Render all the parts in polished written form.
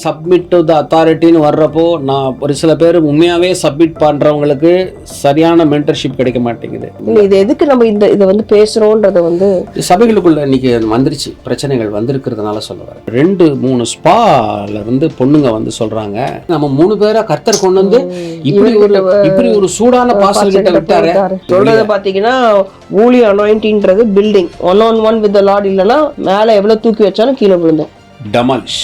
Submit to த அத்தாரிட்டின்னு வர்றப்போ நான் ஒரு சில பேர் உண்மையாகவே சப்மிட் பண்ணுறவங்களுக்கு சரியான மென்டர்ஷிப் கிடைக்க மாட்டேங்குது. இல்லை, இது எதுக்கு நம்ம இதை வந்து பேசுகிறோன்றதை வந்து சபைகளுக்குள்ள இன்னைக்கு வந்துருச்சு, பிரச்சனைகள் வந்திருக்கிறதுனால சொல்ல வரேன். 2-3 ஸ்பால இருந்து பொண்ணுங்க வந்து சொல்றாங்க, நம்ம 3 பேரை கர்த்தர் கொண்டு வந்து இப்படி ஒரு சூடான பாசல் கிட்ட விட்டாரு. சொல்றது பாத்தீங்கன்னா ஊழிய அனாயிண்டிங்ன்றது building 1-on-1 with the Lord இல்லனா மேல எவ்வளவு தூக்கி வச்சாலும் கீழே விழுந்தும். டமாலிஷ்.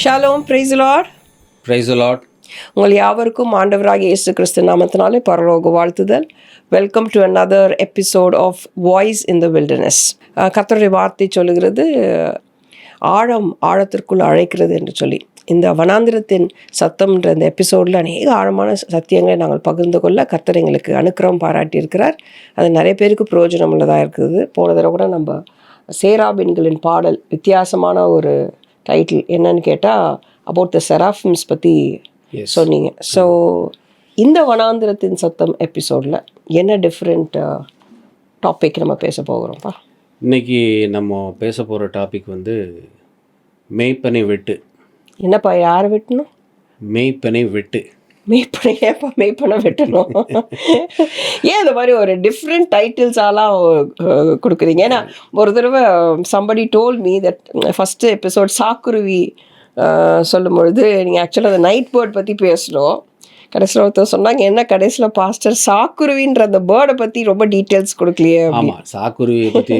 ஷாலோம், praise the Lord. Praise the Lord. உங்கள் யாவருக்கும் ஆண்டவராகிய இயேசு கிறிஸ்து நாமத்தினாலே பரலோக வாழ்த்துதல். Welcome to another episode of voice in the wilderness. கர்த்தருடைய வார்த்தை சொல்லுகிறது, ஆழத்திற்குள் அழைக்கிறது என்று சொல்லி. இந்த வனாந்திரத்தின் சத்தம்ன்ற இந்த எபிசோடில் அநேக ஆழமான சத்தியங்களை நாங்கள் பகிர்ந்து கொள்ள கர்த்தர் எங்களுக்கு அனுக்கிரகம் பாராட்டியிருக்கிறார். அது நிறைய பேருக்கு பிரயோஜனம் உள்ளதாக இருக்குது. போன தடவை கூட நம்ம சேராபின்களின் பாடல், வித்தியாசமான ஒரு டைட்டில் என்னன்னு கேட்டால் அபவுட் த செராஃபிம்ஸ் பற்றி சொன்னீங்க. ஸோ இந்த வனாந்திரத்தின் சத்தம் எபிசோடில் என்ன டிஃப்ரெண்ட் டாபிக் நம்ம பேச போகிறோம்ப்பா? இன்னைக்கு நம்ம பேச போகிற டாபிக் வந்து மேய்ப்பனை வெட்டு. என்னப்பா, யாரை வெட்டணும்? மேய்ப்பனை வெட்டு. ஏப்பா மெய்ப்பனை வெட்டணும்? ஏன் இந்த மாதிரி ஒரு டிஃப்ரெண்ட் டைட்டில்ஸாலாம் கொடுக்குறீங்க? ஏன்னா ஒரு தடவை somebody told me that first episode சாக்குருவி சொல்லும் பொழுது நீங்கள் ஆக்சுவலாக அந்த நைட் பேர்ட் பற்றி பேசணும். கடைசியில் ஒருத்தர் சொன்னாங்க, என்ன கடைசியில் பாஸ்டர் சாக்குருவின்ற அந்த பேர்டை பற்றி ரொம்ப டீட்டெயில்ஸ் கொடுக்கலையே. ஆமாம், சாக்குருவியை பற்றி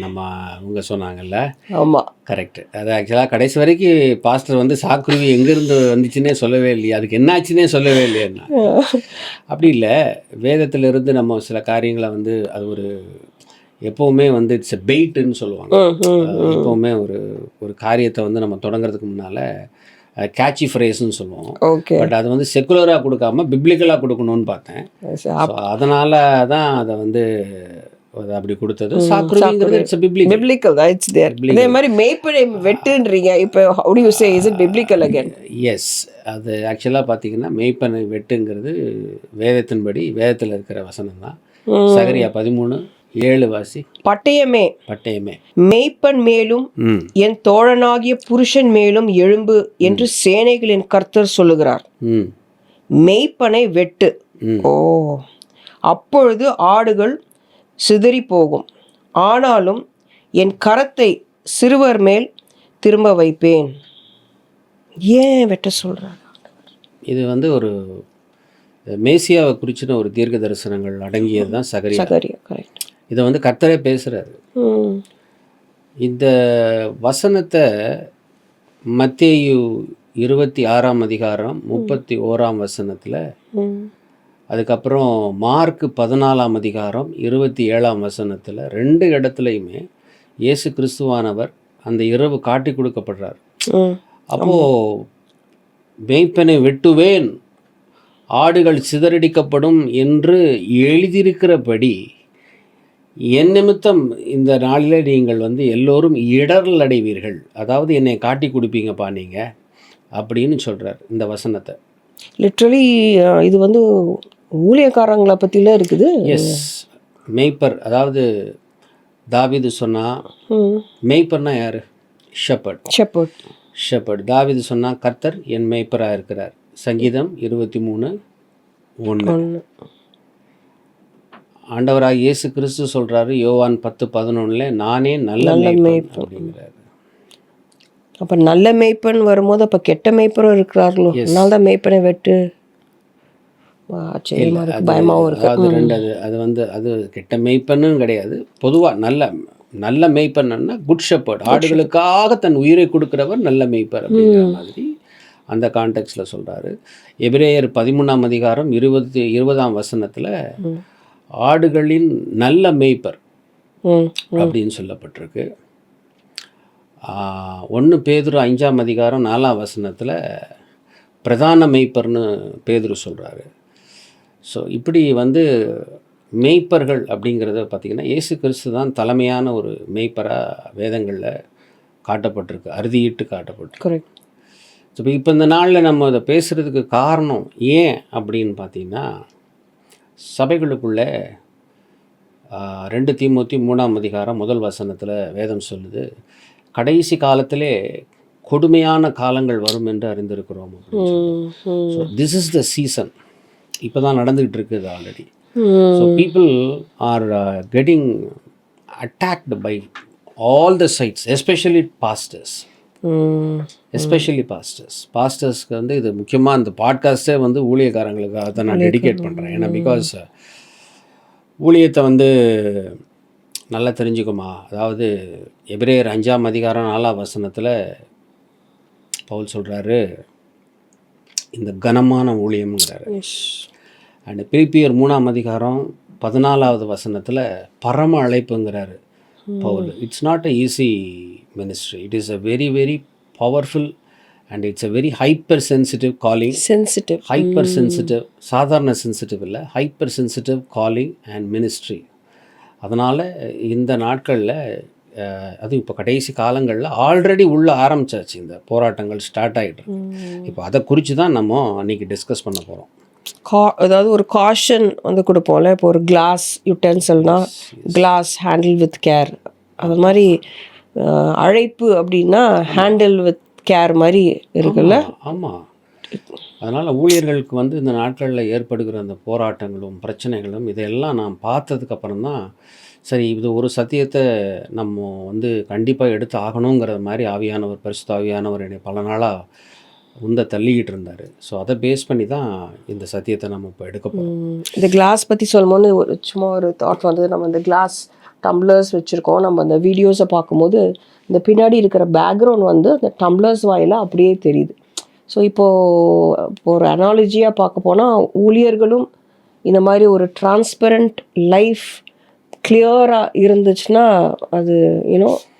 நம்ம அவங்க சொன்னாங்கல்ல. ஆமாம், கரெக்ட். அது ஆக்சுவலாக கடைசி வரைக்கும் பாஸ்டர் வந்து சாக்குருவி எங்கேருந்து வந்துச்சுன்னே சொல்லவே இல்லையா, அதுக்கு என்ன ஆச்சுன்னே சொல்லவே இல்லையா. அப்படி இல்லை, வேதத்திலிருந்து நம்ம சில காரியங்களை வந்து அது ஒரு எப்போவுமே வந்து இட்ஸ் எ பெயிட்டுன்னு சொல்லுவாங்க. எப்போவுமே ஒரு காரியத்தை வந்து நம்ம தொடங்குறதுக்கு முன்னால் கேட்சி ஃப்ரேஸ்ன்னு சொல்லுவோம். ஓகே. பட் அது வந்து செக்குலராக கொடுக்காம பிப்ளிக்கலாக கொடுக்கணும்னு பார்த்தேன். அதனால தான் அதை வந்து அப்படி கொடுத்தது. சாக்குருவிங்கிறது இட்ஸ் பிப்ளிக்கல் தான், இட்ஸ் தேர். அதே மாதிரி மேய்ப்பனை வெட்டுன்றீங்க, இப்போ how do you say, is it biblical again? Yes, அது ஆக்சுவலாக பார்த்தீங்கன்னா மேய்ப்பனை வெட்டுங்கிறது வேதத்தின்படி வேதத்தில் இருக்கிற வசனம் தான். சகரியா 13:7 வாசி. பட்டயமே மேய்ப்பன் மேலும் என் தோழனாகிய புருஷன் மேலும் எழும்பு என்று சேனைகளின் கர்த்தர் சொல்லுகிறார். மேய்ப்பனை வெட்டு. ஓ, அப்பொழுது ஆடுகள் சிதறி போகும், ஆனாலும் என் கரத்தை சிறுவர் மேல் திரும்ப வைப்பேன். ஏன் வெட்ட சொல்றார்? இது வந்து ஒரு மேசியாவை குறிச்சின ஒரு தீர்க்க தரிசனங்கள் அடங்கியது தான் சகரியா. கரெக்ட். இதை வந்து கர்த்தரே பேசுகிறாரு. இந்த வசனத்தை மத்தேயு 26ஆம் அதிகாரம் 31ஆம் வசனத்தில், அதுக்கப்புறம் மார்க் 14ஆம் அதிகாரம் 27ஆம் வசனத்தில் 2 இடத்துலையுமே இயேசு கிறிஸ்துவானவர் அந்த இரவு காட்டி கொடுக்கப்படுறார். அப்போது மேய்ப்பனை வெட்டுவேன், ஆடுகள் சிதறடிக்கப்படும் என்று எழுதியிருக்கிறபடி என் நிமித்தம் இந்த நாளில் நீங்கள் வந்து எல்லோரும் இடரல் அடைவீர்கள், அதாவது என்னை காட்டி கொடுப்பீங்கப்பா நீங்கள் அப்படின்னு சொல்கிறார் இந்த வசனத்தை. லிட்ரலி இது வந்து ஊழியக்காரங்களை பற்றிலாம் இருக்குது. எஸ், மேய்ப்பர், அதாவது தாவீது சொன்னால் மேய்ப்பர்னா யார்? ஷெப்பர்ட். தாவீது சொன்னால் கர்த்தர் என் மேய்ப்பராக இருக்கிறார். சங்கீதம் 23:1. ஆண்டவராக இயேசு கிறிஸ்து சொல்கிறாரு யோவான் 10:11, நானே நல்ல மேய்ப்பன் அப்படிங்கிறாரு. அப்போ நல்ல மேய்ப்பன் வரும்போது அப்போ கெட்ட மேய்ப்பரும் இருக்கிறார்களோ? அதனால தான் மேய்ப்பனை வெட்டு. பயமாகவும் இருக்கு. அது வந்து அது கெட்ட மேய்ப்பன்னு கிடையாது. பொதுவாக நல்ல மேய்ப்பன்னா குட் ஷெப்பர்ட், ஆடுகளுக்காக தன் உயிரை கொடுக்கிறவர் நல்ல மேய்ப்பர் அப்படிங்கிற மாதிரி அந்த கான்டெக்ஸ்டில் சொல்கிறாரு. எபிரேயர் 13ஆம் அதிகாரம் 20ஆம் வசனத்தில் ஆடுகளின் நல்ல மேய்ப்பர் அப்படின்னு சொல்லப்பட்டிருக்கு. 1 பேதுரு 5ஆம் அதிகாரம் 4ஆம் வசனத்தில் பிரதான மேய்ப்பர்னு பேதுரு சொல்கிறாரு. ஸோ இப்படி வந்து மேய்ப்பர்கள் அப்படிங்கிறத பார்த்திங்கன்னா இயேசு கிறிஸ்து தான் தலைமையான ஒரு மேய்ப்பராக வேதங்களில் காட்டப்பட்டிருக்கு, அறுதியிட்டு காட்டப்பட்டிருக்கு. கரெக்ட். ஸோ இப்போ இந்த நாளில் நம்ம அதை பேசுகிறதுக்கு காரணம் ஏன் அப்படின்னு பார்த்தீங்கன்னா, சபைகளுக்குள்ளே 2 தீமோத்தி 3ஆம் அதிகாரம் 1 வசனத்தில் வேதம் சொல்லுது, கடைசி காலத்திலே கொடுமையான காலங்கள் வரும் என்று அறிந்திருக்கிறோம் அப்படின்னு சொல்லி. So this is the season. இப்போ தான் நடந்துகிட்டு இருக்குது already. So people are getting attacked by all the sides, especially pastors. பாஸ்டர்ஸ்க்கு வந்து இது முக்கியமாக இந்த பாட்காஸ்ட்டே வந்து ஊழியக்காரங்களுக்காக தான் நான் டெடிகேட் பண்ணுறேன். ஏன்னா பிகாஸ் ஊழியத்தை வந்து நல்லா தெரிஞ்சுக்குமா. அதாவது எபிரேயர் 5ஆம் அதிகாரம் 4ஆம் வசனத்தில் பவுல் சொல்கிறாரு, இந்த கனமான ஊழியம்ங்கிறாரு. அண்ட் பிலிப்பியர் 3ஆம் அதிகாரம் 14ஆவது வசனத்தில் பரம அழைப்புங்கிறாரு பவுல். It's not a easy ministry. It is a very very powerful and it's a very hyper sensitive calling. Hyper sensitive, சாதாரண சென்சிட்டிவ் இல்லை, hyper sensitive calling and ministry. அதனால் இந்த நாட்களில் அதுவும் இப்போ கடைசி காலங்களில் ஆல்ரெடி உள்ள ஆரம்பிச்சாச்சு, இந்த போராட்டங்கள் ஸ்டார்ட் ஆகிட்டு. இப்போ அதை குறித்து தான் நம்ம அன்றைக்கி டிஸ்கஸ் பண்ண போகிறோம். அதாவது ஒரு காஷன் வந்து கொடுப்போம்ல. இப்போ ஒரு கிளாஸ் யுட்டென்சில்னா கிளாஸ் ஹேண்டில் வித் கேர், அது மாதிரி அழைப்பு அப்படின்னா ஹேண்டில் வித் கேர் மாதிரி இருக்குல்ல. ஆமாம். அதனால் ஊழியர்களுக்கு வந்து இந்த நாட்களில் ஏற்படுகிற அந்த போராட்டங்களும் பிரச்சனைகளும் இதெல்லாம் நான் பார்த்ததுக்கப்புறம் தான் சரி, இது ஒரு சத்தியத்தை நம்ம வந்து கண்டிப்பாக எடுத்து ஆகணுங்கிற மாதிரி ஆவியானவர், பரிசுத்த ஆவியானவர் என்னை பல நாளாக உந்த தள்ளிக்கிட்டு இருந்தார். ஸோ அதை பேஸ் பண்ணி தான் இந்த சத்தியத்தை நம்ம இப்போ எடுக்க போகிறோம். இந்த கிளாஸ் பற்றி சொல்லும்போது ஒரு சும்மா ஒரு தாட் வந்தது. நம்ம இந்த கிளாஸ் டம்ளர்ஸ் வச்சுருக்கோம். நம்ம அந்த வீடியோஸை பார்க்கும்போது இந்த பின்னாடி இருக்கிற பேக்ரவுண்ட் வந்து அந்த டம்ளர்ஸ் வாயில அப்படியே தெரியுது. ஸோ இப்போது ஒரு அனாலஜியாக பார்க்க போனால் ஊழியர்களும் இந்த மாதிரி ஒரு டிரான்ஸ்பரண்ட் லைஃப் கிளியராக இருந்துச்சுன்னா அது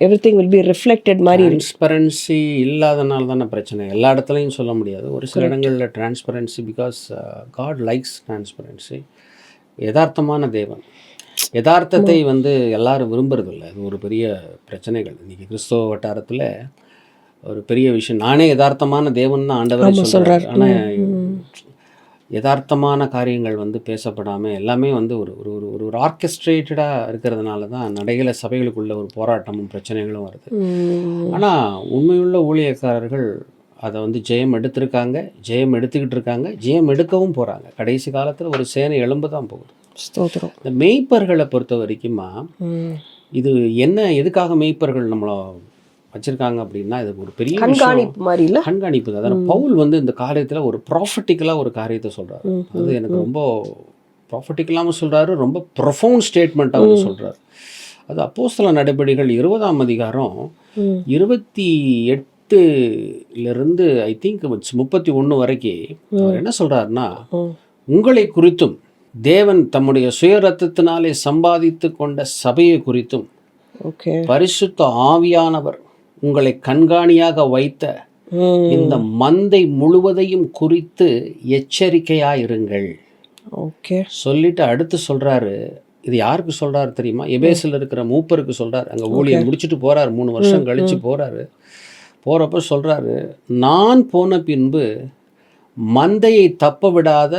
எவ்ரிதிங் வில் பி ரிஃப்ளெக்டட் மாதிரி. டிரான்ஸ்பரன்சி இல்லாதனால தானே பிரச்சனை. எல்லா இடத்துலையும் சொல்ல முடியாது. ஒரு சில இடங்களில் transparency, because God likes transparency. யதார்த்தமான தேவன். யதார்த்தத்தை வந்து எல்லாரும் விரும்புறதில்லை. அது ஒரு பெரிய பிரச்சனைகள் இன்றைக்கி கிறிஸ்தவ வட்டாரத்தில் ஒரு பெரிய விஷயம். நானே யதார்த்தமான தேவன் தான் ஆண்டவரே சொல்கிறார். ஆனால் யதார்த்தமான காரியங்கள் வந்து பேசப்படாமல் எல்லாமே வந்து ஒரு ஒரு ஒரு ஆர்கெஸ்ட்ரேட்டடாக இருக்கிறதுனால தான் நடைகளை சபைகளுக்குள்ள ஒரு போராட்டமும் பிரச்சனைகளும் வருது. ஆனால் உண்மையுள்ள ஊழியக்காரர்கள் அதை வந்து ஜெயம் எடுத்திருக்காங்க, ஜெயம் எடுத்துக்கிட்டு இருக்காங்க, ஜெயம் எடுக்கவும் போகிறாங்க. கடைசி காலத்தில் ஒரு சேனை எழும்ப தான் போகுது. இந்த மெய்ப்பர்களை பொறுத்த வரைக்குமா இது என்ன, எதுக்காக மெய்ப்பர்கள் நம்மளை வச்சுருக்காங்க அப்படின்னா, இது ஒரு பெரிய கண்காணிப்பு மாதிரி இல்லை, கண்காணிப்பு தான். அதாவது பவுல் வந்து இந்த காரியத்தில் ஒரு ப்ராஃபட்டிக்கலாக ஒரு காரியத்தை சொல்கிறாரு. அது எனக்கு ரொம்ப ப்ராஃபட்டிக்கலாகவும் சொல்கிறாரு, ரொம்ப ப்ரொஃபவுண்ட் ஸ்டேட்மெண்ட்டாக அவர் சொல்கிறார். அது அப்போஸ்தல நடபடிகள் 20ஆம் அதிகாரம் 28லிருந்து ஐ திங்க் 31 வரைக்கும் அவர் என்ன சொல்கிறாருன்னா, உங்களை குறித்தும் தேவன் தம்முடைய சுய ரத்தத்தினாலே சம்பாதித்து கொண்ட சபையை குறித்தும் பரிசுத்த ஆவியானவர் உங்களை கண்காணியாக வைத்த இந்த மந்தை முழுவதையும் குறித்து எச்சரிக்கையாயிருங்கள் சொல்லிட்டு அடுத்து சொல்றாரு. இது யாருக்கு சொல்றாரு தெரியுமா? எபேசில் இருக்கிற மூப்பருக்கு சொல்றாரு. அங்கே ஊழியம் முடிச்சுட்டு போறாரு, 3 வருஷம் கழிச்சு போறாரு. போறப்ப சொல்றாரு, நான் போன பின்பு மந்தையை தப்ப விடாத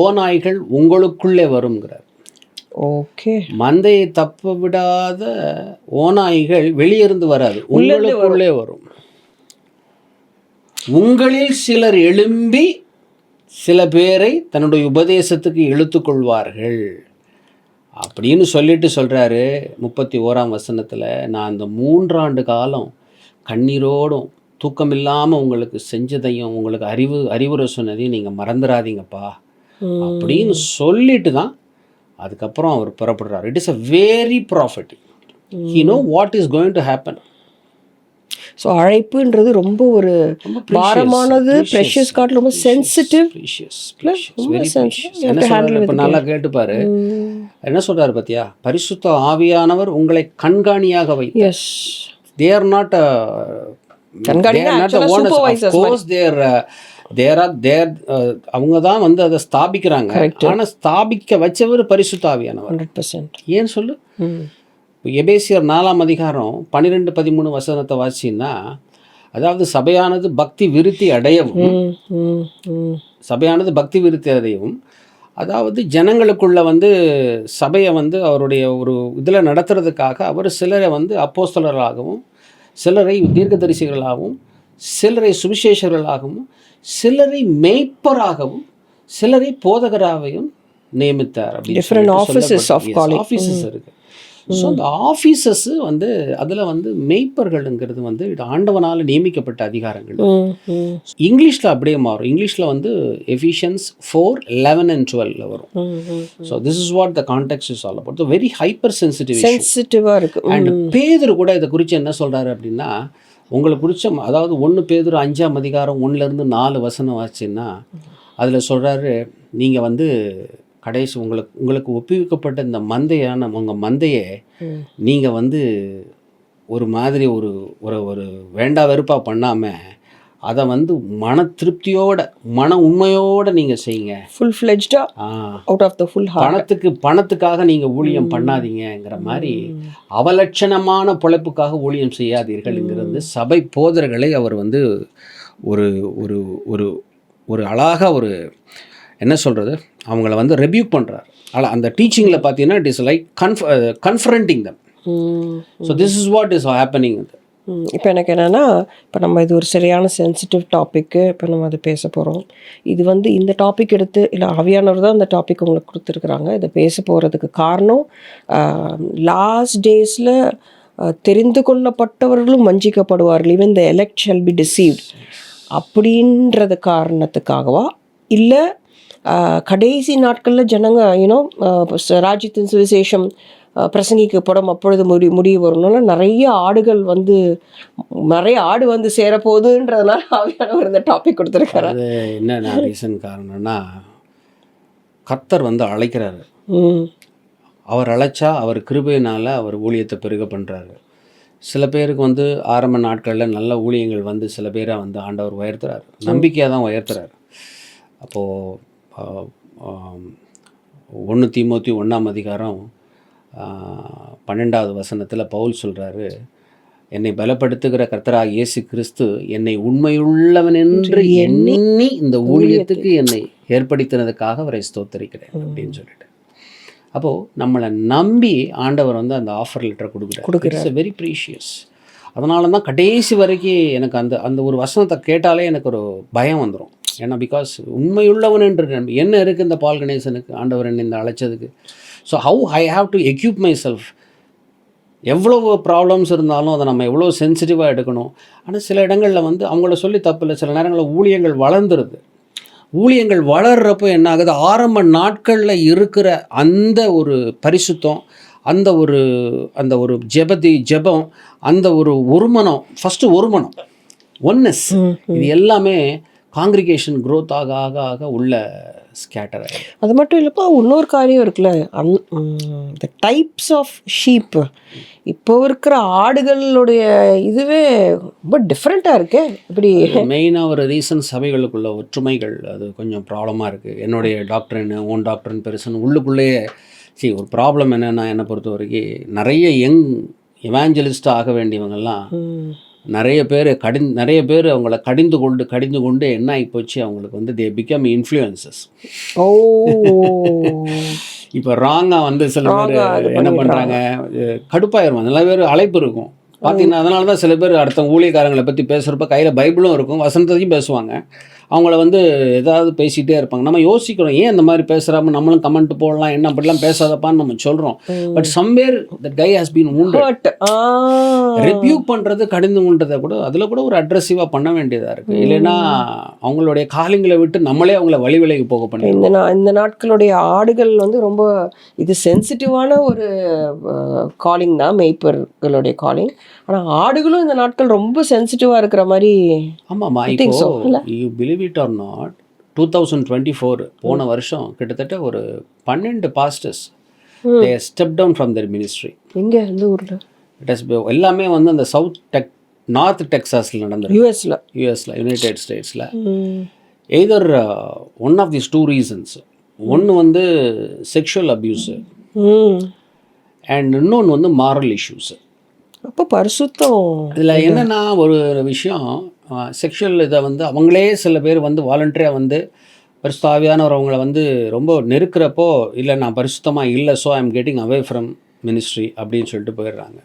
ஓநாய்கள் உங்களுக்குள்ளே வருங்கிறார். மந்தையை தப்ப விடாத ஓநாய்கள் வெளியிருந்து வராது, உங்களுக்குள்ளே வரும். உங்களில் சிலர் எழும்பி சில பேரை தன்னுடைய உபதேசத்துக்கு இழுத்துக்கொள்வார்கள் அப்படின்னு சொல்லிட்டு சொல்றாரு. 31ஆம் வசனத்தில், நான் அந்த 3 ஆண்டு காலம் கண்ணீரோடும் தூக்கமில்லாமல் உங்களுக்கு செஞ்சதையும் உங்களுக்கு அறிவுரை சொன்னதையும் நீங்கள் மறந்துடாதீங்கப்பா அப்படின்னு சொல்லிட்டு தான் அதுக்கப்புறம் அவர் புறப்படுறார். It is a very prophetic. He know what is going to happen. So அழைப்புன்றது ரொம்ப ஒரு ரொம்ப precious, பாரமானது, precious, ப்ரெஷியஸ் கார்டு ரொம்ப precious, சென்சிட்டிவ். precious, ரொம்ப very sensitive. precious. You have என்ன to handle சொல்றாரு with இப்போ நல்லா கேட்டுப்பாரு. என்ன சொல்றாரு பாத்தியா, பரிசுத்த ஆவியானவர் உங்களை கண்காணியாக வைத்தார். எஸ், They are not கண்காணினா actually supervisors அவங்க தான் வந்து அதை ஸ்தாபிக்கிறாங்க. ஆனா ஸ்தாபிக்க வச்சவர் பரிசுத்த ஆவியானவர். 100%. ஏன் சொல்லு. எபேசியர் 4ஆம் அதிகாரம் 12-13 வசனத்தை வாசின்னா, அதாவது சபையானது பக்தி விருத்தி அடையவும், சபையானது பக்தி விருத்தி அடையவும், அதாவது ஜனங்களுக்குள்ள வந்து சபையை வந்து அவருடைய ஒரு இதில் நடத்துறதுக்காக அவர் சிலரை வந்து அப்போஸ்தலர்களாகவும், சிலரை தீர்க்கதரிசிகளாகவும், சிலரை சுவிசேஷர்களாகவும், சிலரை மேய்ப்பராகவும், சிலரை போதகராகவும் நியமித்தார். Different offices of calling. Offices இருக்கு. ஸோ அந்த ஆஃபீஸஸ் வந்து அதில் வந்து மெய்ப்பர்கள்ங்கிறது வந்து இது ஆண்டவனால் நியமிக்கப்பட்ட அதிகாரங்கள். இங்கிலீஷில் அப்படியே மாறும். இங்கிலீஷில் வந்து எஃபிஷியன்ஸ் 4:11-12 வரும். So this is what the context is all about. Very hyper சென்சிட்டிவாக இருக்கு. அண்ட் பேதுரு கூட இதை குறித்து என்ன சொல்கிறாரு அப்படின்னா, உங்களுக்கு பிடிச்ச அதாவது 1 பேதுரு 5ஆம் அதிகாரம் 1-4 வசனம் வாசின்னா அதில் சொல்கிறாரு, நீங்கள் வந்து கடைசி உங்களுக்கு ஒப்புவிக்கப்பட்ட இந்த மந்தையான உங்கள் மந்தையை நீங்கள் வந்து ஒரு மாதிரி ஒரு ஒரு ஒரு வேண்டா வெறுப்பாக பண்ணாமல் அதை வந்து மன திருப்தியோட மன உண்மையோடு நீங்கள் செய்யுங்க. ஃபுல் ஃப்ளெஜ்டாக out of the full heart. பணத்துக்காக நீங்கள் ஊழியம் பண்ணாதீங்கிற மாதிரி அவலட்சணமான பொழைப்புக்காக ஊழியம் செய்யாதீர்கள்ங்கிறது சபை போதர்களை அவர் வந்து ஒரு ஒரு ஒரு ஒரு அழகாக ஒரு என்ன சொல்கிறது, அவங்கள வந்து ரெபியூக் பண்ணுறார். ஆனால் அந்த டீச்சிங்கில் பார்த்தீங்கன்னா it is like confronting them. So this is what is happening. இப்போ எனக்கு என்னென்னா, இப்போ நம்ம இது ஒரு சரியான சென்சிட்டிவ் டாப்பிக்கு, இப்போ நம்ம அதை பேச போகிறோம். இது வந்து இந்த டாபிக் எடுத்து இல்லை ஆவியானவர் தான் இந்த டாபிக் உங்களுக்கு கொடுத்துருக்குறாங்க. இதை பேச போகிறதுக்கு காரணம் லாஸ்ட் டேஸில் தெரிந்து கொள்ளப்பட்டவர்களும் வஞ்சிக்கப்படுவார்கள், even the elect shall be deceived அப்படின்றது காரணத்துக்காகவா, இல்லை கடைசி நாட்களில் ஜனங்க யூனோ ராஜ்யத்தின் சுவிசேஷம் பிரசங்கிக்கப்படும் அப்பொழுது முடிவு வரணும்னா நிறைய ஆடு வந்து சேரப்போகுதுன்றதுனால ஆவியானவர் இந்த டாபிக் கொடுத்துருக்காரு. அது என்ன ரீசன் காரணம்னா, கர்த்தர் வந்து அழைக்கிறாரு. அவர் அழைச்சா அவர் கிருபையினால் அவர் ஊழியத்தை பெருக பண்ணுறாரு. சில பேருக்கு வந்து ஆரம்ப நாட்களில் நல்ல ஊழியங்கள் வந்து சில பேரை வந்து ஆண்டவர் உயர்த்துறாரு, நம்பிக்கையாக தான் உயர்த்துறாரு. அப்போது 1 தீமோத்தி 1ஆம் அதிகாரம் 12வது வசனத்தில் பவுல் சொல்கிறாரு, என்னை பலப்படுத்துகிற கர்த்தராக இயேசு கிறிஸ்து என்னை உண்மையுள்ளவன் என்று எண்ணி இந்த ஊழியத்துக்கு என்னை ஏற்படுத்தினதுக்காக அவரை ஸ்தோத்தரிக்கிறேன் அப்படின்னு சொல்லிட்டு. அப்போது நம்மளை நம்பி ஆண்டவர் வந்து அந்த ஆஃபர் லெட்டரை கொடுக்குறாரு. It's very precious. அதனால தான் கடைசி வரைக்கும் எனக்கு அந்த அந்த ஒரு வசனத்தை கேட்டாலே எனக்கு ஒரு பயம் வந்துடும். ஏன்னா பிகாஸ் உண்மையுள்ளவன் என்று என்ன இருக்குது இந்த பால் கணேசனுக்கு ஆண்டவர் என்ன இந்த அழைச்சதுக்கு. So how I have to equip myself. எவ்வளோ ப்ராப்ளம்ஸ் இருந்தாலும் அதை நம்ம எவ்வளோ சென்சிட்டிவாக எடுக்கணும். ஆனால் சில இடங்களில் வந்து அவங்கள சொல்லி தப்பில்லை, சில நேரங்களில் ஊழியங்கள் வளர்ந்துருது. ஊழியங்கள் வளர்கிறப்போ என்ன ஆகுது, ஆரம்ப நாட்களில் இருக்கிற அந்த ஒரு பரிசுத்தம், அந்த ஒரு ஜெபம், அந்த ஒருமனம், ஃபஸ்ட்டு ஒருமனம், ஒன்னஸ், இது எல்லாமே காங்கிரிகேஷன் க்ரோத் ஆக ஆக ஆக உள்ள ஸ்கேட்டர் ஆகிடும். அது மட்டும் இல்லைப்பா, இன்னொரு காரியம் இருக்குல்ல, த டைப்ஸ் ஆஃப் ஷீப். இப்போ இருக்கிற ஆடுகளுடைய இதுவே ரொம்ப டிஃப்ரெண்ட்டாக இருக்கு. இப்படி மெயினாக ஒரு ரீசன் சபைகளுக்குள்ள ஒற்றுமைகள் அது கொஞ்சம் ப்ராப்ளமாக இருக்குது. என்னுடைய டாக்டர்னு ஓன் டாக்டர்னு பெருசுன்னு உள்ளுக்குள்ளேயே ஒரு ப்ராப்ளம் என்னென்னா, என்னை பொறுத்த வரைக்கும் நிறைய யங் எவாஞ்சலிஸ்ட் ஆக வேண்டியவங்கெல்லாம் நிறைய பேர் அவங்கள கடிந்து கொண்டு என்ன ஆகி போச்சு, அவங்களுக்கு வந்து தே பிகம் இன்ஃப்ளூயன்சஸ். இப்போ ராங்காக வந்து சில பேர் என்ன பண்ணுறாங்க, கடுப்பாயிருவாங்க. நல்ல பேர் அழைப்பு இருக்கும் பார்த்தீங்கன்னா. அதனால தான் சில பேர் அடுத்த ஊழியக்காரங்களை பற்றி பேசுகிறப்ப கையில் பைபிளும் இருக்கும், வசனத்தையும் பேசுவாங்க. அவங்கள வந்து ஏதாவது பேசிகிட்டே இருப்பாங்க. நம்ம யோசிக்கிறோம், ஏன் இந்த மாதிரி பேசுகிறாம நம்மளும் கமெண்ட் போடலாம், என்ன அப்படிலாம் பேசாதப்பான்னு நம்ம சொல்கிறோம். But somewhere that guy has been wounded. ரெப்யூக் பண்ணுறது கடிந்து கொண்டதை கூட அதில் கூட ஒரு அட்ரெசிவாக பண்ண வேண்டியதாக இருக்குது. இல்லைன்னா அவங்களுடைய காலிங்களை விட்டு நம்மளே அவங்கள வழி விலகி போக பண்ணி. இந்த நாட்களுடைய ஆடுகள் வந்து ரொம்ப இது சென்சிட்டிவான ஒரு காலிங் தான், மேய்ப்பர்களுடைய காலிங். ஆனால் ஆடுகளும் இந்த நாட்கள் ரொம்ப சென்சிட்டிவாக இருக்கிற மாதிரி. ஆமாம்மா, இப்போ you believe it or not, 2024 போன வருஷம் கிட்டத்தட்ட ஒரு 12 pastors they stepped down from their ministry. எங்கே எந்த ஊரில்? இட் ஹஸ் எல்லாமே வந்து அந்த நார்த் டெக்சாஸில் நடந்தது. யூஎஸில் யுனைடெட் ஸ்டேட்ஸில். Either one of this 2 reasons. ஒன்று வந்து செக்ஷுவல் அப்யூஸு அண்ட் இன்னொன்று வந்து மாரல் இஷ்யூஸு. அப்போ பரிசுத்தம் இதில் என்னென்னா ஒரு விஷயம், செக்ஷுவல் இதை வந்து அவங்களே சில பேர் வந்து வாலண்டரியாக வந்து பரிசுத்த ஆவியானவர் அவங்கள வந்து ரொம்ப நெருக்கிறப்போ, இல்லை நான் பரிசுத்தமாக இல்லை, so I am getting away from ministry அப்படின்னு சொல்லிட்டு போயிடுறாங்க.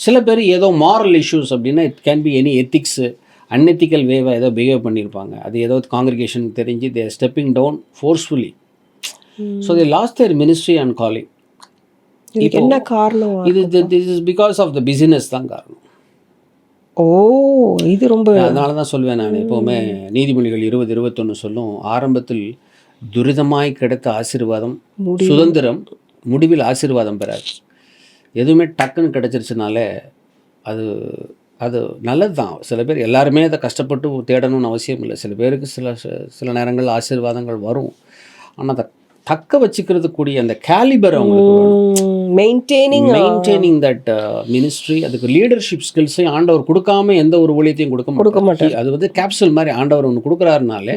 சில பேர் ஏதோ மாரல் இஷ்யூஸ் அப்படின்னா it can be any ethics, unethical வேவாக ஏதோ பிஹேவ் பண்ணியிருப்பாங்க. அது ஏதோ காங்கிரிகேஷனுக்கு தெரிஞ்சு they stepping down forcefully. So they lost their ministry and calling. என்ன காரணம்? This is because of the business தான் காரணம். ஓ, இது ரொம்ப. அதனால தான் சொல்வேன் நான் எப்போவுமே, நீதிமொழிகள் 20:21 சொல்லும், ஆரம்பத்தில் துரிதமாய் கிடைத்த ஆசீர்வாதம் சுதந்திரம், முடிவில் ஆசீர்வாதம் பெறாது. எதுவுமே டக்குன்னு கிடச்சிருச்சுனாலே அது அது நல்லது தான். சில பேர் எல்லாருமே அதை கஷ்டப்பட்டு தேடணும்னு அவசியம் இல்லை. சில பேருக்கு சில நேரங்கள் ஆசீர்வாதங்கள் வரும். ஆனால் அதை தக்க வச்சுக்கிறது கூடிய அந்த கேலிபர் அவங்களுக்கு மெயின்டைனிங் தட் மினிஸ்ட்ரி, அதுக்கு லீடர்ஷிப் ஸ்கில்ஸையும் ஆண்டவர் கொடுக்காம எந்த ஒரு ஊழியத்தையும் கொடுக்க மாட்டார். அது வந்து கேப்சூல் மாதிரி ஆண்டவர் ஒன்று கொடுக்குறாருனாலே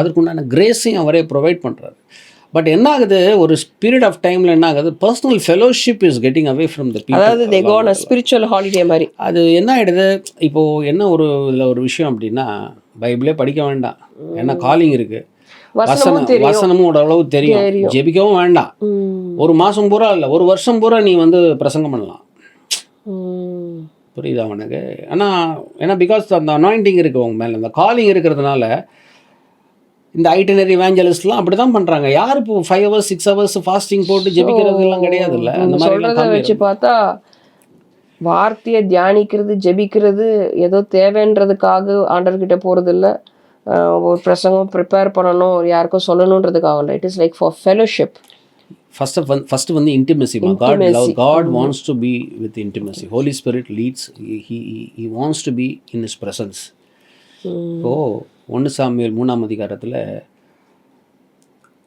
அதுக்குண்டான கிரேஸையும் அவரே ப்ரொவைட் பண்ணுறாரு. பட் என்ன ஆகுது, ஒரு பீரியட் ஆஃப் டைமில் என்ன ஆகுது, personal fellowship is getting away from the people. அதாவது they go on a spiritual holiday மாதிரி. அது என்ன ஆகிடுது, இப்போது என்ன ஒரு இதில் ஒரு விஷயம் அப்படின்னா, பைபிளே படிக்க வேண்டாம், ஏன்னா காலிங் இருக்குது, வசனமும் ஓரளவு தெரியும், ஜெபிக்கவும் வேண்டாம், ஒரு மாதம் பூரா இல்லை ஒரு வருஷம் பூரா நீ வந்து பிரசங்கம் பண்ணலாம். புரியுதா அவனுக்கு? ஆனால் ஏன்னா பிகாஸ் அந்த அனாயிண்டிங் இருக்குது உங்க மேலே, அந்த காலிங் இருக்கிறதுனால இந்த ஐட்டனரி இவாஞ்சலிஸ்ட்லாம் அப்படி தான் பண்ணுறாங்க. யார் இப்போ 5 hours 6 hours ஃபாஸ்டிங் போட்டு ஜெபிக்கிறதுலாம் கிடையாது இல்லை. அந்த மாதிரி வச்சு பார்த்தா வார்த்தையை தியானிக்கிறது, ஜெபிக்கிறது ஏதோ தேவைன்றதுக்காக ஆண்டர்கிட்ட போகிறது இல்லை, ஒரு பிரசங்கம் ப்ரிப்பேர் பண்ணணும், யாருக்கும் சொல்லணுன்றதுக்காக இல்லை. It is like for fellowship. First வந்து intimacy. God wants to be with intimacy. Holy Spirit leads. He wants to be in His presence. ஓ 1 சாமுவேல் 3ஆம் அதிகாரத்தில்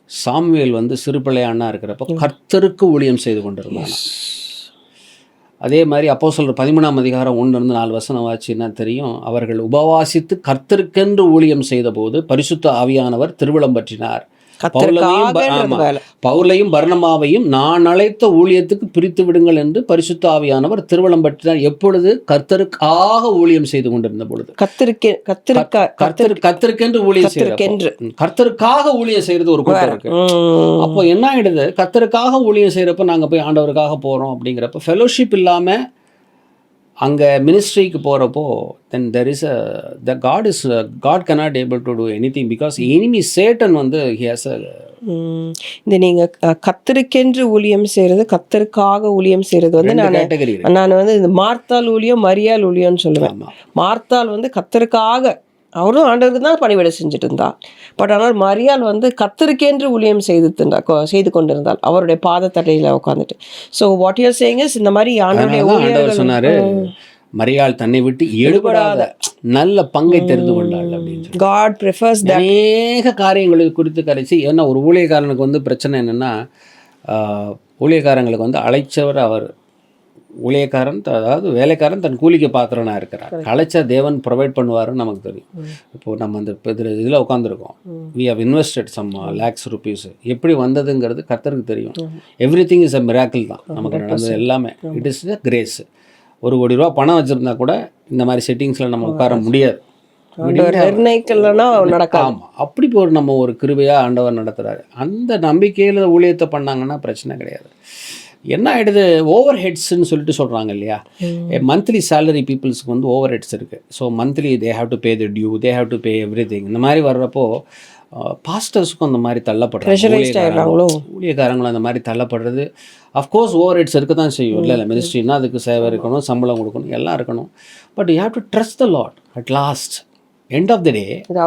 சாமுவேல் வந்து சிறுபிள்ளையானா இருக்கிறப்ப கர்த்தருக்கு ஊழியம் செய்து கொண்டிருந்தாங்க. அதே மாதிரி அப்போஸ்தலர் 13ஆம் அதிகாரம் 1-4 வசனம் வாசினா தெரியும், அவர்கள் உபவாசித்து கர்த்தருக்கென்று ஊழியம் செய்த போது பரிசுத்த ஆவியானவர் திருவிழம் பற்றினார். பவுலையும் பர்னபாவையும் நான் அழைத்த ஊழியத்துக்கு பிரித்து விடுங்கள் என்று பரிசுத்த ஆவியானவர் திருவலம் பற்றினார். எப்பொழுது? கர்த்தருக்காக ஊழியம் செய்து கொண்டிருந்த பொழுது. கர்த்தருக்கென்று ஊழியம் செய்யற, கர்த்தருக்காக ஊழியம் செய்யறது ஒரு கூட்டம் இருக்கு. அப்போ என்ன ஆயிடுது, கர்த்தருக்காக ஊழியம் செய்யறப்ப நாங்க போய் ஆண்டவருக்காக போறோம் அப்படிங்கிறப்ப ஃபெலோஷிப் இல்லாம அங்கே மினிஸ்ட்ரிக்கு போகிறப்போ then there is God cannot able to do anything because enemy Satan வந்து he has a இந்த நீங்கள் கர்த்தருக்கென்று ஊழியம் செய்கிறது, கர்த்தருக்காக ஊழியம் செய்கிறது வந்து நான் வந்து இந்த மார்த்தாள் ஊழியம் மரியாள் ஊழியம்னு சொல்லுவேன். மார்த்தாள் வந்து கர்த்தருக்காக, அவரும் ஆண்டவருக்கு தான் பணிவிடை செஞ்சுட்டு இருந்தா. பட் ஆனால் மரியாள் வந்து கர்த்தருக்கென்று ஊழியம் செய்து கொண்டிருந்தாள், அவருடைய பாதத்தடையில் உட்காந்துட்டு. So what you are saying is, இந்த மாதிரி ஆண்டவருடைய சொன்னாரு, மரியாள் தன்னை விட்டு எடுபடாத நல்ல பங்கை தெரிந்து கொண்டாள் அப்படின்னு. God prefers that. அநேக காரியங்களுக்கு குறித்து கரைச்சி. ஏன்னா ஒரு ஊழியக்காரனுக்கு வந்து பிரச்சனை என்னென்னா, ஊழியக்காரங்களுக்கு வந்து அழைச்சவர் அவர், ஊழியக்காரன் அதாவது வேலைக்காரன் தன் கூலிக்கு பாத்திரனா இருக்கிறார். அழைச்சா தேவன் ப்ரொவைட் பண்ணுவாருன்னு நமக்கு தெரியும். இப்போது நம்ம அந்த இதில் உட்காந்துருக்கோம், we have invested some lakhs rupees. எப்படி வந்ததுங்கிறது கர்த்தருக்கு தெரியும். Everything is a miracle தான் நமக்கு நடந்தது எல்லாமே. It is a grace. 1 கோடி ரூபா பணம் வச்சுருந்தா கூட இந்த மாதிரி செட்டிங்ஸில் நம்ம உட்கார முடியாது. நடக்காம அப்படி நம்ம ஒரு கிருபையாக ஆண்டவர் நடத்துகிறாரு. அந்த நம்பிக்கையில் ஊழியத்தை பண்ணாங்கன்னா பிரச்சனை கிடையாது. என்ன ஆகிடுது, ஓவர் ஹெட்ஸ்ன்னு சொல்லிட்டு சொல்கிறாங்க இல்லையா, மந்த்லி சேலரி பீப்புள்ஸுக்கு வந்து ஓவர் ஹெட்ஸ் இருக்குது. So monthly they have to pay the due, they have to pay everything. இந்த மாதிரி வர்றப்போ பாஸ்டர்ஸுக்கும் அந்த மாதிரி தள்ளப்படுறாங்க, ஊழியக்காரங்களும் அந்த மாதிரி தள்ளப்படுறது. அஃப்கோர்ஸ் ஓவர் ஹெட்ஸ் இருக்க தான் செய்யும், இல்லை மினிஸ்ட்ரின்னா அதுக்கு சேவை இருக்கணும், சம்பளம் கொடுக்கணும், எல்லாம் இருக்கணும். But you have to trust the Lord at last end of the day. இது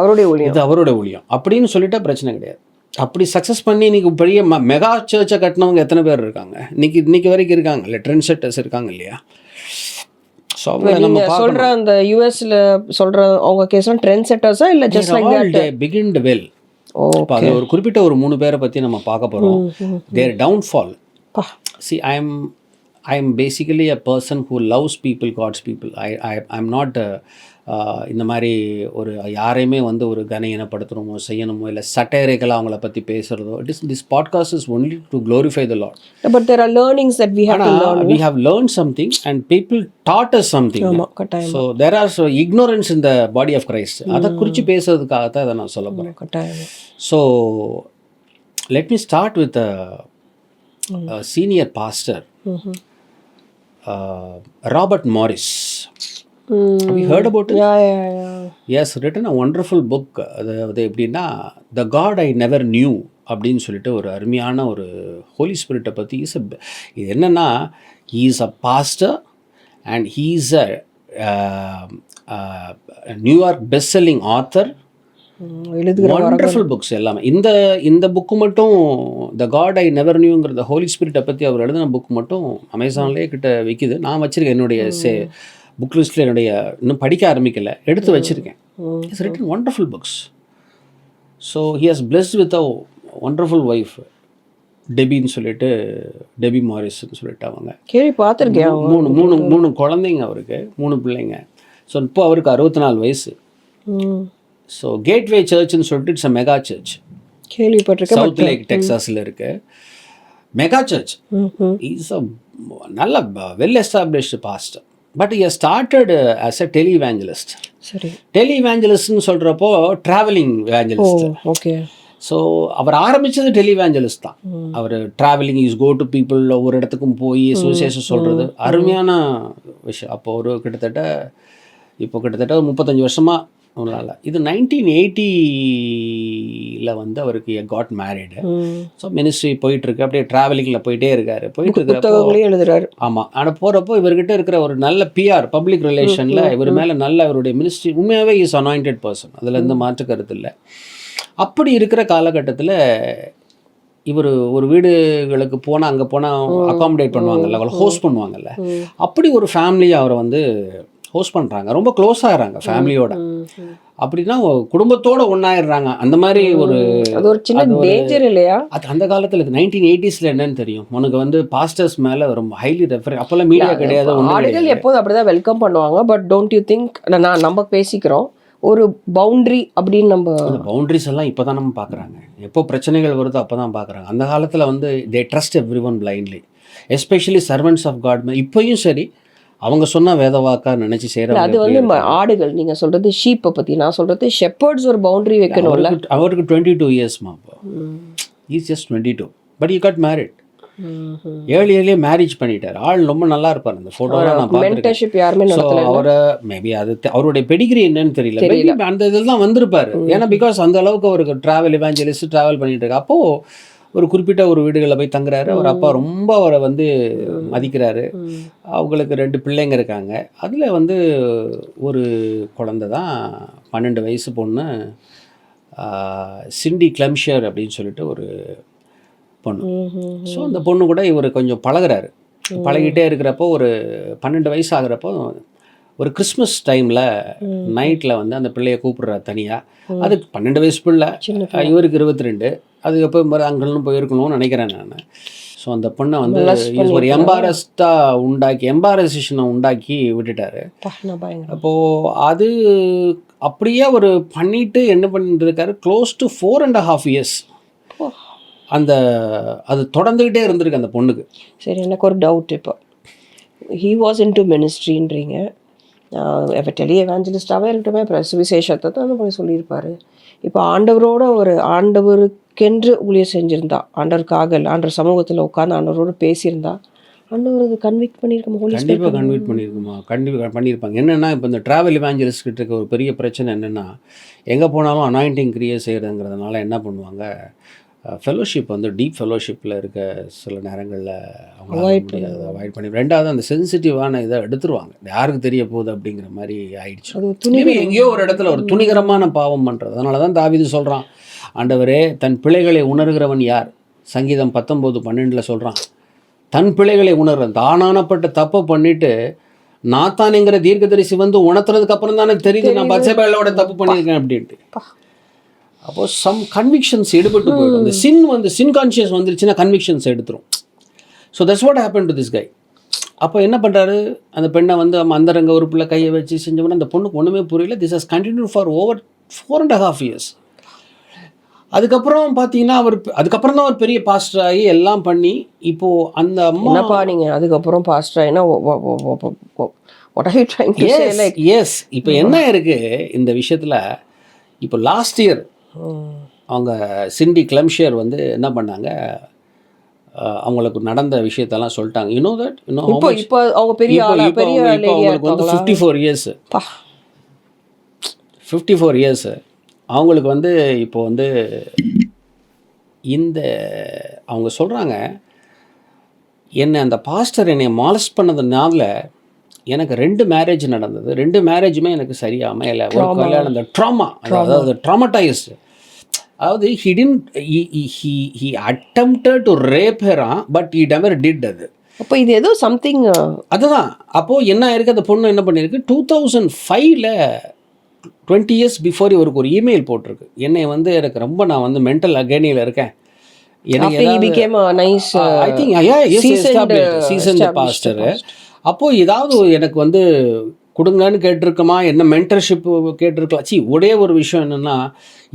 அவருடைய ஊழியம் அப்படின்னு சொல்லிட்டா பிரச்சனை கிடையாது. அப்படி சக்ஸஸ் பண்ணி இன்றைக்கி பெரிய மெகா சர்ச்சை கட்டினவங்க எத்தனை பேர் இருக்காங்க இன்னைக்கு வரைக்கும் இருக்காங்க இல்லை, ட்ரெண்ட் செட்டர்ஸ் இருக்காங்க இல்லையா. ஸோ நம்ம சொல்கிற அந்த யூஎஸ்ல சொல்கிற அவங்க கேஸ்லாம் ட்ரெண்ட் செட்டர்ஸா இல்லை ஜஸ்ட் லைக் தட் பிகின்ட் வெல். அது ஒரு குறிப்பிட்ட ஒரு 3 பேரை பற்றி நம்ம பார்க்க போகிறோம். தேர் downfall. See, I am basically a person who loves people, God's people. I'm not இந்த மாதிரி ஒரு யாரையுமே வந்து ஒரு கனையினப்படுத்துகிறோமோ செய்யணுமோ இல்லை சட்டையறைகளாக அவங்கள பற்றி பேசுகிறதோ. This podcast is only to glorify the Lord. But there are learnings that we have to learn. We have learned something and people taught us something. So there are ignorance in the body of Christ. அதை குறித்து பேசுறதுக்காக தான் இதை நான் சொல்ல போகிறேன். So let me start with a senior pastor, Robert Morris. Have you heard about it? Yeah. He has written a wonderful book. அது எப்படின்னா The God I Never Knew அப்படின்னு சொல்லிட்டு ஒரு அருமையான ஒரு ஹோலி ஸ்பிரிட்டை பற்றி. இது என்னென்னா, he is a pastor and he is a New York best-selling author. Wonderful books எல்லாமே. இந்த புக்கு மட்டும் த காட் ஐ நெவர் நியூங்கிற ஹோலி ஸ்பிரிட்டை பற்றி அவர் எழுதின புக் மட்டும் அமேசான்லேயே கிட்ட விற்கிது. நான் வச்சுருக்கேன் என்னுடைய புக் லிஸ்ட்டில். என்னுடைய இன்னும் படிக்க ஆரம்பிக்கலை, எடுத்து வச்சுருக்கேன். It's written wonderful books. So he has blessed with a wonderful wife, டெபின்னு சொல்லிட்டு, டெபி மாரிஸ்ன்னு சொல்லிட்டு அவங்க பார்த்துருக்கேன். மூணு குழந்தைங்க அவருக்கு, 3 பிள்ளைங்க. ஸோ இப்போ அவருக்கு 64 வயசு. ஸோ கேட்வே சர்ச்னு சொல்லிட்டு இட்ஸ் அ மெகா சர்ச், கேள்விப்பட்டிருக்கேன். சவுத் லேக் டெக்ஸாஸில் இருக்கு மெகா சர்ச். இஸ் அ நல்ல well established pastor. But he started as a televangelist. சரி, டெலிவேஞ்சலிஸ்ட்னு சொல்கிறப்போ ட்ராவலிங் வேஞ்சலிஸ்ட். ஓகே. ஸோ அவர் ஆரம்பித்தது டெலிவேஞ்சலிஸ்ட் தான். அவர் traveling is go to people, ஒவ்வொரு இடத்துக்கும் போய் சுவிசேஷம் சொல்கிறது அருமையான விஷயம். அப்போ கிட்டத்தட்ட 35 வருஷமாக அவங்களால. இது 1980 வந்து அவருக்கு காட் மேரிடு. ஸோ மினிஸ்ட்ரி போயிட்டுருக்கு, அப்படியே ட்ராவலிங்கில் போயிட்டே இருக்காரு. போயிட்டு இருக்கிறப்போ எழுதுறாரு. ஆமாம். ஆனால் போகிறப்போ இவர்கிட்ட இருக்கிற ஒரு நல்ல பிஆர், பப்ளிக் ரிலேஷனில் இவர் மேலே நல்ல இவருடைய மினிஸ்ட்ரி உண்மையாகவே இஸ் அனாயிண்டட் பர்சன், அதில் எந்த மாற்று கருத்து இல்லை. அப்படி இருக்கிற காலகட்டத்தில் இவர் ஒரு வீடுகளுக்கு போனால், அங்கே போனால் அகாமடேட் பண்ணுவாங்கல்ல, அவளை ஹோஸ்ட் பண்ணுவாங்கல்ல, அப்படி ஒரு ஃபேமிலியை அவரை வந்து ஹோஸ்ட் பண்ணுறாங்க. ரொம்ப க்ளோஸ் ஆகிறாங்க ஃபேமிலியோட. அப்படின்னா குடும்பத்தோட ஒன்றாயிடுறாங்க. அந்த மாதிரி ஒரு சின்ன டேஞ்சர் இல்லையா அது அந்த காலத்தில். 1980s என்னன்னு தெரியும் உனக்கு வந்து பாஸ்டர்ஸ் மேலே ரொம்ப ஹைலி ரெஃபர். அப்போல்லாம் மீடியா கிடையாது, ஆடுகள் எப்போதும் அப்படிதான் வெல்கம் பண்ணுவாங்க. பட் டோன்ட் யூ திங்க், நம்ம பேசிக்கிறோம் ஒரு பவுண்ட்ரி அப்படின்னு. நம்ம அந்த பவுண்ட்ரிஸ் எல்லாம் இப்போ தான் நம்ம பார்க்குறாங்க. எப்போ பிரச்சனைகள் வருதோ அப்போ தான் பார்க்குறாங்க. அந்த காலத்தில் வந்து they trust everyone blindly, especially servants of God. இப்போயும் சரி, அவங்க சொன்ன வேதவாக்கா நினைச்சு செய்யறாங்க. அது வந்து ஆடுகள், நீங்க சொல்றது ஷீப்பை பத்தி, நான் சொல்றது ஷெப்பர்ட்ஸ் ஒரு பவுண்டரி வைக்கணும்ல. அவருக்கு 22 இயர்ஸ்மா. Is just 22, but he got married. ஏர்லியே மேரேஜ் பண்ணிட்டார். ஆள் ரொம்ப நல்லா இருப்பார். அந்த ஃபோட்டோலாம் நான் பார்த்துருக்கேன். அவரை மேபி அது அவருடைய பெடிகிரி என்னன்னு தெரியல, மேபி அந்த இதில் தான் வந்திருப்பாரு. ஏன்னா பிகாஸ் அந்த அளவுக்கு அவருக்கு ட்ராவல் இவாஞ்சலிஸ்ட் ட்ராவல் பண்ணிட்டு இருக்கு. அப்போது ஒரு குறிப்பிட்ட ஒரு வீடுகளில் போய் தங்குறாரு. அவர் அப்பா ரொம்ப அவரை வந்து மதிக்கிறாரு. அவங்களுக்கு 2 பிள்ளைங்க இருக்காங்க. அதில் வந்து ஒரு குழந்தை தான் 12 வயசு பொண்ணு, சிண்டி கிளம்ஷர் அப்படின்னு சொல்லிட்டு ஒரு பொண்ணு. ஸோ அந்த பொண்ணு கூட இவர் கொஞ்சம் பழகுறாரு. பழகிட்டே இருக்கிறப்போ ஒரு 12 வயசு ஆகிறப்போ ஒரு கிறிஸ்மஸ் டைமில் நைட்டில் வந்து அந்த பிள்ளையை கூப்பிடுறாரு தனியாக. அதுக்கு 12 வயசு பிள்ளை, இவருக்கு 22. அது எப்போ அங்கன்னு போயிருக்கணும்னு நினைக்கிறேன் நான். ஸோ அந்த பொண்ணை வந்து ஒரு எம்பாரசேஷனை உண்டாக்கி விட்டுட்டாரு. அப்போது அது அப்படியே ஒரு பண்ணிட்டு என்ன பண்ணிட்டு இருக்காரு, க்ளோஸ் டு 4.5 years அது தொடர்ந்துக்கிட்டே இருந்திருக்கு அந்த பொண்ணுக்கு. சரி, எனக்கு ஒரு டவுட். இப்போ ஹீ வாஸ் இன் டு மினிஸ்ட்ரின்றீங்க, டெலி எவாஞ்சலிஸ்டாகவே இருக்கட்டுமே, சுவிசேஷத்தை தான் போய் சொல்லியிருப்பாரு. இப்போ ஆண்டவருக்கு ஆண்டவருக்கென்று ஊழியம் செஞ்சிருந்தா, ஆண்டவருக்காக இல்லை, ஆண்டவர் சமூகத்தில் உட்காந்து ஆண்டவரோடு பேசியிருந்தா, ஆண்டவர் அது கன்விக்ட் பண்ணியிருக்கோம். ஹோலி ஸ்பிரிட் கண்டிப்பாக கன்வெர்ட் பண்ணியிருக்குமா, கண்டிப்பாக பண்ணியிருப்பாங்க. என்னென்னா இப்போ இந்த ட்ராவல் இவாஞ்சலிஸ்ட் கிட்ட இருக்க ஒரு பெரிய பிரச்சனை என்னென்னா, எங்கே போனாலும் அனாயிண்டிங் கிரியேட் செய்கிறதுங்கிறதுனால என்ன பண்ணுவாங்க, ஃபெலோஷிப் வந்து டீப் ஃபெலோஷிப்பில் இருக்க சில நேரங்களில் அவங்களால அவாய்ட் பண்ணி, ரெண்டாவது அந்த சென்சிட்டிவான இதை எடுத்துருவாங்க. யாருக்கு தெரிய போகுது அப்படிங்கிற மாதிரி ஆயிடுச்சு. Maybe எங்கேயோ ஒரு இடத்துல ஒரு துணிகரமான பாவம் பண்ணுறது. அதனால தான் தாவீது சொல்கிறான், ஆண்டவரே தன் பிழைகளை உணர்கிறவன் யார்? சங்கீதம் 19:12 சொல்கிறான், தன் பிழைகளை உணர்றேன். தானானப்பட்ட தப்பை பண்ணிட்டு நாத்தானுங்கிற தீர்க்கதரிசி வந்து உணர்த்துறதுக்கு அப்புறம் தானே தெரியுது நான் பத்சேபாவோட தப்பு பண்ணியிருக்கேன் அப்படின்ட்டு. அப்போது சம் கன்விக்ஷன்ஸ் எடுபட்டு போயிடும். அந்த சின் கான்ஷியஸ் வந்துருச்சுன்னா கன்விக்ஷன்ஸ் எடுத்துரும். So that's what happen to this guy. அப்போ என்ன பண்ணுறாரு, அந்த பெண்ணை வந்து அந்தரங்க உறுப்பில் கையை வச்சு செஞ்சவொன்னே அந்த பொண்ணுக்கு ஒன்றுமே புரியல. This has continue for over 4.5 years. அதுக்கப்புறம் பார்த்தீங்கன்னா அதுக்கப்புறம் தான் ஒரு பெரிய பாஸ்டர் ஆகி எல்லாம் பண்ணி இப்போது அந்த அம்மா என்னப்பா நீங்கள் அதுக்கப்புறம் பாஸ்டர் ஆகினா what are you trying to say? Like, yes இப்போ என்ன இருக்குது இந்த விஷயத்தில், இப்போ லாஸ்ட் இயர் அவங்க சிண்டி கிளம்ஷியர் வந்து என்ன பண்ணாங்க, அவங்களுக்கு நடந்த விஷயத்தெல்லாம் சொல்லிட்டாங்க. யூ நோ தட் இப்போ அவங்க பெரிய அவங்களுக்கு வந்து 54 years 54 years அவங்களுக்கு வந்து இப்போ வந்து இந்த அவங்க சொல்கிறாங்க, என்னை அந்த பாஸ்டர் என்னை மாலஸ்ட் பண்ணதுனால எனக்கு 2 மேரேஜ் நடந்தது. 2 மேரேஜுமே எனக்கு சரியாக அமையலை. ஒரு கல்யாணம் அந்த ட்ராமா, அதாவது ட்ராமடைஸ்டு. அதாவது he attempted to rape her, but he never did அது. அப்போ இது ஏதோ சம்திங் அதுதான். அப்போது என்ன ஆயிருக்கு, அந்த பொண்ணு என்ன பண்ணியிருக்கு, 2005 20 years பிஃபோர் இவருக்கு ஒரு இமெயில் போட்டிருக்கு, என்னை வந்து எனக்கு ரொம்ப நான் வந்து மென்டல் அகேனியில் இருக்கேன், பாஸ்டர். அப்போது ஏதாவது எனக்கு வந்து கொடுங்கன்னு கேட்டிருக்கமா, என்ன மென்டர்ஷிப் கேட்டிருக்கலாம். ஒரே ஒரு விஷயம் என்னென்னா,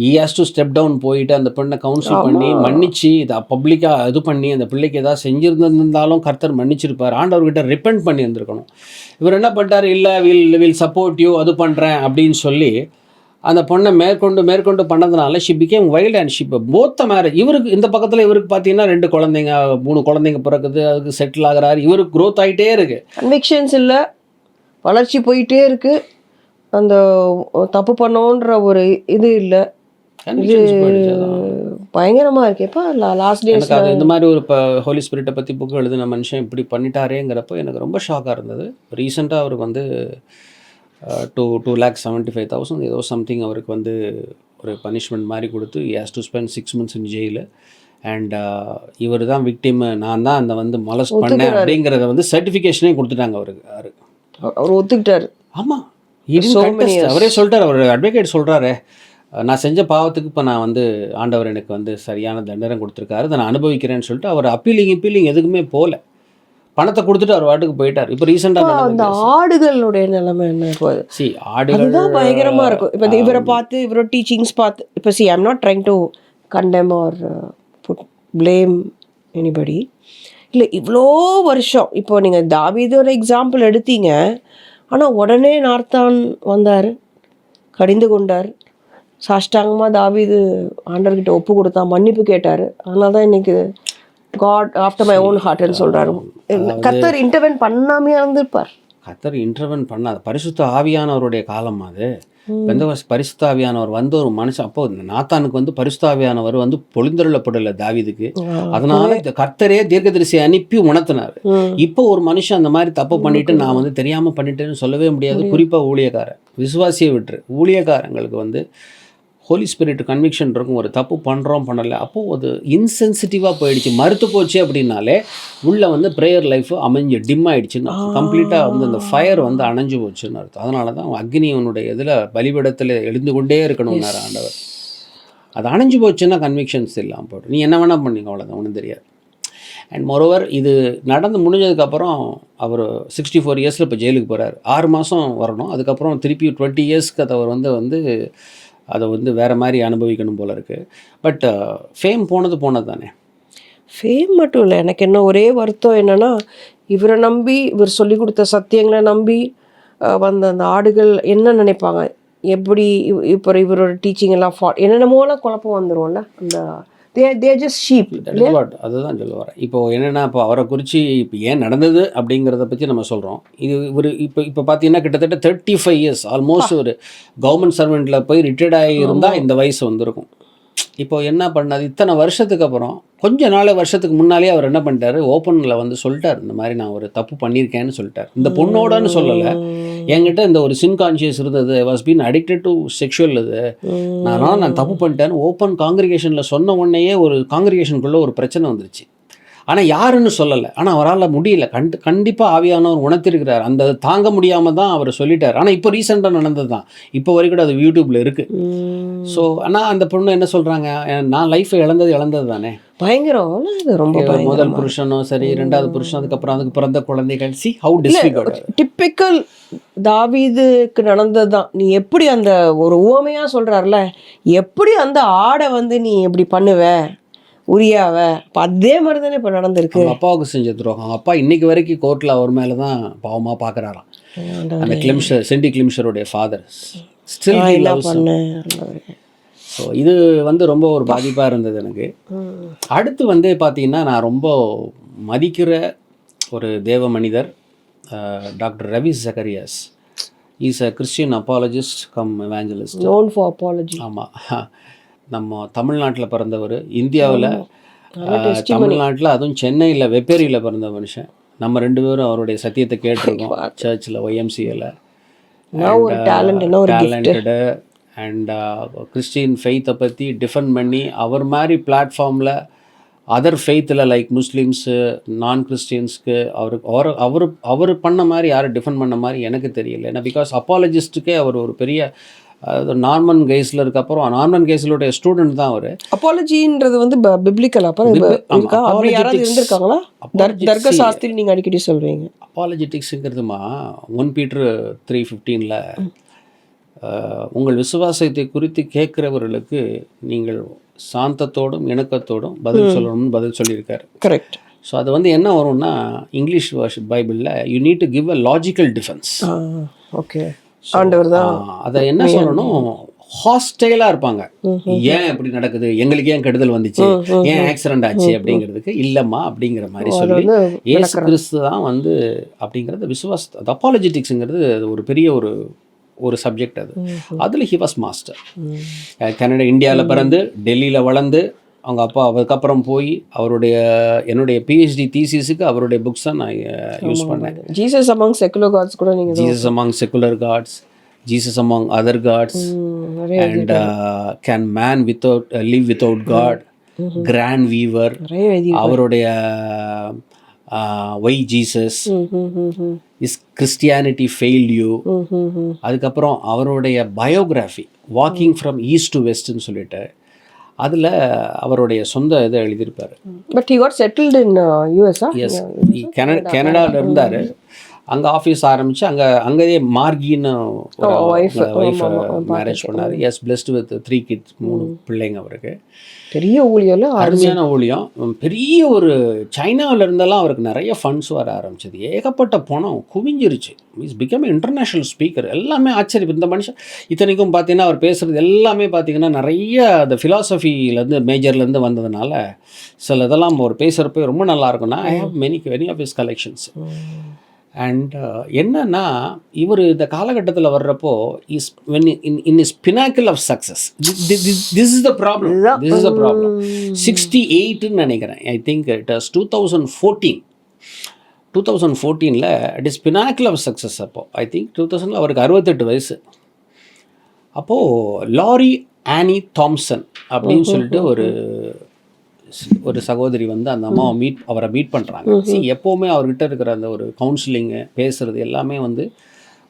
ஹேஸ் டு ஸ்டெப் டவுன் போயிட்டு அந்த பெண்ணை கவுன்சில் பண்ணி மன்னிச்சு இதை பப்ளிக்காக இது பண்ணி அந்த பிள்ளைக்கு ஏதாவது செஞ்சுருந்திருந்தாலும் கர்த்தர் மன்னிச்சிருப்பார். ஆண்டவர்கிட்ட ரிப்பெண்ட் பண்ணி இருந்திருக்கணும். இவர் என்ன பண்ணிட்டார், இல்லை வில் சப்போர்ட் யூ அது பண்ணுறேன் அப்படின்னு சொல்லி அந்த பொண்ணை மேற்கொண்டு பண்ணதுனால she became wild and she போத்த மேரேஜ். இவருக்கு இந்த பக்கத்தில் இவருக்கு பார்த்தீங்கன்னா 2 குழந்தைங்க 3 குழந்தைங்க பிறகுது, அதுக்கு செட்டில் ஆகிறாரு, இவருக்கு க்ரோத் ஆகிட்டே இருக்குது, கன்விக்ஷன்ஸ் இல்லை, வளர்ச்சி போயிட்டே இருக்குது, அந்த தப்பு பண்ணோன்ற ஒரு இது இல்லை, பயங்கரமாக இருக்கேப்பா. லாஸ்ட் டேஸ் அது இந்த மாதிரி ஒரு இப்போ ஹோலி ஸ்பிரிட்டை பற்றி புக்கு எழுதின மனுஷன் இப்படி பண்ணிட்டாரேங்கிறப்போ எனக்கு ரொம்ப ஷாக்காக இருந்தது. ரீசெண்டாக அவருக்கு வந்து 2,75,000 ஏதோ சம்திங் அவருக்கு வந்து ஒரு பனிஷ்மெண்ட் மாதிரி கொடுத்து has to spend 6 months in jail. And இவர் தான் விக்டிம், நான் தான் அந்த வந்து மொலஸ்ட் பண்ணேன் அப்படிங்கிறத வந்து சர்டிஃபிகேஷனே கொடுத்துட்டாங்க அவருக்கு. அவர் ஒத்துக்கிட்டார். ஆமாம், அவரே சொல்லிட்டார், அவர் அட்வொகேட் சொல்கிறாரு, நான் செஞ்ச பாவத்துக்கு இப்போ நான் வந்து ஆண்டவர் எனக்கு வந்து சரியான தண்டனை கொடுத்துருக்காரு, அதை நான் அனுபவிக்கிறேன்னு சொல்லிட்டு அவர் அப்பீலிங் எதுக்குமே போகல, பணத்தை கொடுத்துட்டு அவர் வாட்டுக்கு போயிட்டார். இப்போ ரீசெண்டாக அந்த ஆடுகளுடைய நிலைமை என்ன, ஆடுகள் தான் பயங்கரமாக இருக்கும். இப்போ இவரை பார்த்து இவரோட டீச்சிங்ஸ் பார்த்து இப்போ I'm not trying to condemn or put blame anybody. இல்லை இவ்வளோ வருஷம் இப்போ நீங்கள் தாவீதோட எக்ஸாம்பிள் எடுத்தீங்க, ஆனால் உடனே நார்த்தான் வந்தார், கடிந்து கொண்டார், சாஷ்டாங்கமாக தாவீது ஆண்டவர்கிட்ட ஒப்பு கொடுத்தா, மன்னிப்பு கேட்டார். அதனால தான் இன்னைக்கு காட் ஆஃப்டர் மை ஓன் ஹார்ட்னு சொல்கிறாரு. கர்த்தர் இன்டர்வென்ட் பண்ணாமே இருந்திருப்பார். கர்த்தர் இன்டர்வென்ட் பண்ணாத பரிசுத்த ஆவியானவருடைய காலம் அது. பரிசுத்த ஆவியானவர் வந்து ஒரு மனுஷன், அப்போ நாத்தானுக்கு வந்து பரிசுத்த ஆவியானவர் வந்து பொழிந்தருளப்படலை தாவீதுக்கு, அதனால கர்த்தரே தீர்க்கதரிசி அனுப்பி உணர்த்தினார். இப்போ ஒரு மனுஷன் அந்த மாதிரி தப்பு பண்ணிட்டு நான் வந்து தெரியாமல் பண்ணிட்டேன்னு சொல்லவே முடியாது. குறிப்பாக ஊழியக்காரன், விசுவாசியை விட்டுரு, ஊழியக்காரங்களுக்கு வந்து ஹோலி ஸ்பிரிட் கன்விக்ஷன் இருக்கும். ஒரு தப்பு பண்ணுறோம் பண்ணலை, அப்போது அது இன்சென்சிட்டிவாக போயிடுச்சு, மறுத்து போச்சு அப்படின்னாலே உள்ளே வந்து ப்ரேயர் லைஃப் அமைஞ்சு டிம் ஆகிடுச்சுன்னு, கம்ப்ளீட்டாக வந்து அந்த ஃபயர் வந்து அணைஞ்சு போச்சுன்னு அர்த்தம். அதனால தான் அக்னியவனுடைய இதில் பலிபீடத்தில் எழுந்து கொண்டே இருக்கணும்னார் ஆண்டவர். அது அணைஞ்சு போச்சுன்னா கன்விக்ஷன்ஸ் இல்லாமல் போய்டும், நீ என்ன வேணால் பண்ணிங்க, அவ்வளோதான், ஒன்றும் தெரியாது. அண்ட் மோரோவர் இது நடந்து முடிஞ்சதுக்கப்புறம் அவர் 64 years இப்போ ஜெயிலுக்கு போகிறார். 6 மாதம் வரணும், அதுக்கப்புறம் திருப்பி 20 yearsக்கு அவர் வந்து அதை வந்து வேறு மாதிரி அனுபவிக்கணும் போல இருக்குது. பட் ஃபேம் போனது தானே. ஃபேம் மட்டும் இல்லை, எனக்கு என்ன ஒரே வருத்தம் என்னென்னா, இவரை நம்பி இவர் சொல்லி கொடுத்த சத்தியங்களை நம்பி வந்த அந்த ஆடுகள் என்ன நினைப்பாங்க, எப்படி இப்போ இவரோட டீச்சிங் எல்லாம் என்னென்னமோலாம் குழப்பம் வந்துடும்ல அந்த they are just sheep. அதுதான் சொல்ல வரேன். இப்போ என்னென்னா, இப்போ அவரை குறித்து இப்போ ஏன் நடந்தது அப்படிங்கிறத பற்றி நம்ம சொல்கிறோம். இது ஒரு இப்போ பார்த்தீங்கன்னா கிட்டத்தட்ட 35 இயர்ஸ் ஆல்மோஸ்ட் ஒரு கவர்மெண்ட் சர்வெண்ட்டில் போய் ரிட்டையர்ட் ஆகியிருந்தால் இந்த வயசு வந்திருக்கும். இப்போ என்ன பண்ணது, இத்தனை வருஷத்துக்கு அப்புறம் கொஞ்ச வருஷத்துக்கு முன்னாலே அவர் என்ன பண்ணிட்டாரு, ஓப்பனில் வந்து சொல்லிட்டார், இந்த மாதிரி நான் ஒரு தப்பு பண்ணியிருக்கேன்னு சொல்லிட்டார். இந்த பொண்ணோடன்னு சொல்லலை, என்கிட்ட இந்த ஒரு சின் கான்ஷியஸ் இருந்தது, I was been addicted to sexual இது, நான் தப்பு பண்ணிட்டேன்னு ஓப்பன் காங்கிரிகேஷனில் சொன்ன உடனேயே ஒரு காங்கிரிகேஷனுக்குள்ளே ஒரு பிரச்சனை வந்துருச்சு. ஆனால் யாருன்னு சொல்லலை. ஆனால் அவரால் முடியல. கண்டிப்பாக ஆவியானவர் உணர்த்திருக்கிறார். அந்த தாங்க முடியாமல் தான் அவர் சொல்லிட்டார். ஆனால் இப்போ ரீசெண்டாக நடந்தது தான், இப்போ வரைக்கும் அது யூடியூப்பில் இருக்குது. ஸோ ஆனால் அந்த பொண்ணு என்ன சொல்கிறாங்க, நான் லைஃப்பை இழந்தது தானே, பயங்கரம். ரொம்ப முதல் புருஷனும் சரி, ரெண்டாவது புருஷன், அதுக்கப்புறம் அதுக்கு பிறந்த குழந்தைகள், சி ஹவு டிஸ்ஃபிகர்ட். டிப்பிக்கல் தாவீதுக்கு நடந்தது தான். நீ எப்படி அந்த ஒரு உவமையாக சொல்கிறார்ல, எப்படி அந்த ஆடை வந்து நீ எப்படி பண்ணுவ உரியாவ, இப்போ அதே மாதிரி தானே இப்போ நடந்திருக்கு. அப்பாவுக்கு செஞ்ச துரோகம். அவங்க அப்பா இன்னைக்கு வரைக்கும் கோர்ட்டில் அவர் மேலே தான் பாவமாக பார்க்குறாராம். அந்த கிளிம்ஷர், சென்டி கிளிம்ஷருடைய father still he loves him. So இது வந்து ரொம்ப ஒரு பாதிப்பாக இருந்தது எனக்கு. அடுத்து வந்து பார்த்தீங்கன்னா, நான் ரொம்ப மதிக்கிற ஒரு தேவ மனிதர் doctor Ravi Zacharias. Is a Christian apologist cum evangelist, known for apology. ஆமாம், நம்ம தமிழ்நாட்டில் பிறந்தவர், இந்தியாவில் தமிழ்நாட்டில் அதுவும் சென்னையில் வெப்பேரியில் பிறந்த மனுஷன். நம்ம 2 பேரும் அவருடைய சத்தியத்தை கேட்டிருக்கோம் சர்ச்சில், ஒய்எம்சிஏல. டேலண்டடு அண்ட் கிறிஸ்டின் ஃபெய்த்தை பற்றி டிஃபெண்ட் பண்ணி அவர் மாதிரி பிளாட்ஃபார்மில் அதர் ஃபெய்த்தில் லைக் முஸ்லீம்ஸு, நான் கிறிஸ்டியன்ஸ்க்கு அவர் பண்ண மாதிரி யாரும் டிஃபெண்ட் பண்ண மாதிரி எனக்கு தெரியல. ஏன்னா பிகாஸ் அப்பாலஜிஸ்ட்டுக்கே அவர் ஒரு பெரிய, அது நார்மன் கெய்ஸில் இருக்கப்பறம் நார்மன் கெய்ஸிலுடைய ஸ்டூடெண்ட் தான் அவர். அப்பாலஜின்றது வந்து பிப்ளிக்கல். அப்புறம் யாராவது இருந்திருக்காங்களா? தர்க சாஸ்திரி நீங்கள் அடிக்கடி சொல்கிறீங்க. அப்பாலஜெட்டிக்ஸுங்கிறதுமா 1 Peter 3:15 உங்கள் விசுவாசத்தை குறித்து கேட்குறவர்களுக்கு நீங்கள் சாந்தத்தோடும் இணக்கத்தோடும் பதில் சொல்லணும்னு பதில் சொல்லியிருக்காரு. கரெக்ட். ஸோ அது வந்து என்ன வரும்னா, இங்கிலீஷ் பைபிளில் you need to give a logical defence. Okay, ஆண்டவர் தான் அதை என்ன சொல்லணும், ஹாஸ்டைலாக இருப்பாங்க. ஏன் இப்படி நடக்குது, எங்களுக்கு ஏன் கெடுதல் வந்துச்சு, ஏன் ஆக்சிடென்ட் ஆச்சு அப்படிங்கிறதுக்கு இல்லைம்மா அப்படிங்கிற மாதிரி சொல்லி ஏசு கிறிஸ்து தான் வந்து அப்படிங்கிறது விசுவாச. அது அப்பாலஜெட்டிக்ஸுங்கிறது ஒரு பெரிய ஒரு சப்ஜெக்ட். அதில் ஹி வாஸ் மாஸ்டர். இந்தியாவில் பிறந்து டெல்லியில் வளர்ந்து அவங்க அப்பா அதுக்கப்புறம் போய் என்னுடைய பிஹெச்டி தீசிஸுக்கு அவருடைய புக்ஸ் தான் நான் யூஸ் பண்ணேன். ஜீசஸ் அமாங் செக்குலர் காட்ஸ் கூட நீங்கள், Jesus among secular gods, Jesus among other gods, and can man live without God, Grand Weaver, அவருடைய why Jesus, is Christianity failed you, அதுக்கப்புறம் அவருடைய biography walking from east to வெஸ்ட்னு சொல்லிட்டு அதில் அவருடைய சொந்த இதை எழுதியிருப்பார். But he got settled in யூஎஸ்ஆ. எஸ், கனடாவில் இருந்தார். அங்கே ஆஃபீஸ் ஆரம்பித்து அங்கேயே மார்கின்னு ஒரு ஒய்ஃபை மேரேஜ் பண்ணார். எஸ், பிளஸ்டு வித் 3 kids, 3 பிள்ளைங்க அவருக்கு. பெரிய ஊழியம், அருமையான ஊழியம். பெரிய ஒரு சைனாவில் இருந்தெல்லாம் அவருக்கு நிறைய ஃபண்ட்ஸ் வர ஆரம்பிச்சது. ஏகப்பட்ட பணம் குவிஞ்சிருச்சு. Is become international speaker. எல்லாமே ஆச்சரியம். இந்த மனுஷன் இத்தனைக்கும் பார்த்தீங்கன்னா அவர் பேசுகிறது எல்லாமே பார்த்தீங்கன்னா நிறைய அந்த ஃபிலாசபிலேருந்து மேஜர்லேருந்து வந்ததுனால சில இதெல்லாம் அவர் பேசுகிறப்ப ரொம்ப நல்லாயிருக்கும்னா, I how many of his collections. And என்னன்னா, இவர் இந்த காலகட்டத்தில் வர்றப்போ is when in his pinnacle of success, this is the problem. 68ன்னு நினைக்கிறேன். I think it was 2014 it is pinnacle of success. அப்போது ஐ திங்க் 2000 அவருக்கு 68 வயசு. அப்போது லாரி ஆனி தாம்சன் அப்படின்னு சொல்லிட்டு ஒரு சகோதரி வந்து அந்த அம்மாவை அவரை மீட் பண்ணுறாங்க. எப்போவுமே அவர்கிட்ட இருக்கிற அந்த ஒரு கவுன்சிலிங்கு, பேசுகிறது எல்லாமே வந்து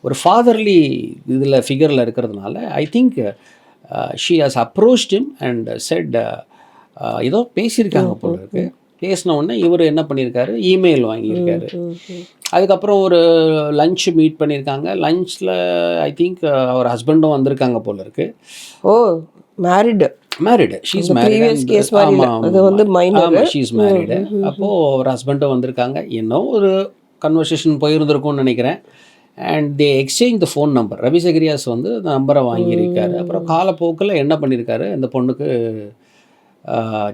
ஒரு ஃபாதர்லி இதில் ஃபிகரில் இருக்கிறதுனால I think she has approached him and set ஏதோ பேசியிருக்காங்க போல இருக்கு. பேசின உடனே இவர் என்ன பண்ணியிருக்காரு, இமெயில் வாங்கியிருக்காரு. அதுக்கப்புறம் ஒரு லஞ்ச் மீட் பண்ணியிருக்காங்க. லஞ்சில் ஐ திங்க் அவர் ஹஸ்பண்டும் வந்திருக்காங்க போல இருக்கு. Oh, married. She's married. அப்போது ஒரு ஹஸ்பண்டும் வந்திருக்காங்க. இன்னும் ஒரு கன்வர்சேஷன் போயிருந்திருக்கும்னு நினைக்கிறேன். And they exchange the phone number. Ravi Zacharias வந்து அந்த நம்பரை வாங்கியிருக்காரு. அப்புறம் காலப்போக்கில் என்ன பண்ணியிருக்காரு, அந்த பொண்ணுக்கு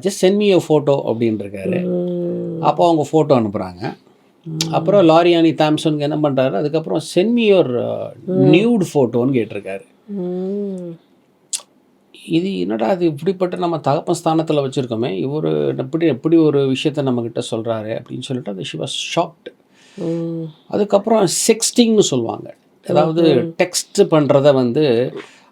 just sent me your photo அப்படின்ட்டுருக்காரு. அப்போ அவங்க ஃபோட்டோ அனுப்புகிறாங்க. அப்புறம் லாரியானி தாம்சனுக்கு என்ன பண்ணுறாரு, அதுக்கப்புறம் சென்ட் மீ யுவர் நியூட் ஃபோட்டோன்னு கேட்டிருக்காரு. இது என்னடா அது இப்படிப்பட்ட நம்ம தகப்பன் ஸ்தானத்தில் வச்சுருக்கோமே, இவர் எப்படி ஒரு விஷயத்த நம்மக்கிட்ட சொல்கிறாரு அப்படின்னு சொல்லிட்டு அது ஷி வாஸ் ஷாக்டு. அதுக்கப்புறம் செக்ஸ்டிங்னு சொல்லுவாங்க, அதாவது டெக்ஸ்ட் பண்ணுறத வந்து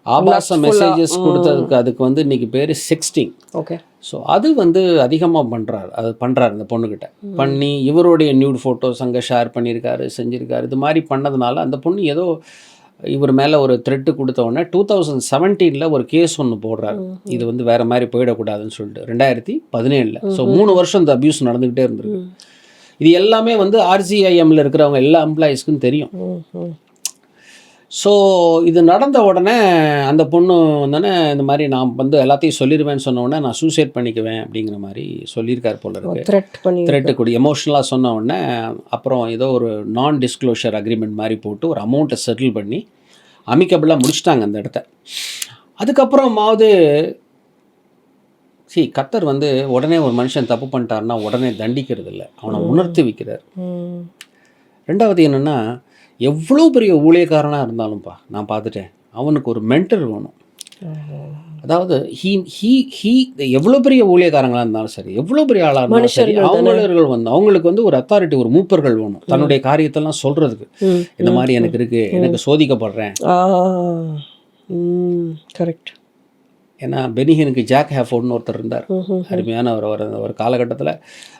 ஆபாச மெசேஜஸ் கொடுத்ததுக்கு அதுக்கு வந்து இன்றைக்கி பேர் செக்ஸ்டிங். ஓகே. ஸோ அது வந்து அதிகமாக பண்ணுறாரு இந்த பொண்ணுக்கிட்ட பண்ணி இவருடைய நியூட் ஃபோட்டோஸ் அங்கே ஷேர் பண்ணியிருக்காரு, செஞ்சுருக்காரு. இது மாதிரி பண்ணதுனால அந்த பொண்ணு ஏதோ இவர் மேலே ஒரு த்ரெட்டு கொடுத்த உடனே 2017 ஒரு கேஸ் ஒன்று போடுறாரு. இது வந்து வேறு மாதிரி போயிடக்கூடாதுன்னு சொல்லிட்டு 2017. ஸோ 3 வருஷம் இந்த அப்யூஸ் நடந்துக்கிட்டே இருந்திருக்கு. இது எல்லாமே வந்து RCIMல இருக்கிறவங்க எல்லா எம்ப்ளாயீஸ்க்கும் தெரியும். ஸோ இது நடந்த உடனே அந்த பொண்ணு வந்தோடனே இந்த மாதிரி நான் வந்து எல்லாத்தையும் சொல்லிடுவேன்னு சொன்ன உடனே நான் சூசைட் பண்ணிக்குவேன் அப்படிங்கிற மாதிரி சொல்லியிருக்கார் போல இருக்கு. த்ரெட்டு கூடி எமோஷ்னலாக சொன்ன உடனே அப்புறம் ஏதோ ஒரு நான் டிஸ்க்ளோஷர் அக்ரிமெண்ட் மாதிரி போட்டு ஒரு அமௌண்ட்டை செட்டில் பண்ணி அமிக்கபிளாக முடிச்சிட்டாங்க அந்த இடத்த. அதுக்கப்புறமாவது கர்த்தர் வந்து உடனே ஒரு மனுஷன் தப்பு பண்ணிட்டாருன்னா உடனே தண்டிக்கிறது இல்லை, அவனை உணர்த்தி வைக்கிறார். ரெண்டாவது என்னென்னா, எவ்வளோ பெரிய ஊழியக்காரனாக இருந்தாலும்ப்பா நான் பார்த்துட்டேன், அவனுக்கு ஒரு மென்டர் வேணும். அதாவது எவ்வளோ பெரிய ஊழியக்காரங்களாக இருந்தாலும் சரி, எவ்வளோ பெரிய ஆளாக இருந்தாலும் சரி, அவங்களுக்கு வந்து ஒரு அத்தாரிட்டி, ஒரு மூப்பர்கள் வேணும் தன்னுடைய காரியத்தெல்லாம் சொல்கிறதுக்கு. இந்த மாதிரி எனக்கு இருக்குது, எனக்கு சோதிக்கப்படுறேன். கரெக்ட். ஏன்னா பெனிஹனுக்கு ஜாக் ஹேஃபோர்ட்னு ஒருத்தர் இருந்தார், அருமையான ஒரு காலகட்டத்தில்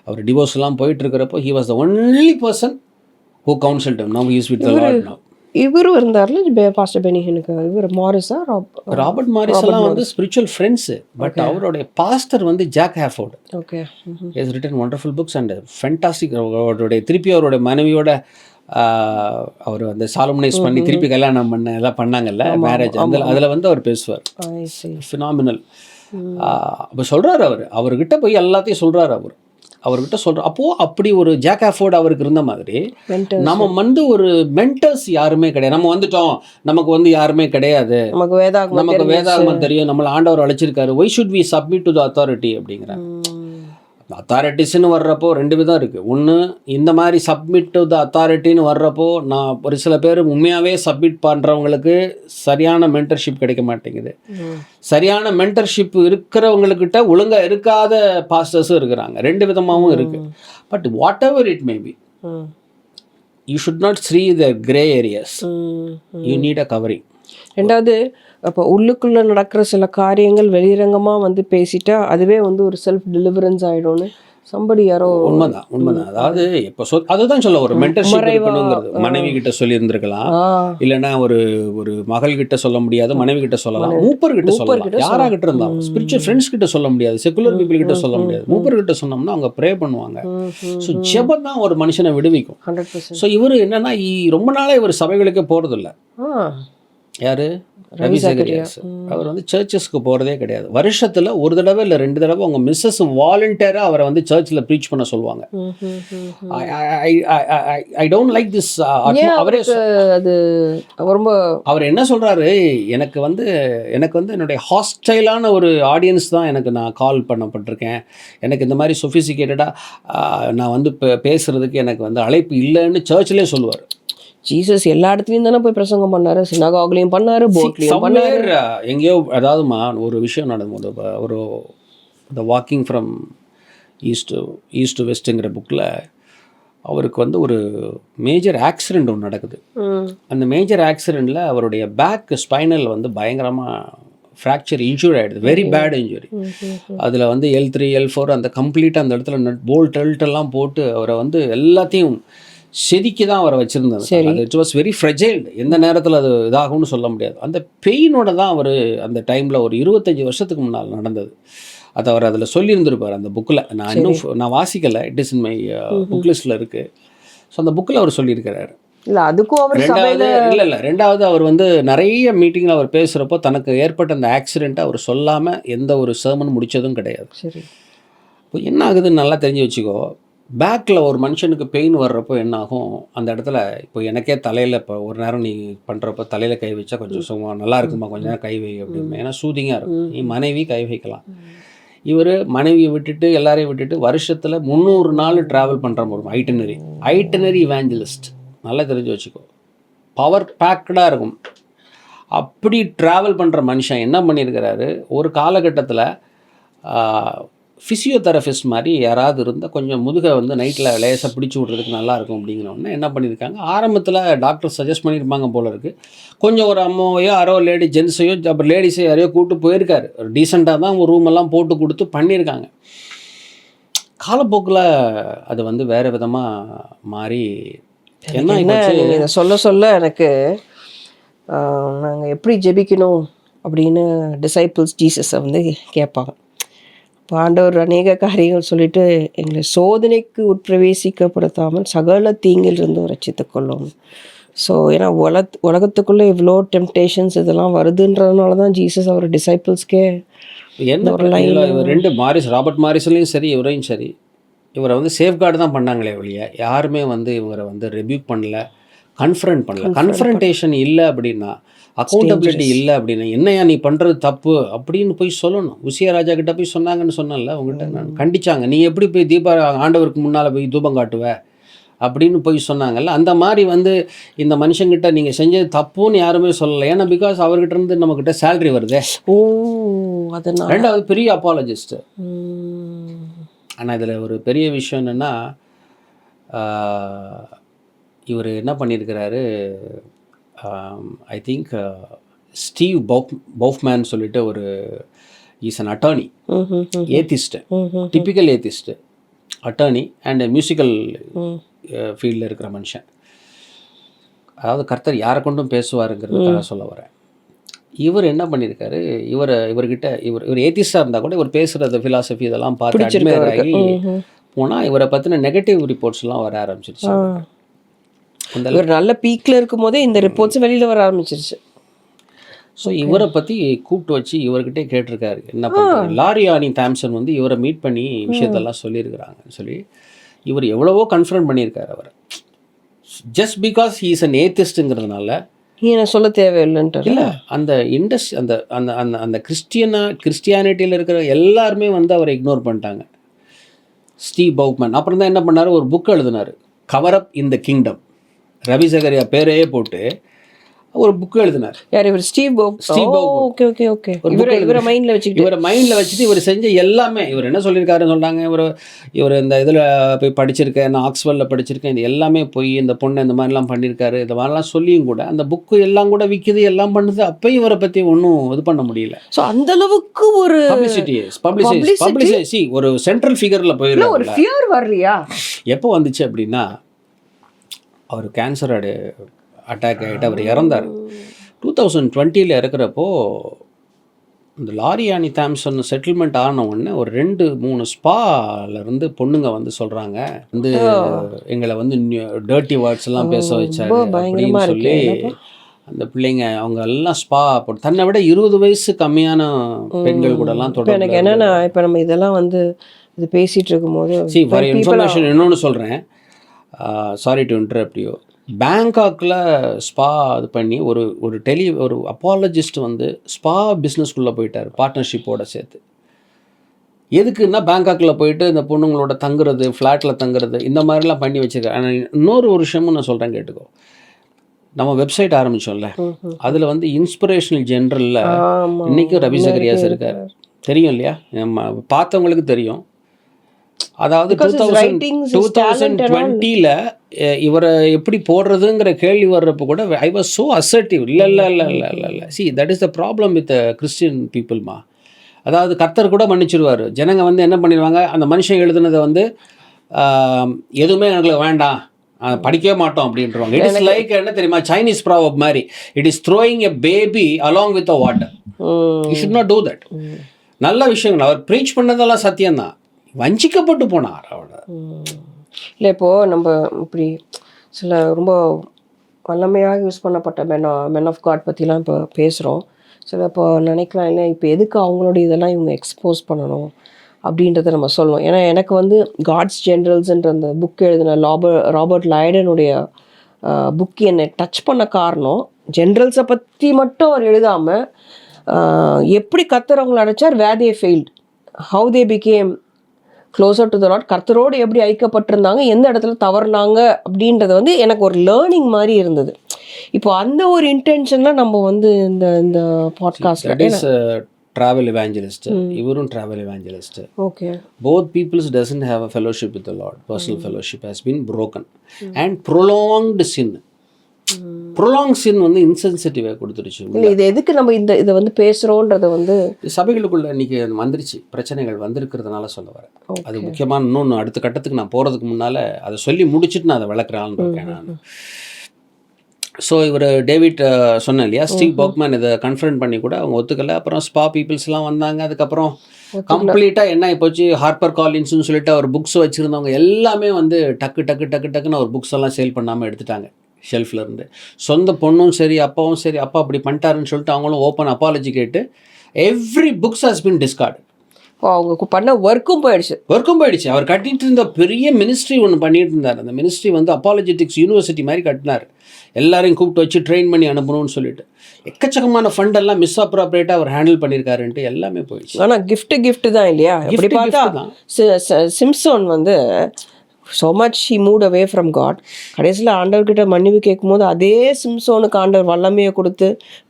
அவர் டிவோர்ஸ்லாம் போயிட்டுருக்கிறப்போ he was the only person who counseled him. Now he is with the Lord now. இவரும் இருந்தார்ல பாஸ்டர் பெனிஹனுக்கு, இவர் மாரிஸா ராபர்ட் மாரிஸ் எல்லாம் வந்து ஸ்பிரிச்சுவல் ஃப்ரெண்ட்ஸ். பட் அவருடைய பாஸ்டர் வந்து Jack Hayford. Okay. he has written wonderful books and fantastic. அவருடைய திருப்பி அவருடைய மனைவியோட அவர் அந்த சாலமனைஸ் பண்ணி திருப்பி கல்யாணம் பண்ண எல்லாம் பண்ணாங்கல்ல, மேரேஜ், அதில் வந்து அவர் பேசுவார். ஃபினாமினல். அப்போ சொல்கிறார் அவர்கிட்ட போய் எல்லாத்தையும் சொல்கிறார் அவர்கிட்ட சொல்கிறோம். அப்போது அப்படி ஒரு ஜாக் ஹேஃபோர்ட் அவருக்கு இருந்த மாதிரி நம்ம வந்து ஒரு மென்டர்ஸ் யாருமே கிடையாது. நம்ம வந்துட்டோம், நமக்கு வந்து யாருமே கிடையாது, நமக்கு வேதாகமம் தெரியும், நம்மளை ஆண்டவர் அழைச்சிருக்காரு, why should we submit to the authority அப்படிங்கிறாங்க. அத்தாரிட்டிஸ்ன்னு வர்றப்போ 2 விதம் இருக்குது. ஒன்று, இந்த மாதிரி சப்மிட் டு த அத்தாரிட்டின்னு வர்றப்போ நான் ஒரு சில பேர் உண்மையாகவே சப்மிட் பண்ணுறவங்களுக்கு சரியான மென்டர்ஷிப் கிடைக்க மாட்டேங்குது. சரியான மென்டர்ஷிப் இருக்கிறவங்கக்கிட்ட ஒழுங்காக இருக்காத பாஸ்டர்ஸும் இருக்கிறாங்க. 2 விதமாகவும் இருக்குது. But what ever it may be, you should not see the gray areas. You need a covering. ரெண்டாவது, அப்போ உள்ளுக்குள்ளே நடக்கிற சில காரியங்கள் வெளிரங்கமாக வந்து பேசிட்டா அதுவே வந்து ஒரு செல்ஃப் டெலிவரன்ஸ் ஆகிடும்னு சம்படி யாரோ. உண்மைதான். அதாவது இப்போ அதுதான் சொல்ல, ஒரு மென்டர்ஷிப் இருக்கணுங்கிறது. மனைவி கிட்ட சொல்லியிருந்திருக்கலாம், இல்லைன்னா ஒரு மகள் கிட்ட சொல்ல முடியாது, மனைவி கிட்ட சொல்லலாம், மூப்பர் கிட்ட சொல்லலாம், யாராகிட்ட இருந்தாலும். ஸ்பிரிச்சுவல் ஃப்ரெண்ட்ஸ் கிட்ட சொல்ல முடியாது, செக்குலர் பீப்புள் கிட்ட சொல்ல முடியாது. மூப்பர் கிட்ட சொன்னோம்னா அவங்க ப்ரே பண்ணுவாங்க. ஸோ ஜெபம் தான் ஒரு மனுஷனை விடுவிக்கும். 100%. ஸோ இவர் என்னன்னா ரொம்ப நாளாக இவர் சபைகளுக்கே போகிறதில்ல. யாரு? ரவி சகரியாஸ். அவர் வந்து சர்ச்சஸ்க்கு போகிறதே கிடையாது. வருஷத்தில் ஒரு தடவை இல்லை 2 தடவை அவங்க மிஸ்ஸஸ் வாலண்டியராக அவரை வந்து சர்ச்சில் ப்ரீச் பண்ண சொல்லுவாங்க. I don't like this. அவரே அது ரொம்ப அவர் என்ன சொல்கிறாரு, எனக்கு வந்து என்னுடைய ஹாஸ்டைலான ஒரு ஆடியன்ஸ் தான் எனக்கு நான் கால் பண்ணப்பட்டிருக்கேன், எனக்கு இந்த மாதிரி சொஃபிசிகேட்டடாக நான் வந்து பேசுகிறதுக்கு எனக்கு வந்து அழைப்பு இல்லைன்னு சர்ச்சிலே சொல்லுவார். ஜீசஸ் எல்லா இடத்துலையும் தானே போய் பிரசங்கம் பண்ணாரு, சினகாக்லையும் பண்ணாரு, போட்லையும் பண்ணாரு. எங்கேயோ அதாவதுமா ஒரு விஷயம் நடந்தபோது ஒரு த வாக்கிங் ஃப்ரம் ஈஸ்ட் டு வெஸ்ட்டுங்கிற புக்கில் அவருக்கு வந்து ஒரு மேஜர் ஆக்சிடெண்ட் ஒன்று நடக்குது. அந்த மேஜர் ஆக்சிடெண்ட்டில் அவருடைய பேக் ஸ்பைனல் வந்து பயங்கரமாக ஃப்ராக்சர், இன்ஜூரி ஆகிடுது, வெரி பேட் இன்ஜுரி. அதில் வந்து L3 L4 அந்த கம்ப்ளீட்டாக அந்த இடத்துல போல்ட் எல்லாம் போட்டு அவரை வந்து எல்லாத்தையும் செதுக்கி தான் அவரை வச்சுருந்தாங்க. அது இட் வாஸ் வெரி ஃப்ரெஜைல்டு. எந்த நேரத்தில் அது இதாகும்னு சொல்ல முடியாது. அந்த பெயினோட தான் அவர் அந்த டைமில் ஒரு 25 வருஷத்துக்கு முன்னால் நடந்தது. அதை அவர் அதில் சொல்லியிருந்திருப்பார் அந்த புக்கில். நான் வாசிக்கலை, it is in my book லிஸ்ட்டில் இருக்குது. ஸோ அந்த புக்கில் அவர் சொல்லியிருக்கிறாரு. ரெண்டாவது அவர் வந்து நிறைய மீட்டிங்கில் அவர் பேசுகிறப்போ தனக்கு ஏற்பட்ட அந்த ஆக்சிடெண்ட்டை அவர் சொல்லாமல் எந்த ஒரு சர்மன் முடித்ததும் கிடையாது. இப்போ என்ன ஆகுதுன்னு நல்லா தெரிஞ்சு வச்சுக்கோ. பேக்கில் ஒரு மனுஷனுக்கு பெயின் வர்றப்போ என்னாகும், அந்த இடத்துல இப்போ எனக்கே தலையில் இப்போ ஒரு நேரம் நீ பண்ணுறப்போ தலையில் கை வச்சா கொஞ்சம் சும்மா நல்லா இருக்குமா, கொஞ்சம் நேரம் கை வை அப்படின்னு, ஏன்னா சூதிங்காக இருக்கும். நீ மனைவி கை வைக்கலாம். இவர் மனைவியை விட்டுட்டு எல்லாரையும் விட்டுட்டு வருஷத்தில் 300 நாள் ட்ராவல் பண்ணுற ஒரு ஐட்டனரி இவாஞ்சலிஸ்ட். நல்லா தெரிஞ்சு வச்சுக்கோ, பவர் பேக்டாக இருக்கும். அப்படி ட்ராவல் பண்ணுற மனுஷன் என்ன பண்ணியிருக்கிறாரு, ஒரு காலகட்டத்தில் ஃபிசியோதெரபிஸ்ட் மாதிரி யாராவது இருந்தால் கொஞ்சம் முதுகை வந்து நைட்டில் லேசாக பிடிச்சி விட்றதுக்கு நல்லாயிருக்கும் அப்படிங்கிறவொன்னே என்ன பண்ணியிருக்காங்க, ஆரம்பத்தில் டாக்டர் சஜஸ்ட் பண்ணியிருப்பாங்க போல இருக்குது. கொஞ்சம் ஒரு அம்மாவையோ யாரோ லேடி ஜென்ஸையோ அப்புறம் லேடிஸோ யாரையோ கூப்பிட்டு போயிருக்காரு. ஒரு டீசெண்டாக தான் ஒரு ரூமெல்லாம் போட்டு கொடுத்து பண்ணியிருக்காங்க. காலப்போக்கில் அது வந்து வேறு விதமாக மாறி என்ன நீங்கள் இதை சொல்ல சொல்ல எனக்கு நாங்கள் எப்படி ஜெபிக்கணும் அப்படின்னு டிசைபிள்ஸ் ஜீசஸை வந்து கேட்பாங்க. இப்போ ஆண்டவர் அநேக காரியங்கள் சொல்லிட்டு எங்களை சோதனைக்கு உட்பிரவேசிக்கப்படுத்தாமல் சகல தீங்கிலிருந்து ரட்சித்துக் கொள்ளும். ஸோ ஏன்னா உலகத்துக்குள்ளே இவ்வளோ டெம்டேஷன்ஸ் இதெல்லாம் வருதுன்றதுனால தான் ஜீசஸ் அவர் டிசைபிள்ஸ்க்கே என்ன ஒரு ரெண்டு ராபர்ட் மாரிஸ்லையும் சரி இவரையும் சரி இவரை வந்து சேஃப்கார்டு தான் பண்ணாங்களே ஒழிய யாருமே வந்து இவரை வந்து ரெபியூக் பண்ணல, கன்ஃபரண்ட் பண்ணல. கன்ஃபரண்டேஷன் இல்லை அப்படின்னா, அக்கௌண்டபிலிட்டி இல்லை அப்படின்னா, என்னையா நீ பண்ணுறது தப்பு அப்படின்னு போய் சொல்லணும். உசியா ராஜா கிட்ட போய் சொன்னாங்கன்னு சொன்னேன்ல உங்கள்கிட்ட, நான் கண்டிச்சாங்க. நீ எப்படி போய் ஆண்டவருக்கு முன்னால் போய் தூபம் காட்டுவ அப்படின்னு போய் சொன்னாங்கல்ல. அந்த மாதிரி வந்து இந்த மனுஷங்கிட்ட நீங்கள் செஞ்சது தப்புன்னு யாருமே சொல்லலை. ஏன்னா பிகாஸ் அவர்கிட்ட இருந்து நம்மக்கிட்ட சேலரி வருதே. அதனால் ரெண்டாவது பெரிய அப்பாலஜிஸ்ட்டு. ஆனால் இதில் ஒரு பெரிய விஷயம் என்னென்னா, இவர் என்ன பண்ணியிருக்கிறாரு, ஐ திங்க் ஸ்டீவ் பவுஃப்மேன் சொல்லிட்டு ஒரு is an attorney, atheist, typical atheist, attorney and musical ஃபீல்டில் இருக்கிற மனுஷன். அதாவது கர்த்தர் யாரை கொண்டும் பேசுவாருங்கிறதுக்காக சொல்ல வரேன். இவர் என்ன பண்ணியிருக்காரு, இவர்கிட்ட இவர் ஏத்திஸ்டாக இருந்தால் கூட இவர் பேசுகிறது ஃபிலாசபி இதெல்லாம் பார்த்து அட்மையர் ஆகி போனால் இவரை பற்றின நெகட்டிவ் ரிப்போர்ட்ஸ்லாம் வர ஆரம்பிச்சிருச்சு. இவர் நல்ல பீக்கில் இருக்கும் போதே இந்த ரிப்போர்ட்ஸ் வெளியில் வர ஆரம்பிச்சிருச்சு. ஸோ இவரை பற்றி கூப்பிட்டு வச்சு இவர்கிட்டே கேட்டிருக்காரு என்ன பண்ணுறாரு. லாரியானி தாம்சன் வந்து இவரை மீட் பண்ணி விஷயத்தெல்லாம் சொல்லியிருக்கிறாங்கன்னு சொல்லி இவர் எவ்வளவோ கன்ஃபரண்ட் பண்ணியிருக்காரு அவரை. Just because he is an ஏத்திஸ்ட்டுங்கிறதுனால நான் சொல்ல தேவையில்லைன்ட்டு இல்லை, அந்த அந்த அந்த அந்த அந்த கிறிஸ்டியானிட்டியில் இருக்கிற எல்லாருமே வந்து அவரை இக்னோர் பண்ணிட்டாங்க. ஸ்டீவ் பவுஃப்மேன் அப்புறம் தான் என்ன பண்ணார், ஒரு புக் எழுதினார், cover up in the kingdom. Ravi Zacharia பேரையே போட்டு ஒரு புக் எழுதினார். யார் இவர்? Steve okay okay okay. இவரை மைண்டில் வச்சுட்டு இவர் செஞ்ச எல்லாமே, இவர் என்ன சொல்லியிருக்காருன்னு சொல்கிறாங்க, இவர் இந்த இதில் போய் படிச்சிருக்கேன், நான் ஆக்ஸ்ஃபோர்டில் படிச்சிருக்கேன், இது எல்லாமே போய் இந்த பொண்ணை இந்த மாதிரிலாம் பண்ணியிருக்காரு, இந்த மாதிரிலாம் சொல்லியும் கூட அந்த புக்கு எல்லாம் கூட விற்கிது, எல்லாம் பண்ணுது. அப்போயும் இவரை பற்றி ஒன்றும் இது பண்ண முடியல. ஸோ அந்த அளவுக்கு ஒரு பப்ளிசிட்டி ஒரு சென்ட்ரல் ஃபிகரில் போயிடல. ஒரு ஃபியர் வரலையா? எப்போ வந்துச்சு அப்படின்னா, அவர் கேன்சர் அட்டாக் ஆகிட்டு அவர் இறந்தார். 2020 இருக்கிறப்போ இந்த லாரியானி தாம்சன் செட்டில்மெண்ட் ஆன உடனே ஒரு 2-3 ஸ்பாலேருந்து பொண்ணுங்க வந்து சொல்கிறாங்க, வந்து எங்களை வந்து டர்ட்டி வேர்ட்ஸ் எல்லாம் பேச வச்சாரு அப்படின்னு சொல்லி அந்த பிள்ளைங்க அவங்க எல்லாம் ஸ்பா போட்டு தன்னை விட 20 வயசு கம்மியான பெண்கள் கூட எல்லாம் தொடர்ந்து. எனக்கு என்னென்னா இப்போ நம்ம இதெல்லாம் வந்து இது பேசிகிட்டு இருக்கும்போது ஃபார் இன்ஃபர்மேஷன் இன்னொன்று சொல்கிறேன், சாரி டு இன்டரப்ட் யூ. பேங்காக்கில் ஸ்பா இது பண்ணி ஒரு அப்பாலஜிஸ்ட் வந்து ஸ்பா பிஸ்னஸ்குள்ளே போயிட்டார் பார்ட்னர்ஷிப்போடு சேர்த்து. எதுக்குன்னா பேங்காக்கில் போயிட்டு இந்த பொண்ணுங்களோட தங்குறது, ஃப்ளாட்டில் தங்குறது, இந்த மாதிரிலாம் பண்ணி வச்சுருக்காரு. ஆனால் இன்னொரு விஷயமும் நான் சொல்கிறேன் கேட்டுக்கோ. நம்ம வெப்சைட் ஆரம்பித்தோம்ல, அதில் வந்து இன்ஸ்பிரேஷனல் ஜென்ரலில் இன்றைக்கும் ரவி சகரியாஸ் இருக்கார், தெரியும் இல்லையா? நம்ம பார்த்தவங்களுக்கு தெரியும். அதாவது 2020 இவரை எப்படி போடுறதுங்கிற கேள்வி வர்றப்போ கூட ஐ வாஸ் ஸோ அசர்ட்டிவ். இல்லை see that is the problem with Christian பீப்புள்மா. அதாவது கர்த்தர் கூட மன்னிச்சிருவார், ஜனங்க வந்து என்ன பண்ணிடுவாங்க, அந்த மனுஷன் எழுதுனதை வந்து எதுவுமே எங்களுக்கு வேண்டாம், படிக்கவே மாட்டோம் அப்படின்றவாங்க. இட் இஸ் லைக் என்ன தெரியுமா, சைனீஸ் ப்ராவர்ப் மாதிரி, it is throwing a baby along with a water. You should not do that. நல்ல விஷயங்கள் அவர் ப்ரீச் பண்ணதெல்லாம் சத்தியம்தான், வஞ்சிக்கப்பட்டு போனார் அவட. இல்லை இப்போது நம்ம இப்படி சில ரொம்ப வல்லமையாக யூஸ் பண்ணப்பட்ட மென் ஆஃப் காட் பற்றிலாம் இப்போ பேசுகிறோம். சில இப்போ நினைக்கலாம், இல்லை இப்போ எதுக்கு அவங்களோட இதெல்லாம் இவங்க எக்ஸ்போஸ் பண்ணணும் அப்படின்றத நம்ம சொல்லணும். ஏன்னா எனக்கு வந்து காட்ஸ் ஜென்ரல்ஸ்ன்ற அந்த புக் எழுதின ராபர்ட் லைடனுடைய புக் என்னை டச் பண்ண காரணம், ஜென்ரல்ஸை பற்றி மட்டும் அவர் எழுதாமல் எப்படி கர்த்தர் அவங்களை அடைச்சார், where they failed, how they became closer to the Lord, கர்த்தரோடு எப்படி ஐக்கப்பட்டிருந்தாங்க, எந்த இடத்துல தவறுனாங்க அப்படின்றது வந்து எனக்கு ஒரு லேர்னிங் மாதிரி இருந்தது. இப்போ அந்த ஒரு இன்டென்ஷனில் நம்ம வந்து இந்த இந்த பாட்காஸ்ட்டில் ட்ராவல் எவாஞ்சலிஸ்ட், இவரும் travel evangelist. Okay, both peoples doesn't have a fellowship with the Lord. Personal fellowship has been broken and prolonged sin. Prolong sin வந்து இன்சென்சிட்டிவாக கொடுத்துருச்சு. இல்லை இது எதுக்கு நம்ம இதை வந்து பேசுகிறோன்றதை வந்து சபைகளுக்குள்ள இன்னைக்கு வந்துருச்சு, பிரச்சனைகள் வந்திருக்கிறதுனால சொல்ல வரேன். அது முக்கியமான இன்னொன்று அடுத்த கட்டத்துக்கு நான் போகிறதுக்கு முன்னால் அதை சொல்லி முடிச்சுட்டு நான் அதை விளக்குறான்னு இருக்கேன் நான். ஸோ இவர் டேவிட் சொன்னேன் இல்லையா, ஸ்டீவ் பர்க்மேன் இதை கன்ஃபரன்ட் பண்ணி கூட அவங்க ஒத்துக்கலை. அப்புறம் ஸ்பா பீப்புள்ஸ்லாம் வந்தாங்க. அதுக்கப்புறம் கம்ப்ளீட்டாக என்ன போச்சு, ஹார்பர் காலின்ஸ்னு சொல்லிட்டு அவர் புக்ஸ் வச்சுருந்தவங்க எல்லாமே வந்து டக்குன்னு அவர் புக்ஸ் எல்லாம் சேல் பண்ணாமல் எடுத்துட்டாங்க ஷெல்ஃபில் இருந்து. சொந்த பொண்ணும் சரி அப்பாவும் சரி, அப்பா அப்படி பண்ணிட்டாருன்னு சொல்லிட்டு அவங்களும் ஓப்பன் அப்பாலஜி கேட்டு every books has been Discord. அவங்க பண்ண ஒர்க்கும் போயிடுச்சு. அவர் கட்டிட்டு இருந்த பெரிய மினிஸ்ட்ரி ஒன்று பண்ணிட்டு இருந்தார். அந்த மினிஸ்ட்ரி வந்து அப்பாலஜெட்டிக்ஸ் யூனிவர்சிட்டி மாதிரி கட்டினார். எல்லாரையும் கூப்பிட்டு வச்சு ட்ரெயின் பண்ணி அனுப்பணும்னு சொல்லிட்டு எக்கச்சக்கமான ஃபண்டெல்லாம் மிஸ் அப்ராப்ரேட்டாக அவர் ஹேண்டில் பண்ணியிருக்காருன்ட்டு எல்லாமே போயிடுச்சு. ஆனால் கிஃப்ட் தான் இல்லையா? எப்படி பார்த்தா சிம்சோன் வந்து so much he moved away from God. கடைசியில் ஆண்டவர்கிட்ட மன்னிப்பு கேட்கும்போது அதே சிம்சோனுக்கு ஆண்டவர் வல்லமையை கொடுத்து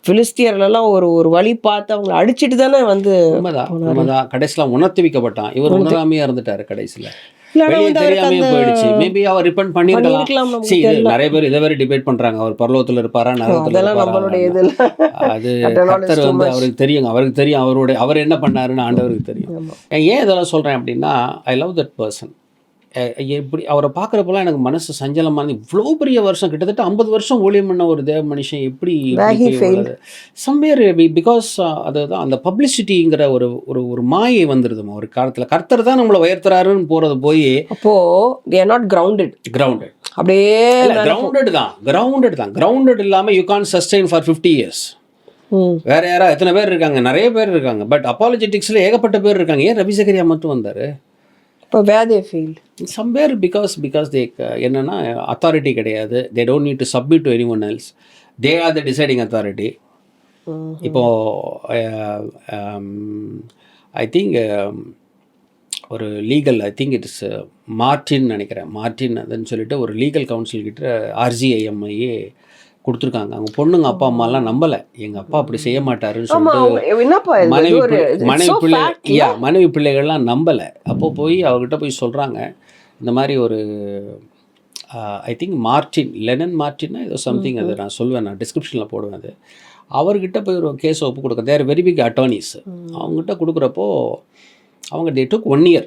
பிலிஸ்தியர்லாம் ஒரு வழி பார்த்து அவங்களை அடிச்சுட்டு தானே வந்து உண்மைதான் கடைசியில் உணர்த்தி வைக்கப்பட்டான். இவர் உணராமையாக இருந்துட்டாரு கடைசியில். தெரியாமே போயிடுச்சு. மேபி அவர் ரிப்பன் பண்ணிருக்கலாம். நிறைய பேர் இதை வேற டிபேட் பண்றாங்க, அவர் பரலோகத்துல இருப்பாரா நரகத்துல இருப்பாரா. அது கர்த்தர் வந்து அவருக்கு தெரியும், அவர் என்ன பண்ணாருன்னு ஆண்டவருக்கு தெரியும். ஏன் இதெல்லாம் சொல்றேன் அப்படின்னா, ஐ லவ் தட் பர்சன். எப்படி அவரை பார்க்குறப்பெல்லாம் எனக்கு மனசு சஞ்சலமாக, இவ்வளோ பெரிய வருஷம் கிட்டத்தட்ட 50 வருஷம் ஊழியம் பண்ண ஒரு தேவ மனுஷன் எப்படி சம்வேர் பிகாஸ் அதுதான் அந்த பப்ளிசிட்டிங்கிற ஒரு மாயை வந்துடுதுமா ஒரு காலத்தில். கர்த்தர் தான் நம்மளை உயர்த்துறாருன்னு போகிறது போய் அப்போது நாட் கிரவுண்டட் அப்படியே கிரவுண்டட் இல்லாமல் you can sustain for 50 years. வேற யாரா எத்தனை பேர் இருக்காங்க, நிறைய பேர் இருக்காங்க. பட் அப்பாலஜெட்டிக்ஸில் ஏகப்பட்ட பேர் இருக்காங்க. ஏன் ரவி சகரியா மட்டும் வந்தார்? இப்போ வேதே ஃபீல்ட் சம்வேர் பிகாஸ் தே என்னன்னா அத்தாரிட்டி கிடையாது. They don't need to submit to any one else. They are the deciding authority. இப்போது ஐ திங்க் ஒரு லீகல் இட்ஸ் மார்டின் நினைக்கிறேன், மார்டின் அதுன்னு சொல்லிட்டு ஒரு லீகல் கவுன்சில் கிட்ட RGIMஐயே கொடுத்துருக்காங்க. அவங்க பொண்ணுங்க அப்பா அம்மாலாம் நம்பலை, எங்கள் அப்பா அப்படி செய்ய மாட்டாருன்னு சொல்லிட்டு மனைவி பிள்ளைகள்லாம் நம்பலை. அப்போ போய் அவர்கிட்ட போய் சொல்கிறாங்க இந்த மாதிரி ஒரு ஐ திங்க் லெனன் மார்டின்னா ஏதோ சம்திங், அது நான் சொல்லுவேன், நான் டிஸ்கிரிப்ஷனில் போடுவேன். அது அவர்கிட்ட போய் ஒரு கேஸை ஒப்பு கொடுக்க, தேர் வெரி பிக் அட்டார்னிஸ். அவங்ககிட்ட கொடுக்குறப்போ அவங்க டே டுக் 1 year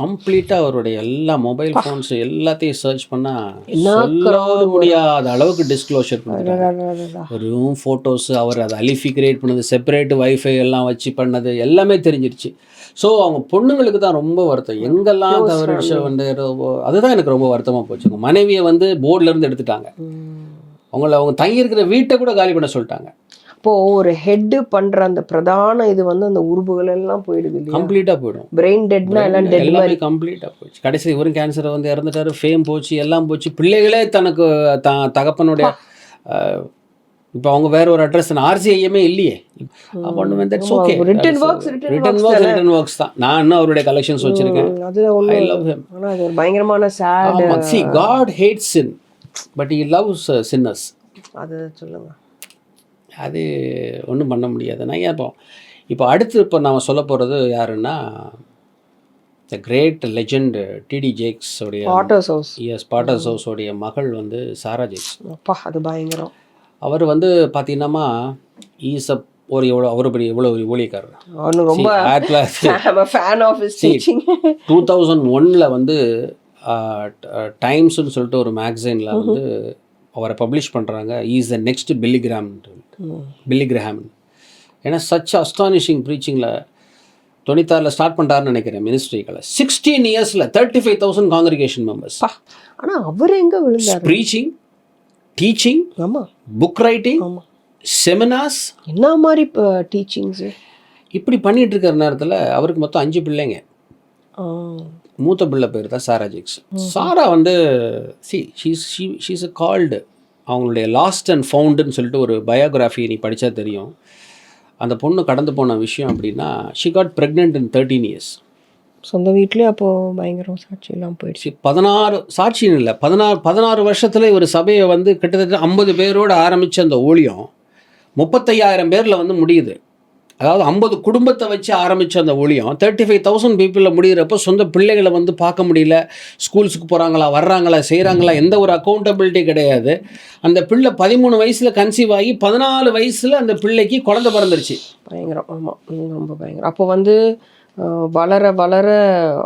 கம்ப்ளீட்டாக அவருடைய எல்லா மொபைல் ஃபோன்ஸ் எல்லாத்தையும் சர்ச் பண்ணால் சொல்ல முடியாத அளவுக்கு டிஸ்க்ளோஷர் பண்ணிட்டாங்க. வெறும் ஃபோட்டோஸு, அவர் அதை அலிஃபி கிரியேட் பண்ணது, செப்பரேட் வைஃபை எல்லாம் வச்சு பண்ணது எல்லாமே தெரிஞ்சிருச்சு. ஸோ அவங்க பொண்ணுங்களுக்கு தான் ரொம்ப வருத்தம், எங்கெல்லாம் தவறிச்சு வந்து அதுதான் எனக்கு ரொம்ப வருத்தமாக போச்சு. அவங்க மனைவியை வந்து போர்ட்லேருந்து எடுத்துட்டாங்க, அவங்க தங்கியிருக்கிற வீட்டை கூட காலி பண்ண சொல்லிட்டாங்க. இப்போது ஒரு ஹெட்டு பண்ணுற அந்த பிரதான இது வந்து அந்த உறுப்புகள் எல்லாம் போயிடுது, கம்ப்ளீட்டாக போயிடும். பிரெயின் டெட்னா எல்லாம் டெட் மாதிரி கம்ப்ளீட்டாக போச்சு. கடைசி இவரும் கேன்சரை வந்து இறந்துட்டாரு, ஃபேம் போச்சு, எல்லாம் போச்சு. பிள்ளைகளே தனக்கு தகப்பனுடைய இப்போ அவங்க வேற ஒரு அட்ரஸ் RGIMே இல்லையே. ரிட்டன் ஒர்க்ஸ் தான். நான் இன்னும் அவருடைய கலெக்ஷன்ஸ் வச்சிருக்கேன். I love him. அது ஒரு பயங்கரமான chat. See, God hates sin, but he loves sinners. அது சொல்லுங்க, அது ஒன்றும் பண்ண முடியாது. நான் ஏன் இப்போ அடுத்து நாம் சொல்ல போகிறது யாருன்னா, the great legend TD Jakes உடைய பாட்டர்ஸ் ஹவுஸோடைய மகள் வந்து சாரா ஜேக்ஸ். அப்பா அது பயங்கரம். அவர் வந்து பார்த்தீங்கன்னா அவர் பெரிய எவ்வளோ ஒரு ஊழியக்காரர். 2001 வந்து டைம்ஸ்னு சொல்லிட்டு ஒரு மேக்சினில் வந்து அவரை பப்ளிஷ் பண்ணுறாங்க. Is the next Billy Graham. ஏன்னா சச் அஸ்டானிஷிங் ப்ரீச்சிங்கில் 96 ஸ்டார்ட் பண்ணுறாருன்னு நினைக்கிறேன் மினிஸ்ட்ரிகளை. 16 years 35,000 காங்கிரிகேஷன் மெம்பர்ஸ். ஆனால் அவர் எங்கே விழுந்தார்? Preaching, teaching, book writing, seminars, என்ன மாதிரி டீச்சிங்ஸு இப்படி பண்ணிகிட்டு இருக்கிற நேரத்தில் அவருக்கு மொத்தம் 5 பிள்ளைங்க. மூத்த பிள்ளை பேர் தான் சாரா ஜேக்ஸ். சாரா வந்து ஷீஸ் கால்டு, அவங்களுடைய லாஸ்ட் அண்ட் ஃபவுண்டுன்னு சொல்லிட்டு ஒரு பயோகிராஃபி நீ படித்தா தெரியும். அந்த பொண்ணு கடந்து போன விஷயம் அப்படின்னா she got pregnant in 13 years. சொந்த வீட்லேயே அப்போது பயங்கரம் சாட்சியெல்லாம் போயிடுச்சு. 16 சாட்சின்னு இல்லை, 16 வருஷத்தில் ஒரு சபையை வந்து கிட்டத்தட்ட 50 பேரோடு ஆரம்பித்த அந்த ஊழியம் 35,000 பேரில் வந்து முடியுது. அதாவது 50 குடும்பத்தை வச்சு ஆரம்பித்த அந்த ஊழியம் 35,000 பீப்புளில் முடிகிறப்போ சொந்த பிள்ளைகளை வந்து பார்க்க முடியல. ஸ்கூல்ஸுக்கு போகிறாங்களா, வர்றாங்களா, செய்கிறாங்களா, எந்த ஒரு அக்கௌண்டபிலிட்டி கிடையாது. அந்த பிள்ளை 13 வயசில் கன்சீவ் ஆகி 14 வயசில் அந்த பிள்ளைக்கு குழந்தை பிறந்துருச்சு. பயங்கரம். ஆமாம், ரொம்ப பயங்கரம். அப்போ வந்து வளர வளர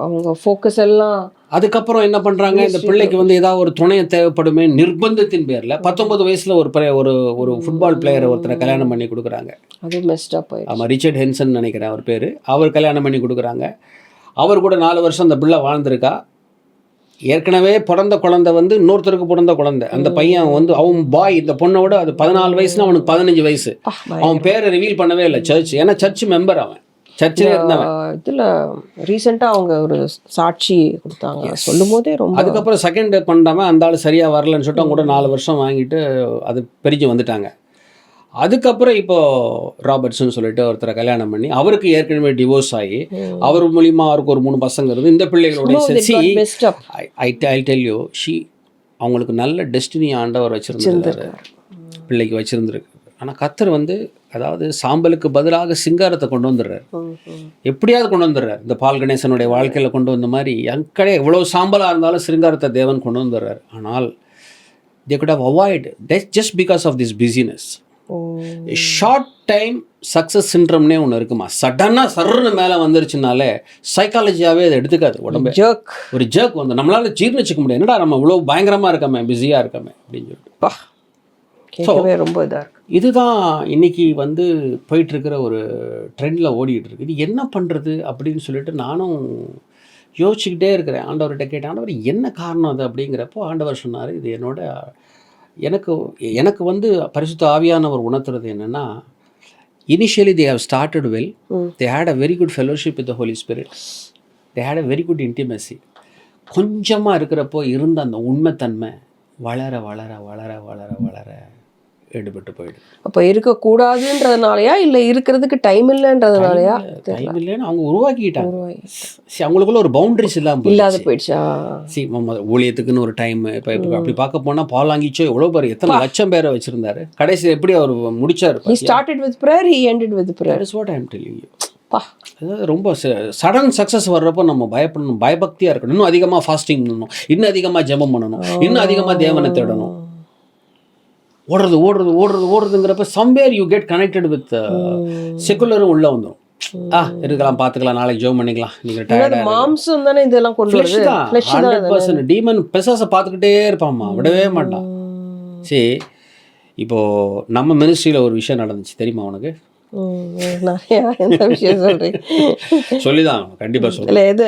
அவங்க ஃபோக்கஸ் எல்லாம் அதுக்கப்புறம் என்ன பண்ணுறாங்க, இந்த பிள்ளைக்கு வந்து ஏதாவது ஒரு துணையை தேவைப்படுமே நிர்பந்தத்தின் பேரில் 19 வயசில் ஒரு ஃபுட்பால் பிளேயரை ஒருத்தரை கல்யாணம் பண்ணி கொடுக்குறாங்க. அது மெஸ்டப் ஆயிடுச்சு. ஆமாம், ரிச்சர்ட் ஹென்சன் நினைக்கிறேன் அவர் பேர். அவர் கல்யாணம் பண்ணி கொடுக்குறாங்க. அவர் கூட 4 வருஷம் அந்த பிள்ளை வாழ்ந்திருக்கா. ஏற்கனவே பிறந்த குழந்தை வந்து இன்னொருத்தருக்கு பிறந்த குழந்தை. அந்த பையன் வந்து அவன் பாய், இந்த பொண்ணோட அது 14 வயசுனா அவனுக்கு 15 வயசு. அவன் பேரை ரிவீல் பண்ணவே இல்லை சர்ச், ஏன்னா சர்ச் மெம்பர், அவன் சர்ச்சில் இருந்தவன். இதில் ரீசெண்டாக அவங்க ஒரு சாட்சி கொடுத்தாங்க, சொல்லும் போதே ரொம்ப. அதுக்கப்புறம் செகண்ட் பண்ணாமல் அந்த ஆள் சரியாக வரலன்னு சொல்லிட்டு அவங்க கூட 4 வருஷம் வாங்கிட்டு அது பிரிஞ்சு வந்துட்டாங்க. அதுக்கப்புறம் இப்போது ராபர்ட்ஸ்ன்னு சொல்லிட்டு ஒருத்தரை கல்யாணம் பண்ணி அவருக்கு ஏற்கனவே டிவோர்ஸ் ஆகி அவர் மூலிமா அவருக்கு ஒரு 3 பசங்க இருந்து இந்த பிள்ளைகளோட ஐ டெல் யூ அவங்களுக்கு நல்ல டெஸ்டினி ஆண்டவர் வச்சுருந்தாரு, பிள்ளைக்கு வச்சுருந்துருக்கு. ஆனால் கர்த்தர் வந்து அதாவது சாம்பலுக்கு பதிலாக சிங்காரத்தை கொண்டு வந்துடுறாரு. எப்படியாவது கொண்டு வந்துடுறாரு. இந்த பால் கணேசனுடைய வாழ்க்கையில் கொண்டு வந்த மாதிரி எங்கடே எவ்வளோ சாம்பலாக இருந்தாலும் சிங்காரத்தை தேவன் கொண்டு வந்துடுறாரு. ஆனால் they could have avoided just because of this busyness. Short time success சிண்ட்ரம்னே ஒன்று இருக்குமா, சடனாக சர்ன்னு மேலே வந்துருச்சுனாலே சைக்காலஜியாகவே அதை எடுத்துக்காது உடம்பு. ஒரு ஜர்க் வந்து நம்மளால ஜீர்ணிச்சிக்க முடியாது. என்னடா நம்ம இவ்வளோ பயங்கரமாக இருக்கமே, பிஸியாக இருக்கமே அப்படின்னு சொல்லிட்டு ரொம்ப இதாக இருக்கு. இதுதான் இன்னைக்கு வந்து போயிட்டுருக்கிற ஒரு ட்ரெண்டில் ஓடிட்டு இருக்கு. இது என்ன பண்ணுறது அப்படின்னு சொல்லிட்டு நானும் யோசிச்சுக்கிட்டே இருக்கிறேன். ஆண்டவர்கிட்ட கேட்டேன், ஆண்டவர் என்ன காரணம் அது அப்படிங்கிறப்போ ஆண்டவர் சொன்னார், இது எனக்கு வந்து பரிசுத்த ஆவியானவர் உணர்த்துறது என்னென்னா, initially they have started well, they had a very good fellowship with the Holy Spirit, they had a very good intimacy. கொஞ்சமாக இருக்கிறப்போ இருந்த அந்த உண்மைத்தன்மை வளர வளர வளர வளர வளர எடுபட்டு போயிடுது. அப்போ இருக்கக்கூடாதுன்றதுனாலயா இல்லை இருக்கிறதுக்கு டைம் இல்லைன்றதுனாலயா? டைம் இல்லைன்னு அவங்க உருவாக்கிட்டாங்க. அவங்களுக்குள்ள ஒரு பவுண்டரிஸ் இல்லாத போயிடுச்சா? ஊழியத்துக்குன்னு ஒரு டைம். இப்போ அப்படி பார்க்க போனால் பாலாங்கிச்சோ எவ்வளோ பேர், எத்தனை லட்சம் பேரை வச்சிருந்தாரு. கடைசி எப்படி அவர் முடிச்சார்? He started with prayer, he ended with prayer. That is what I am telling you. அதாவது ரொம்ப சடன் சக்ஸஸ் வர்றப்போ நம்ம பயப்படணும், பயபக்தியாக இருக்கணும், இன்னும் அதிகமாக ஃபாஸ்டிங் பண்ணணும், இன்னும் அதிகமாக ஜெபம் பண்ணணும், இன்னும் அதிகமாக தேவனை தேடணும். ஓடுறதுங்கிறப்ப somewhere you get connected with செக்குலரும் உள்ளே வந்துடும். இருக்கலாம், பார்த்துக்கலாம், நாளைக்கு ஜெபம் பண்ணிக்கலாம். நீங்கள் மாம்சம் தானே இதெல்லாம் கொண்டு வருது. 100% டீமன் பெசாசை பார்த்துக்கிட்டே இருப்பாம்மா, விடவே மாட்டான். சரி, இப்போது நம்ம மினிஸ்ட்ரியில் ஒரு விஷயம் நடந்துச்சு தெரியுமா உனக்கு? சொல்லிதான் கண்டிப்பாக சொல்லுங்கள்.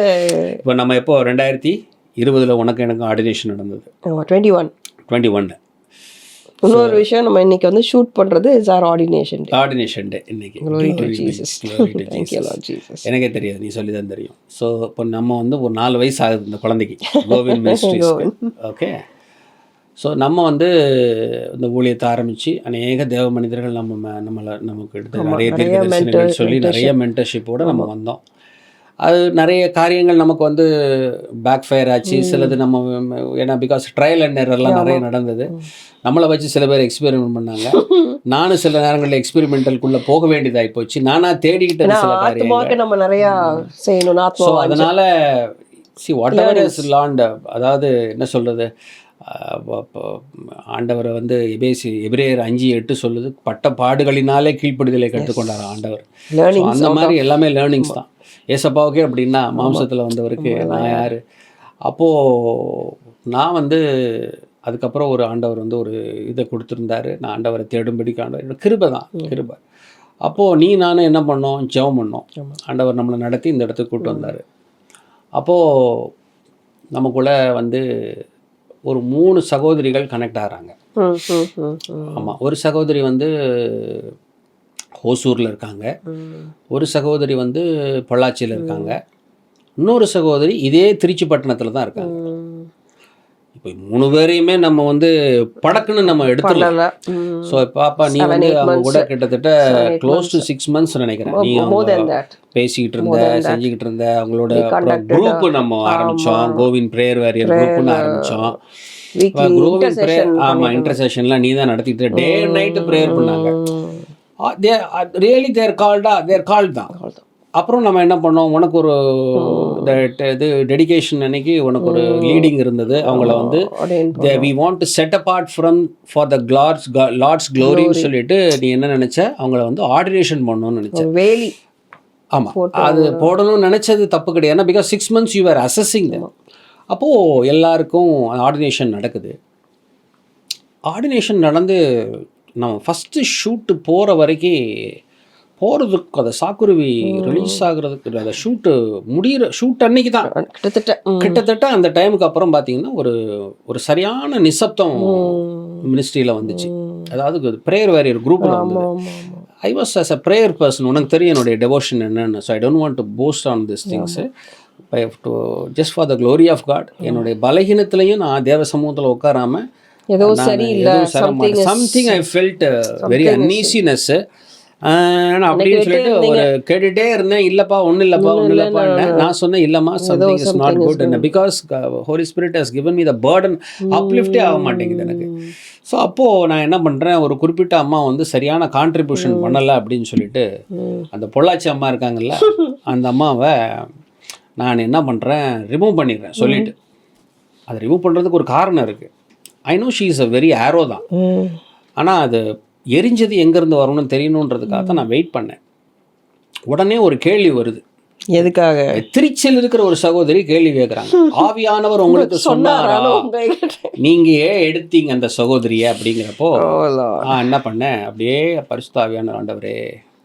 இப்போ நம்ம எப்போ 2020 உனக்கு எனக்கு ஆர்டினேஷன் நடந்தது. 21 இன்னொரு விஷயம், நம்ம இன்னைக்கு வந்து ஷூட் பண்றது இஸ் आवर ஆர்டினேஷன் டே இன்னைக்கு. Glory to Jesus. Thank you Lord Jesus. எனக்கே தெரியாது, நீ சொல்லி தான் தெரியும். ஸோ இப்போ நம்ம வந்து ஒரு 4 வயசு ஆகுது இந்த குழந்தைக்கு, கோவிந்த் மினிஸ்ட்ரிஸ். ஓகே, ஸோ நம்ம வந்து இந்த ஊழியத்தை ஆரம்பித்து அநேக தேவ மனிதர்கள் நமக்கு எடுத்து நிறைய தீர்க்கதரிசனங்கள் சொல்லி நிறைய மென்டர்ஷிப்போடு நம்ம வந்தோம். அது நிறைய காரியங்கள் நமக்கு வந்து பேக் ஃபயர் ஆச்சு. சிலது நம்ம ஏன்னா பிகாஸ் ட்ரையல் அண்ட் எரர்லாம் நிறைய நடந்தது. நம்மளை வச்சு சில பேர் எக்ஸ்பெரிமெண்ட் பண்ணாங்க. நானும் சில நேரங்களில் எக்ஸ்பெரிமெண்டலுக்குள்ளே போக வேண்டியதாகி போச்சு. நானாக தேடிக்கிட்டேன் சில காரியங்கள் நம்ம நிறையா செய்யணும். ஸோ அதனால் வாட் எவர் இஸ் லாண்ட், அதாவது என்ன சொல்கிறது, ஆண்டவரை வந்து எபிரேயர் 5:8 சொல்லுது, பட்ட பாடுகளினாலே கீழ்ப்படுதலை கற்றுக்கொண்டார் ஆண்டவர். அந்த மாதிரி எல்லாமே லேர்னிங்ஸ் தான். ஏசப்பாவுக்கே அப்படின்னா மாம்சத்தில் வந்தவருக்கு நான் யார்? அப்போது நான் வந்து அதுக்கப்புறம் ஒரு ஆண்டவர் வந்து ஒரு இதை கொடுத்துருந்தாரு, நான் ஆண்டவரை தேடும்படிக்கு. ஆண்டவர் கிருபை தான், கிருபை. அப்போது நானும் என்ன பண்ணோம், ஜெபம் பண்ணோம். ஆண்டவர் நம்மளை நடத்தி இந்த இடத்துக்கு கூப்பிட்டு வந்தார். அப்போது நமக்குள்ளே வந்து ஒரு 3 சகோதரிகள் கனெக்ட் ஆகிறாங்க. ஆமாம், ஒரு சகோதரி வந்து ஹோசூரில் இருக்காங்க, ஒரு சகோதரி வந்து பொள்ளாச்சியில் இருக்காங்க, இன்னொரு சகோதரி இதே திருச்சிப்பட்டினத்தில் தான் இருக்காங்க. இப்போ 3 பேரையுமே நம்ம வந்து படக்குன்னு நம்ம எடுத்துடலாம். பண்ணல. ஸோ பாப்பா நீ 7, வந்து 8 அவங்க கூட months. கிட்டத்தட்ட 7, 8 க்ளோஸ் டு 6 months நினைக்கிறேன். நீ More அவங்க than that. பேசிக்கிட்டு இருந்த, More than that. செஞ்சுக்கிட்டு இருந்த, அவங்களோட We அப்புறம் conducted குரூப் நம்ம ஆரம்பிச்சோம். கோவிந்த் ப்ரேயர் வாரியர் குரூப்னு ஆரம்பிச்சோம். Weekly கோவிந்த் ப்ரேயர் intercession ஆமாம் இன்டர்செஷன்லாம் நீ தான் நடத்திட்டு டே அண்ட் நைட்டு ப்ரேயர் பண்ணாங்க. ரியலி தேர் கால்ட் தான். அப்புறம் நம்ம என்ன பண்ணோம், உனக்கு ஒரு இது டெடிகேஷன் அன்னைக்கு உனக்கு ஒரு லீடிங் இருந்தது. அவங்கள வந்து we want to set apart from for the Lord's க்ளோரின்னு சொல்லிட்டு நீ என்ன நினச்ச, அவங்கள வந்து ஆர்டினேஷன் பண்ணணும்னு நினச்ச. வேலி. ஆமாம், அது போடணும்னு நினச்சது தப்பு கிடையாது. ஏன்னா because 6 months you are assessing. அப்போது எல்லாருக்கும் ஆர்டினேஷன் நடக்குது. ஆர்டினேஷன் நடந்து நம்ம ஃபஸ்ட்டு ஷூட்டு போகிற வரைக்கும் போகிறதுக்கு அந்த சாக்குருவி ரிலீஸ் ஆகுறதுக்கு அந்த ஷூட் அன்னைக்கு தான் கிட்டத்தட்ட அந்த டைமுக்கு அப்புறம் பார்த்தீங்கன்னா ஒரு சரியான நிசப்தம் மினிஸ்ட்ரியில் வந்துச்சு. அதாவது ப்ரேயர் வாரியர் குரூப்பில் வந்தது. I was as a prayer person. உனக்கு தெரியும் என்னுடைய டெவோஷன் என்னென்னு. So I don't want to post on this things. I have to just for the glory of God. என்னுடைய பலகீனத்துலையும் நான் தேவ சமூகத்தில் உட்காராமல் ஏதோ சரியில்லை, something I felt very uneasiness அப்படின்னு சொல்லிட்டு ஒரு கேட்டுகிட்டே இருந்தேன். இல்லைப்பா ஒன்றும் இல்லைப்பா நான் சொன்னேன், இல்லைம்மா சம்திங் இஸ் நாட் குட் என்ன because Holy Spirit has given me the burden. அப்லிஃப்டே ஆக மாட்டேங்குது எனக்கு. ஸோ அப்போது நான் என்ன பண்ணுறேன், ஒரு குறிப்பிட்ட அம்மா வந்து சரியான கான்ட்ரிபியூஷன் பண்ணலை அப்படின்னு சொல்லிட்டு அந்த பொள்ளாச்சி அம்மா இருக்காங்கல்ல, அந்த அம்மாவை நான் என்ன பண்ணுறேன், ரிமூவ் பண்ணிடுறேன் சொல்லிவிட்டு. அதை ரிமூவ் பண்ணுறதுக்கு ஒரு காரணம் இருக்குது. I know she is a very arrow தான். ஆனால் அது எரிஞ்சது எங்கேருந்து வரணும்னு தெரியணுன்றதுக்காக தான் நான் வெயிட் பண்ணேன். உடனே ஒரு கேள்வி வருது. எதுக்காக? திருச்சியில் இருக்கிற ஒரு சகோதரி கேள்வி கேட்குறாங்க, ஆவியானவர் உங்களுக்கு சொன்னாரா, நீங்கள் ஏன் எடுத்தீங்க அந்த சகோதரியை அப்படிங்கிறப்போ நான் என்ன பண்ணேன், அப்படியே பரிசுத்த ஆவியானவர் ஆண்டவரே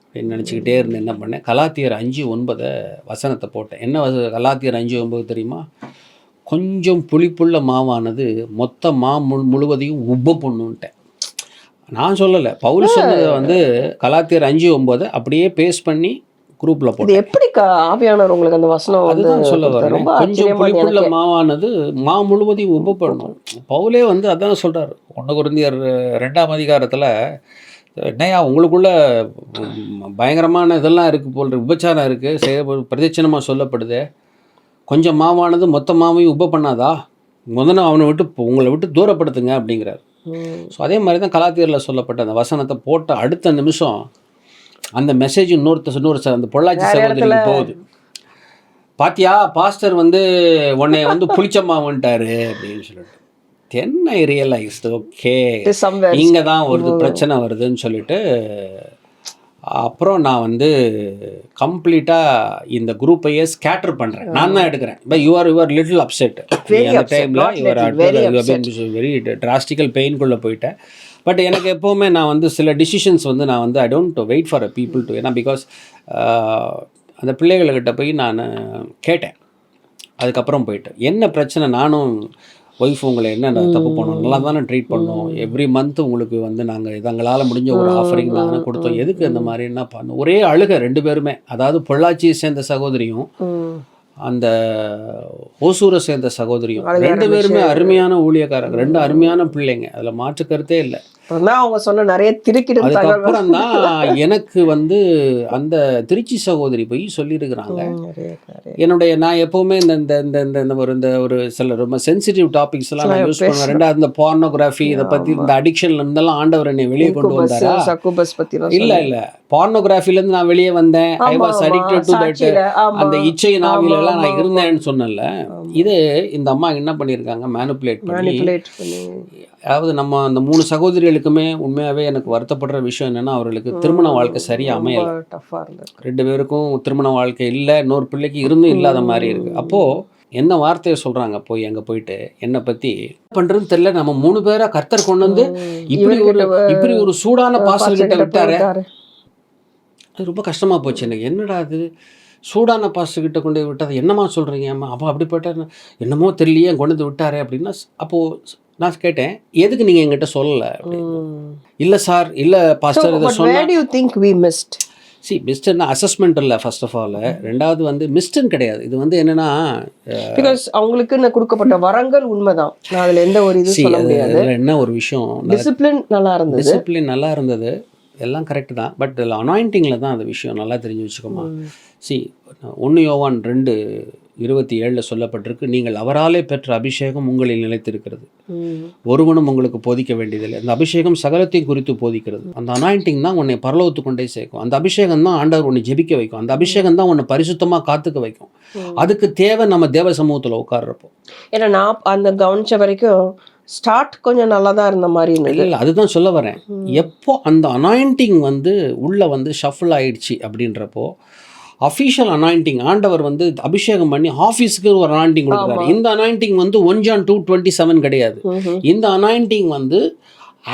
அப்படின்னு நினச்சிக்கிட்டே இருந்து என்ன பண்ணேன், கலாத்தியர் 5:9 வசனத்தை போட்டேன். என்ன கலாத்தியர் 5:9 தெரியுமா? கொஞ்சம் புளிப்புள்ள மாவானது மொத்த முழுவதையும் உப்பு பண்ணுன்ட்டேன். நான் சொல்லலை, பவுல் சொன்னதை வந்து கலாத்தியர் 5:9 அப்படியே பேஸ்ட் பண்ணி குரூப்பில் போட்டு. எப்படி ஆவியானவர் உங்களுக்கு அந்த வசனம்? அதுதான் சொல்ல வரேன். கொஞ்சம் புளிப்புள்ள மாவானது முழுவதையும் உப்பு பண்ணணும். பவுலே வந்து அதான் சொல்கிறார் 1 கொரிந்தியர் 2ஆம் அதிகாரத்தில். என்னையா உங்களுக்குள்ள பயங்கரமான இதெல்லாம் இருக்குது போல், விபச்சாரம் இருக்குது, பிரதட்சணமாக சொல்லப்படுது. கொஞ்சம் மாவானது மொத்த மாவையும் உப்பு பண்ணாதா, முதல்ல உங்களை விட்டு தூரப்படுத்துங்க அப்படிங்கிறார். ஸோ அதே மாதிரி தான் கலாத்தியரில் சொல்லப்பட்ட அந்த வசனத்தை போட்ட அடுத்த நிமிஷம் அந்த மெசேஜ் இன்னொரு அந்த பொள்ளாச்சி சகோதரிக்கு போகுது. பாத்தியா பாஸ்டர் வந்து உன்னை வந்து புளிச்சம்மாவன்ட்டாரு அப்படின்னு சொல்லிட்டு. தென் ஐ ரியலைஸ்டு ஓகே இங்கே தான் ஒரு பிரச்சனை வருதுன்னு சொல்லிட்டு அப்புறம் நான் வந்து கம்ப்ளீட்டாக இந்த குரூப்பையே ஸ்கேட்டர் பண்ணுறேன். நான் தான் எடுக்கிறேன். பட் யூஆர் லிட்டில் அப்செட் அந்த டைமில் வெரி டிராஸ்டிக்கல் பெயின்குள்ளே போயிட்டேன். பட் எனக்கு எப்போவுமே நான் வந்து சில டிசிஷன்ஸ் வந்து நான் வந்து I don't wait for a people to. ஏன்னா பிகாஸ் அந்த பிள்ளைகள்கிட்ட போய் நான் கேட்டேன். அதுக்கப்புறம் போயிட்டு என்ன பிரச்சனை, நானும் ஒய்ஃப் உங்களை என்ன தப்பு பண்ணோம், நல்லா தானே ட்ரீட் பண்ணோம், எவ்ரி மந்த் உங்களுக்கு வந்து நாங்கள் எங்களால் முடிஞ்ச ஒரு ஆஃபரிங் நாங்கள் கொடுத்தோம், எதுக்கு இந்த மாதிரி என்ன பண்ணோம். ஒரே அழுக 2 பேருமே. அதாவது பொள்ளாச்சியை சேர்ந்த சகோதரியும் அந்த ஓசூரை சேர்ந்த சகோதரியும் 2 பேருமே அருமையான ஊழியக்காரங்க, 2 அருமையான பிள்ளைங்க, அதில் மாற்று கருத்தே இல்லை. அவங்க சொன்ன நிறைய அதுக்கப்புறம் தான் எனக்கு வந்து அந்த திருச்சி சகோதரி போய் சொல்லியிருக்கிறாங்க. நான் எப்போவுமே இந்த ஒரு சில ரொம்ப சென்சிட்டிவ் டாபிக்ஸ் எல்லாம் நான் யூஸ் பண்ணுவேன். 2வது இந்த பார்னோகிராஃபி இதை பற்றி இந்த அடிக்ஷன்ல இருந்தெல்லாம் ஆண்டவர் என்னை வெளியே கொண்டு வந்தாரா? இல்லை பார்னோகிராஃபிலேருந்து நான் வெளியே வந்தேன். I was addicted to that, அந்த இச்சை நாவிலெல்லாம் நான் இருந்தேன்னு சொன்னேன்ல. இது இந்த அம்மா என்ன பண்ணியிருக்காங்க, மேனிப்புலேட் பண்ணி. அதாவது நம்ம அந்த 3 சகோதரிகளுக்குமே உண்மையாகவே எனக்கு வருத்தப்படுற விஷயம் என்னென்னா, அவர்களுக்கு திருமண வாழ்க்கை சரியாக அமையலை. 2 பேருக்கும் திருமண வாழ்க்கை இல்லை, இன்னொரு பிள்ளைக்கு இருந்தும் இல்லாத மாதிரி இருக்குது. அப்போது என்ன வார்த்தையை சொல்கிறாங்க, அங்கே போயிட்டு என்னை பற்றி பண்ணுறதுன்னு தெரியல, நம்ம 3 பேராக கர்த்தர் கொண்டு வந்து இப்படி ஒரு சூடான பாஸ்டர்கிட்ட விட்டாரு. அது ரொம்ப கஷ்டமாக போச்சு எனக்கு. என்னடா அது சூடான பாஸ்டர்கிட்ட கொண்டு விட்டாது, என்னம்மா சொல்கிறீங்க அம்மா, அப்போ அப்படிப்பட்ட என்னமோ தெரியலையே கொண்டு வந்து விட்டாரே அப்படின்னா. அப்போது நான் கேட்டேன், எதுக்கு நீங்கள் என்கிட்ட சொல்லலை? இல்லை சார், இல்லை பாஸ்டர் இதை சொன்னேன். மிஸ்டர்னா அசஸ்மெண்ட் இல்லை ஃபர்ஸ்ட் ஆஃப் ஆல். ரெண்டாவது வந்து மிஸ்டன் கிடையாது. இது வந்து என்னன்னா பிகாஸ் அவங்களுக்கு கொடுக்கப்பட்ட வரங்கள் உண்மைதான். நான் அதில் எந்த ஒரு இது சொல்ல முடியாது. என்ன ஒரு விஷயம், டிசிப்ளின் நல்லா இருந்தது, டிசிப்ளின் நல்லா இருந்தது, எல்லாம் கரெக்டு தான். பட் இதில் அனாயிண்டிங்கில் தான் அந்த விஷயம் நல்லா தெரிஞ்சு வச்சுக்கோமா. 1 யோவான் 2:27 சொல்லப்பட்டிருக்கு, நீங்கள் அவராலே பெற்ற அபிஷேகம் உங்களில் நிலைத்திருக்கிறது, ஒருவனும் உங்களுக்கு போதிக்க வேண்டியதில்லை. அந்த அபிஷேகம் சகலத்தையும் குறித்து போதிக்கிறது. அந்த அனாயிண்டிங் தான் உன்னை பரலோகத்து கொண்டே சேர்க்கும். அந்த அபிஷேகம் தான் ஆண்டவர் உன்னை ஜெபிக்க வைக்கும். அந்த அபிஷேகம் தான் உன்னை பரிசுத்தமாக காத்துக்க வைக்கும். அதுக்கு தேவை நம்ம தேவ சமூகத்தில் உட்கார்றப்போ. ஏன்னா நான் அந்த கவனிச்ச வரைக்கும் ஸ்டார்ட் கொஞ்சம் நல்லா தான் இருந்த மாதிரி இருந்தது. இல்லை, அதுதான் சொல்ல வரேன். எப்போ அந்த அனாயிண்டிங் வந்து உள்ளே வந்து ஷஃபிள் ஆயிடுச்சு அப்படின்றப்போ, அஃபீஷியல் அனாயிண்டிங் ஆண்டவர் வந்து அபிஷேகம் பண்ணி ஆஃபீஸுக்கு ஒரு அனாயிண்டிங் கொடுக்குறாரு. இந்த அனாயிண்டிங் வந்து 1 John 2:27 கிடையாது. இந்த அனாயிண்டிங் வந்து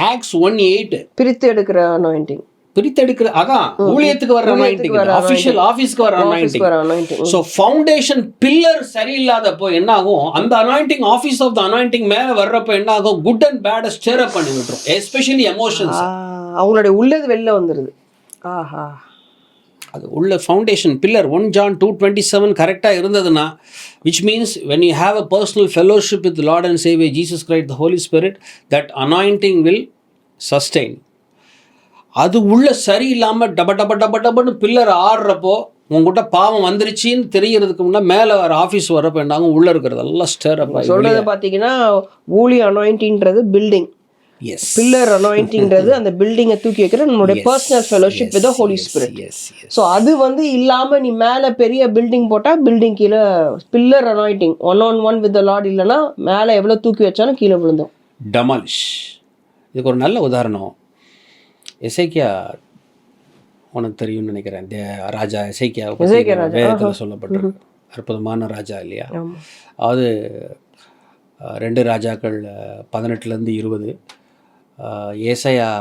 Acts 1:8 பிரித்து எடுக்கிற அனாயிண்டிங், பிரித்தெடுக்கிற, அதான் ஊழியத்துக்கு வர அனாயிண்டிங், அஃபீஷியல் ஆஃபீஸ்க்கு வர அனாயிண்டிங். ஸோ ஃபவுண்டேஷன் பில்லர் சரியில்லாதப்போ என்ன ஆகும், அந்த anointing office of the anointing மேலே வர்றப்போ என்ன ஆகும், குட் அண்ட் பேடை ஸ்டேர் அப் பண்ணி விட்டுரும். எஸ்பெஷலி எமோஷன்ஸ், அவங்களுடைய உள்ளது வெளில வந்துடுது. ஆஹா, அது உள்ள ஃபவுண்டேஷன் பில்லர் 1 John 2:27 கரெக்டாக இருந்ததுன்னா, which means when you have a personal fellowship with the Lord and Savior Jesus Christ, the Holy Spirit, that anointing will sustain. அது உள்ள சரியில்லாமல் டப டப டப டபன்னு பில்லர் ஆடுறப்போ, உங்ககிட்ட பாவம் வந்துருச்சின்னு தெரியறதுக்கு முன்னே மேலே வர ஆஃபீஸ் வரப்போ என்னாகும், உள்ளே இருக்கிறதெல்லாம் ஸ்டேர் அப் ஆகி. சொல்கிறது பார்த்தீங்கன்னா ஊழி அனாயிண்டிங்கிறது பில்டிங், பில்லர் அனாயிண்டிங்கிறது அந்த பில்டிங்கை தூக்கி வைக்கிற நம்மளுடைய personal fellowship with the Holy Spirit. So அது வந்து இல்லாமல் நீ மேலே பெரிய பில்டிங் போட்டால் பில்டிங் கீழே pillar anointing 1-on-1 with the Lord இல்லைன்னா மேலே எவ்வளோ தூக்கி வச்சாலும் கீழே விழுந்தோம், டமாலிஷ். இதுக்கு ஒரு நல்ல உதாரணம் எசேக்கியா, உனக்கு தெரியும்னு நினைக்கிறேன். ராஜா எசேக்கியா வேதத்தில் சொல்லப்பட்டிருக்கு. அற்புதமான ராஜா இல்லையா? அதாவது 2 ராஜாக்கள் 18-20, ஏசாயா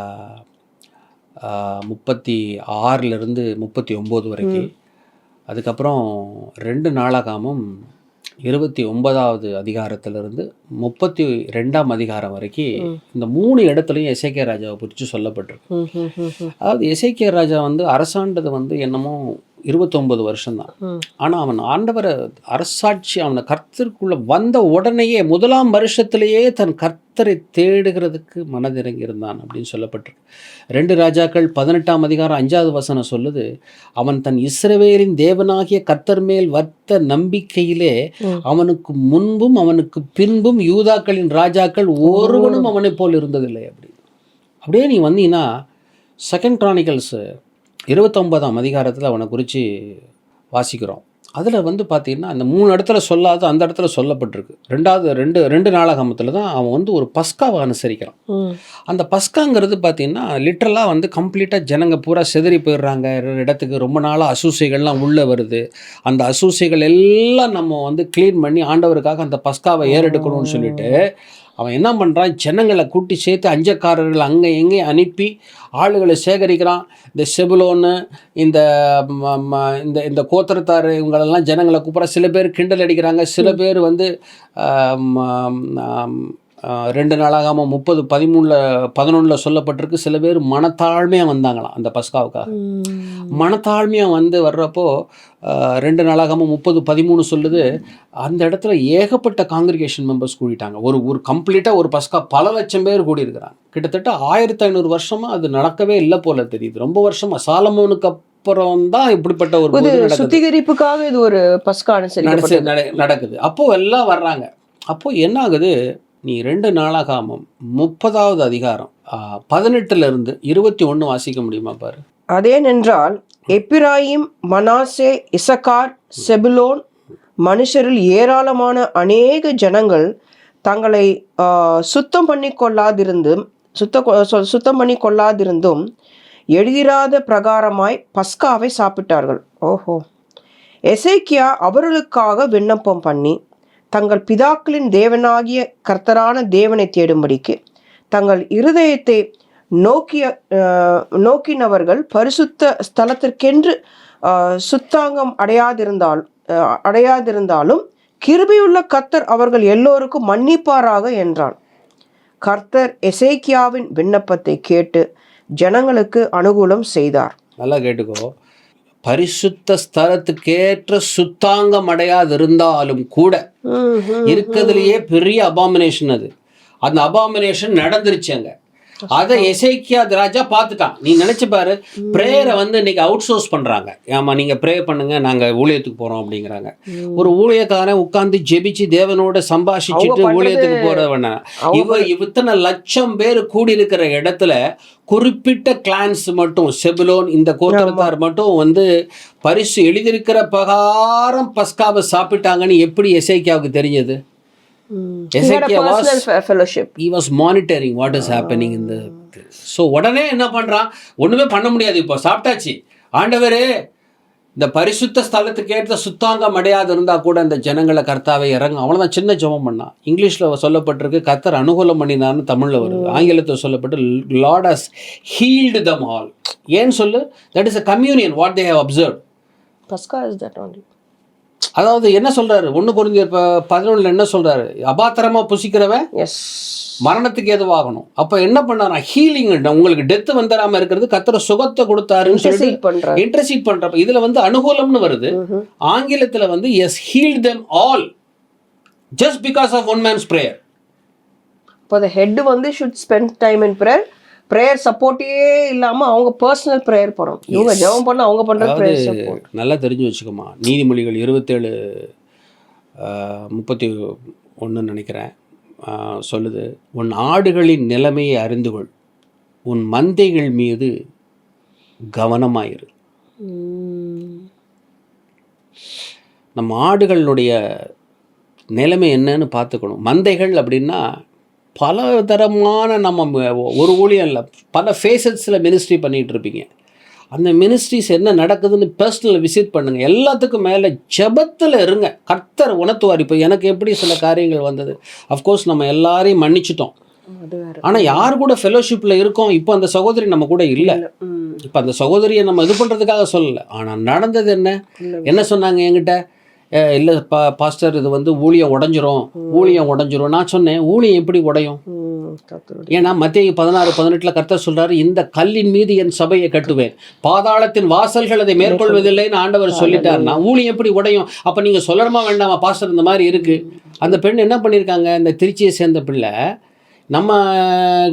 36-39 வரைக்கும், அதுக்கப்புறம் 2 நாளாகாமம் 29வது அதிகாரத்திலிருந்து 32ஆம் அதிகாரம் வரைக்கும் இந்த 3 இடத்துலையும் எசேக்கியா ராஜாவை குறித்து சொல்லப்பட்டிருக்கு. அதாவது எசேக்கியா ராஜா வந்து அரசாண்டது வந்து என்னமோ 29 வருஷம்தான். ஆனால் அவன் ஆண்டவரை அரசாட்சி அவனை கர்த்தருக்குள்ளே வந்த உடனேயே 1ஆம் வருஷத்திலேயே தன் கர்த்தரை தேடுகிறதுக்கு மனதிறங்கி இருந்தான் அப்படின்னு சொல்லப்பட்டிருக்கு. 2 ராஜாக்கள் 18ஆம் அதிகாரம் 5வது வசனம் சொல்லுது, அவன் தன் இஸ்ரவேலின் தேவனாகிய கர்த்தர் மேல் வர்த்த நம்பிக்கையிலே அவனுக்கு முன்பும் அவனுக்கு பின்பும் யூதாக்களின் ராஜாக்கள் ஒருவனும் அவனை போல் இருந்ததில்லை. அப்படியே நீ வந்தீங்கன்னா 2 Chronicles 29ஆம் அதிகாரத்தில் அவனை குறித்து வாசிக்கிறோம். அதில் வந்து பார்த்திங்கன்னா அந்த 3 இடத்துல சொல்லாத அந்த இடத்துல சொல்லப்பட்டிருக்கு. 2 நாளாகமத்தில் தான் அவன் வந்து ஒரு பஸ்காவை அனுசரிக்கிறான். அந்த பஸ்காங்கிறது பார்த்திங்கன்னா லிட்ரலாக வந்து கம்ப்ளீட்டாக ஜனங்க பூரா செதறி போயிடுறாங்க இடத்துக்கு. ரொம்ப நாளாக அசூசைகள்லாம் உள்ளே வருது. அந்த அசூசைகள் எல்லாம் நம்ம வந்து க்ளீன் பண்ணி ஆண்டவருக்காக அந்த பஸ்காவை ஏறெடுக்கணும்னு சொல்லிட்டு அவன் என்ன பண்ணுறான், ஜனங்களை கூட்டி சேர்த்து அஞ்சக்காரர்கள் அங்கே எங்கே அனுப்பி ஆளுகளை சேகரிக்கிறான். இந்த செபுலோன்னு இந்த இந்த கோத்திரத்தார் இவங்களெல்லாம் ஜனங்களை கூப்பிட்ற. சில பேர் கிண்டல் அடிக்கிறாங்க, சில பேர் வந்து 2 நாளாகாம 30:13-11 சொல்லப்பட்டிருக்கு. சில பேர் மனத்தாழ்மையாக வந்தாங்களாம் அந்த பஸ்காவுக்காக. மனத்தாழ்மையாக வந்து வர்றப்போ 2 நாளாகாம 30:13 சொல்லுது, அந்த இடத்துல ஏகப்பட்ட காங்கிரிகேஷன் மெம்பர்ஸ் கூடிட்டாங்க. ஒரு கம்ப்ளீட்டாக ஒரு பஸ்கா பல லட்சம் பேர் கூடியிருக்கிறாங்க. கிட்டத்தட்ட 1500 வருஷமாக அது நடக்கவே இல்லை போல தெரியுது. ரொம்ப வருஷமாக சாலமோனுக்கு அப்புறம் தான் இப்படிப்பட்ட ஒரு சுத்திகரிப்புக்காக இது ஒரு பஸ்கா நடக்குது. அப்போ எல்லாம் வர்றாங்க. அப்போ என்ன ஆகுது, நீ 2 நாளாகாமம் 30வது அதிகாரம் 18 21 வாசிக்க முடியுமா பாரு. அதேனென்றால் எப்பிராயிம், மனாசே, இசக்கார், செபுலோன் மனுஷரில் ஏராளமான அநேக ஜனங்கள் தங்களை சுத்தம் பண்ணி கொள்ளாதிருந்தும் எழுதிராத பிரகாரமாய் பஸ்காவை சாப்பிட்டார்கள். ஓஹோ. எசேக்கியா அவர்களுக்காக விண்ணப்பம் பண்ணி தங்கள் பிதாக்களின் தேவனாகிய கர்த்தரான தேவனை தேடும்படிக்கு தங்கள் இருதயத்தை நோக்கினவர்கள் பரிசுத்த ஸ்தலத்திற்கென்று சுத்தாங்கம் அடையாதிருந்தாலும் கிருபையுள்ள கர்த்தர் அவர்கள் எல்லோருக்கும் மன்னிப்பாராக என்றான். கர்த்தர் எசேக்கியாவின் விண்ணப்பத்தை கேட்டு ஜனங்களுக்கு அனுகூலம் செய்தார். நல்லா கேட்டுக்கோ. பரிசுத்த ஸ்தலத்துக்கேற்ற சுத்தாங்கம் அடையாது இருந்தாலும் கூட இருக்கிறதுலயே பெரிய அபாமினேஷன் அது. அந்த அபாமினேஷன் நடந்துருச்சு அங்க. அதை எசேக்கியா ராஜா பார்த்துட்டான். நீ நினைச்சு பாரு, பிரேயரை வந்து இன்னைக்கு அவுட் சோர்ஸ் பண்றாங்க. ஆமா, நீங்க ப்ரே பண்ணுங்க, நாங்க ஊழியத்துக்கு போறோம் அப்படிங்கிறாங்க. ஒரு ஊழியக்காரன் உட்கார்ந்து ஜெபிச்சு தேவனோட சம்பாஷிச்சுட்டு ஊழியத்துக்கு போறவன இத்தனை லட்சம் பேர் கூடி இருக்கிற இடத்துல குறிப்பிட்ட கிளான்ஸ் மட்டும், செபுலோன் இந்த கோத்திரத்தார் மட்டும் வந்து பரிசு எழுதியிருக்கிற பிரகாரம் பஸ்காவை சாப்பிட்டாங்கன்னு எப்படி எசேக்கியாவுக்கு தெரிஞ்சது? Ezekiel fellowship. He was monitoring what is happening in the. So உடனே என்ன பண்றான்? ஒண்ணுமே பண்ண முடியாது. இப்போ சாப்பிட்டாச்சு, ஆண்டவரே இந்த பரிசுத்த ஸ்தலத்துக்கு ஏற்ற சுத்தாங்கம் அடையாது இருந்தா கூட இந்த ஜனங்களை கர்த்தாவை இறங்க. அவ்வளவுதான், சின்ன ஜெபம் பண்ணான். இங்கிலீஷ்ல சொல்லப்பட்டிருக்கு கர்த்தர் அனுகூலம் பண்ணினார்னு தமிழ்ல வருது. ஆங்கிலத்தில் சொல்லப்பட்டு Lord has healed them all. ஏன்னு சொல்லு, that is a communion what they have observed. Pascha is that only. அதாவது என்ன சொல்றாரு? 1 கொரிந்தியர் 11 என்ன சொல்றாரு? அபாத்திரமா புசிக்கிறவன் மரணத்துக்கு ஏதுவாகணும். அப்ப என்ன பண்ணாரா? ஹீலிங். உங்களுக்கு டெத் வந்துடாம இருக்கிறது கர்த்தர் சுகத்தை கொடுத்தாருன்னு சொல்லி இன்டர்சீட் பண்றப்ப இதுல வந்து அனுகூலம்னு வருது. ஆங்கிலத்துல வந்து yes healed them all just because of one man's prayer. இப்போ the head வந்து should spend time in prayer. Prayer சப்போர்ட்டே இல்லாமல் அவங்க பர்சனல் ப்ரேயர் பண்ணணும். இவங்க ஜெபம் பண்ண அவங்க பண்ணுற ப்ரேயர் சப்போர்ட். நல்லா தெரிஞ்சு வச்சுக்கோமா. நீதிமொழிகள் 27:31 நினைக்கிறேன் சொல்லுது, உன் ஆடுகளின் நிலைமையை அறிந்து கொள், உன் மந்தைகள் மீது கவனமாயிரு. நம்ம ஆடுகளுடைய நிலைமை என்னன்னு பார்த்துக்கணும். மந்தைகள் அப்படின்னா பல தரமான, நம்ம ஒரு ஊழியம் இல்லை, பல ஃபேஸஸில் மினிஸ்ட்ரி பண்ணிகிட்டு இருப்பீங்க. அந்த மினிஸ்ட்ரிஸ் என்ன நடக்குதுன்னு பர்சனல் விசிட் பண்ணுங்கள். எல்லாத்துக்கும் மேலே ஜெபத்தில் இருங்க. கர்த்தர் உணர்த்துவார். இப்போ எனக்கு எப்படி சில காரியங்கள் வந்தது, அஃப்கோர்ஸ் நம்ம எல்லாரையும் மன்னிச்சிட்டோம். ஆனால் யார் கூட ஃபெலோஷிப்பில் இருக்கோம், இப்போ அந்த சகோதரி நம்ம கூட இல்லை. இப்போ அந்த சகோதரியை நம்ம இது பண்ணுறதுக்காக சொல்லலை. ஆனால் நடந்தது என்ன சொன்னாங்க என்கிட்ட? இல்லை பாஸ்டர், இது வந்து ஊழியம் உடஞ்சிரும். நான் சொன்னேன், ஊழியம் எப்படி உடையும்? ஏன்னா மத்தேயு 16:18 கர்த்தர் சொல்றாரு, இந்த கல்லின் மீது என் சபையை கட்டுவேன், பாதாளத்தின் வாசல்கள் அதை மேற்கொள்வதில்லைன்னு ஆண்டவர் சொல்லிட்டாருன்னா ஊழியம் எப்படி உடையும்? அப்ப நீங்க சொல்லணுமா வேண்டாமா, பாஸ்டர் இந்த மாதிரி இருக்கு. அந்த பெண் என்ன பண்ணியிருக்காங்க, இந்த திருச்சியை சேர்ந்த பிள்ளை நம்ம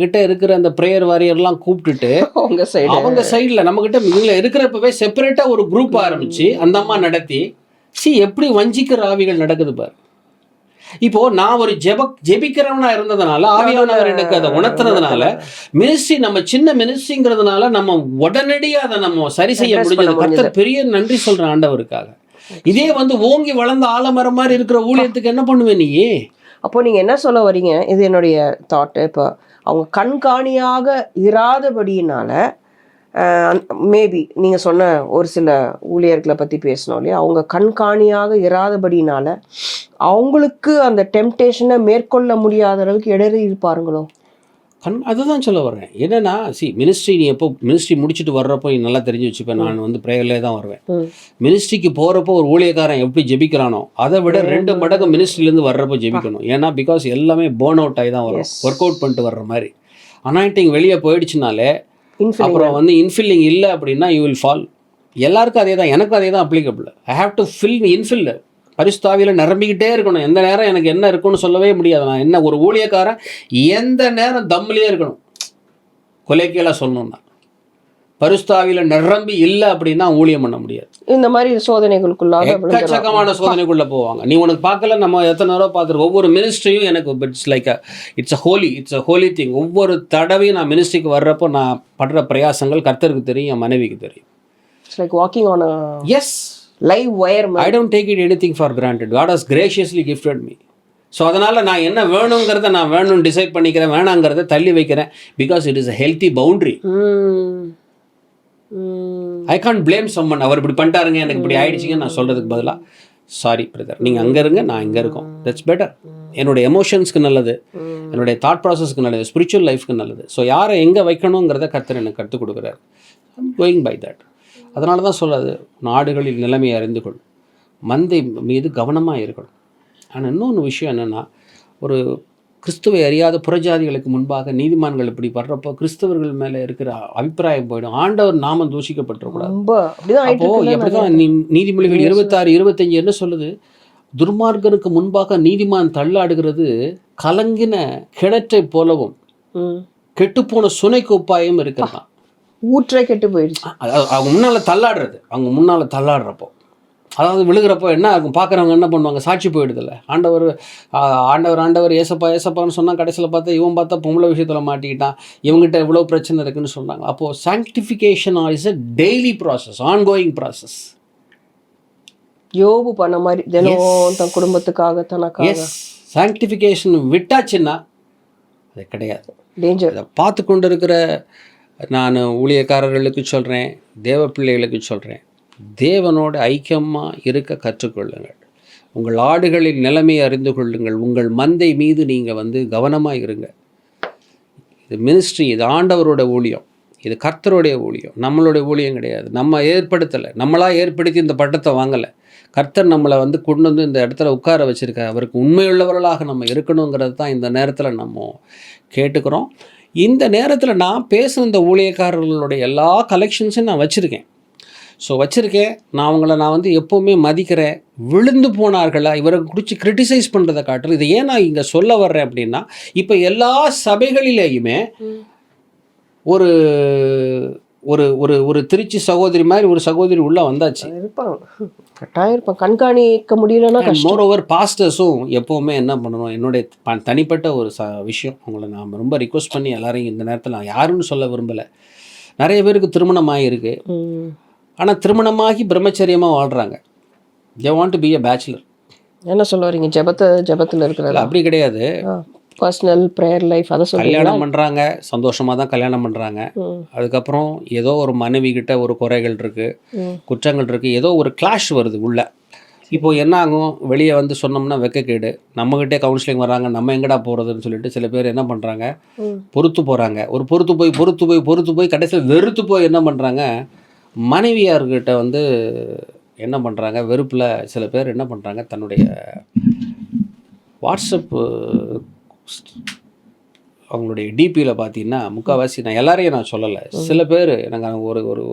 கிட்ட இருக்கிற அந்த ப்ரேயர் வாரியர்லாம் கூப்பிட்டுட்டு அவங்க சைடில் நம்ம கிட்ட இதில் இருக்கிறப்பவே செப்பரேட்டாக ஒரு குரூப் ஆரம்பிச்சு அந்த அம்மா நடத்தி எப்படி வஞ்சிக்கிற ஆவிகள் நடக்குது பாரு. இப்போ நான் ஒரு ஜெபிக்கிறவனா இருந்ததுனால, ஆவியானவர் எனக்கு அதை உணர்த்துறதுனால, மினிஸ்ட்ரி நம்ம சின்ன மினிஸ்ட்ரிங்கிறதுனால நம்ம உடனடியாக அதை நம்ம சரி செய்ய முடிஞ்சது. கர்த்தர் பெரிய நன்றி சொல்றேன் ஆண்டவருக்காக. இதே வந்து ஓங்கி வளர்ந்த ஆலமரம் மாதிரி இருக்கிற ஊழியத்துக்கு என்ன பண்ணுவேன் நீ? அப்போ நீங்க என்ன சொல்ல வரீங்க? இது என்னுடைய தாட். இப்போ அவங்க கண்காணியாக இராதபடியினால மேபி நீங்கள் சொன்ன ஒரு சில ஊழியர்களை பற்றி பேசணும் இல்லையா, அவங்க கண்காணியாக இராதபடினால அவங்களுக்கு அந்த டெம்டேஷனை மேற்கொள்ள முடியாத அளவுக்கு இடறி இருப்பாருங்களோ? அதுதான் சொல்ல வர்றேன். என்னன்னா, மினிஸ்ட்ரி நீ எப்போ மினிஸ்ட்ரி முடிச்சுட்டு வர்றப்போ நல்லா தெரிஞ்சு வச்சுப்பேன், நான் வந்து ப்ரேயர்லேயே தான் வருவேன். மினிஸ்ட்ரிக்கு போகிறப்போ ஒரு ஊழியக்காரன் எப்படி ஜெபிக்கிறானோ அதை விட 2 மடங்கு மினிஸ்ட்ரிலேருந்து வர்றப்போ ஜெபிக்கணும். ஏன்னா பிகாஸ் எல்லாமே பேர்ன் அவுட் ஆகி தான் வரும், ஒர்க் அவுட் பண்ணிட்டு வர்ற மாதிரி. அனாயிண்டிங் வெளியே போயிடுச்சுனாலே அப்புறம் வந்து இன்ஃபில்லிங் இல்லை அப்படின்னா யூ வில் ஃபால். எல்லாருக்கும் அதே தான், எனக்கும் அதே தான் applicable. I have to infill. பரிசுத்தாவியில் நிரம்பிக்கிட்டே இருக்கணும். எந்த நேரம் எனக்கு என்ன இருக்குன்னு சொல்லவே முடியாது. நான் என்ன ஒரு ஊழியக்காரன் எந்த நேரம் தம்மிலே இருக்கணும். கொலைக்கெல்லாம் சொல்லணும்னா பரிசுத்தாவியில் நிரம்பி இல்லை அப்படின்னா ஊழியம் பண்ண முடியாது. இந்த மாதிரி சோதனைகளுக்குள்ளாக எக்கச்சக்கமான சோதனைக்குள்ளே போவாங்க. நீ உனக்கு பார்க்கல, நம்ம எத்தனை தடவை பார்த்துருக்கோம். ஒவ்வொரு மினிஸ்ட்ரியும் எனக்கு இட்ஸ் அ ஹோலி திங். ஒவ்வொரு தடவையும் நான் மினிஸ்ட்ரிக்கு வர்றப்போ நான் படுற பிரயாசங்கள் கர்த்தருக்கு தெரியும், என் மனைவிக்கு தெரியும். It's like walking on as live wire. I don't take it anything for granted. God has graciously gifted me. ஸோ அதனால் நான் என்ன வேணுங்கிறத நான் வேணும்னு டிசைட் பண்ணிக்கிறேன், வேணாங்கிறத தள்ளி வைக்கிறேன். Because it is a healthy boundary. I can't blame someone. அவர் இப்படி பண்ணிட்டாருங்க, எனக்கு இப்படி ஆயிடுச்சிங்க நான் சொல்கிறதுக்கு பதிலாக, சாரி பிரதர், நீங்கள் அங்கே இருங்க, நான் இங்கே இருக்கோம், தட்ஸ் பெட்டர். என்னுடைய எமோஷன்ஸ்க்கு நல்லது, என்னுடைய தாட் ப்ராசஸ்க்கு நல்லது, ஸ்பிரிச்சுவல் லைஃப்க்கு நல்லது. ஸோ யாரை எங்கே வைக்கணுங்கிறத கர்த்தர் எனக்கு கற்றுக் கொடுக்குறாரு. I'm going by that. அதனால தான் சொல்கிறது, நாடுகளில் நிலைமையை அறிந்து கொள், மந்தை மீது கவனமாக இருக்கணும். ஆனால் இன்னொன்று விஷயம் என்னென்னா, ஒரு கிறிஸ்துவை அறியாத புறஜாதிகளுக்கு முன்பாக நீதிமான்கள் இப்படி படுறப்போ கிறிஸ்தவர்கள் மேலே இருக்கிற அபிப்பிராயம் போயிடும். ஆண்டவர் நாமம் தூஷிக்கப்பட்டுறக்கூடாது. அப்போ எப்படிதான் நீதிமொழிகள் 26-25 என்ன சொல்லுது? துர்மார்கனுக்கு முன்பாக நீதிமான் தள்ளாடுகிறது கலங்கின கிணற்றை போலவும் கெட்டுப்போன சுனை கோப்பாயும் இருக்கிறதான். ஊற்றே கெட்டு போயிடுச்சு. அவங்க முன்னால் தள்ளாடுறப்போ அதாவது விழுகிறப்போ என்ன ஆகும்? பார்க்குறவங்க என்ன பண்ணுவாங்க? சாட்சி போயிடுதில்ல. ஆண்டவர் ஏசப்பான்னு சொன்னால் கடைசியில் பார்த்தா இவன் பார்த்தா பொம்பளை விஷயத்தில் மாட்டிக்கிட்டான், இவங்ககிட்ட இவ்வளோ பிரச்சனை இருக்குன்னு சொன்னாங்க. அப்போது sanctification is a daily process, ongoing process. யோபு பண்ண மாதிரி தினம் தன் குடும்பத்துக்காக தனக்காக. சாங்க்டிஃபிகேஷன் விட்டாச்சுன்னா அது கிடையாது. டேஞ்சர். அதை பார்த்து கொண்டு இருக்கிற நான் ஊழியக்காரர்களுக்கு சொல்கிறேன், தேவ பிள்ளைகளுக்கு சொல்கிறேன், தேவனோட ஐக்கியமாக இருக்க கற்றுக்கொள்ளுங்கள். உங்கள் ஆடுகளின் நிலைமையை அறிந்து கொள்ளுங்கள். உங்கள் மந்தை மீது நீங்கள் கவனமாக இருங்க. இது மினிஸ்ட்ரி, இது ஆண்டவரோட ஊழியம், இது கர்த்தருடைய ஊழியம், நம்மளுடைய ஊழியம் கிடையாது. நம்ம ஏற்படுத்தலை, நம்மளாக ஏற்படுத்தி இந்த பட்டத்தை வாங்கலை. கர்த்தர் நம்மளை கொண்டு வந்து இந்த இடத்துல உட்கார வச்சுருக்க. அவருக்கு உண்மையுள்ளவர்களாக நம்ம இருக்கணுங்கிறது தான் இந்த நேரத்தில் நம்ம கேட்டுக்கிறோம். இந்த நேரத்தில் நான் பேசுகிற இந்த ஊழியக்காரர்களுடைய எல்லா கலெக்ஷன்ஸையும் நான் வச்சுருக்கேன். நான் அவங்கள எப்போவுமே மதிக்கிறேன். விழுந்து போனார்களா இவரை குறித்து கிரிட்டிசைஸ் பண்ணுறதை காட்டுறது. இதை ஏன் நான் இங்கே சொல்ல வர்றேன் அப்படின்னா, இப்போ எல்லா சபைகளிலேயுமே ஒரு ஒரு ஒரு ஒரு திருச்சி சகோதரி மாதிரி ஒரு சகோதரி உள்ளே வந்தாச்சு. கட்டாயம் கண்காணிக்க முடியலன்னா மோரோவர் பாஸ்டர்ஸும் எப்போவுமே என்ன பண்ணணும், என்னுடைய தனிப்பட்ட ஒரு விஷயம், அவங்கள நான் ரொம்ப ரிக்வஸ்ட் பண்ணி எல்லாரையும் இந்த நேரத்தில் நான் யாருன்னு சொல்ல விரும்பலை. நிறைய பேருக்கு திருமணமாக இருக்குது, ஆனால் திருமணமாகி பிரம்மச்சரியமாக வாழ்கிறாங்க. they want to be a bachelor. என்ன சொல்ல வரீங்க? ஜெபத்தில் இருக்கிறது அப்படி கிடையாது. பர்சனல் ப்ரேயர் லைஃப் அதை சொல்லி கல்யாணம் பண்ணுறாங்க, சந்தோஷமாக தான் கல்யாணம் பண்ணுறாங்க. அதுக்கப்புறம் ஏதோ ஒரு மனைவி கிட்ட ஒரு குறைகள் இருக்குது, குற்றங்கள் இருக்குது, ஏதோ ஒரு கிளாஷ் வருது உள்ள. இப்போது என்ன ஆகும்? வெளியே சொன்னோம்னா வெக்கக்கேடு, நம்மகிட்டே கவுன்சிலிங் வராங்க, நம்ம எங்கடா போகிறதுன்னு சொல்லிட்டு சில பேர் என்ன பண்ணுறாங்க, பொறுத்து போகிறாங்க. ஒரு பொறுத்து போய் கடைசியில் வெறுத்து போய் என்ன பண்ணுறாங்க, மனைவியார்கிட்ட என்ன பண்ணுறாங்க, வெறுப்பில் சில பேர் என்ன பண்ணுறாங்க, தன்னுடைய வாட்ஸ்அப் அவங்களுடைய டிபியில் பார்த்தீங்கன்னா முக்கால்வாசி, நான் எல்லாரையும் நான் சொல்லலை, சில பேர் எனக்கு ஒரு ஒரு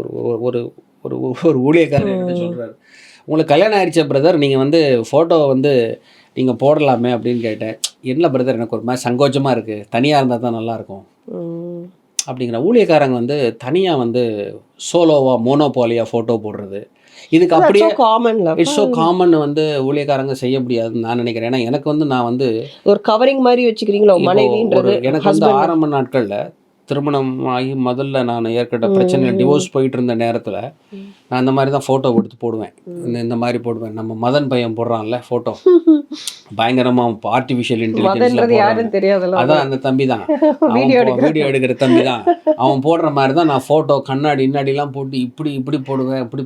ஒரு ஒரு ஒரு ஊழியக்காரர் என்ன சொல்கிறாரு, உங்களுக்கு கல்யாணம் ஆயிடுச்ச பிரதர், நீங்கள் ஃபோட்டோவை நீங்கள் போடலாமே அப்படின்னு கேட்டேன். என்ன பிரதர், எனக்கு ஒரு மாதிரி சங்கோச்சமாக இருக்குது, தனியாக இருந்தால் தான் நல்லாயிருக்கும் அப்படிங்கிற. ஊழியக்காரங்க தனியாக சோலோவாக மோனோபாலியாக ஃபோட்டோ போடுறது, இதுக்கு அப்படியே இட்ஸ் ஸோ காமன் ஊழியக்காரங்க செய்ய முடியாதுன்னு நான் நினைக்கிறேன். ஏன்னா எனக்கு நான் ஒரு கவரிங் மாதிரி வச்சுக்கிறீங்களா மனைவின்றது? எனக்கு ஆரம்ப நாட்களில் திருமணம் ஆகி முதல்ல நான் ஏற்கனவே பிரச்சனை டிவோர்ஸ் போயிட்டு இருந்த நேரத்தில் நான் இந்த மாதிரி தான் ஃபோட்டோ எடுத்து போடுவேன். இந்த மாதிரி போடுவேன். நம்ம மதன் பையன் போடுறான்ல ஃபோட்டோ, பயங்கரமாக ஆர்டிஃபிஷியல் இன்டெலிஜென்ஸில், அதான் அந்த தம்பி தான், வீடியோ எடுக்கிற தம்பி தான். அவன் போடுற மாதிரி தான் நான் ஃபோட்டோ கண்ணாடி இன்னாடிலாம் போட்டு இப்படி போடுவேன், இப்படி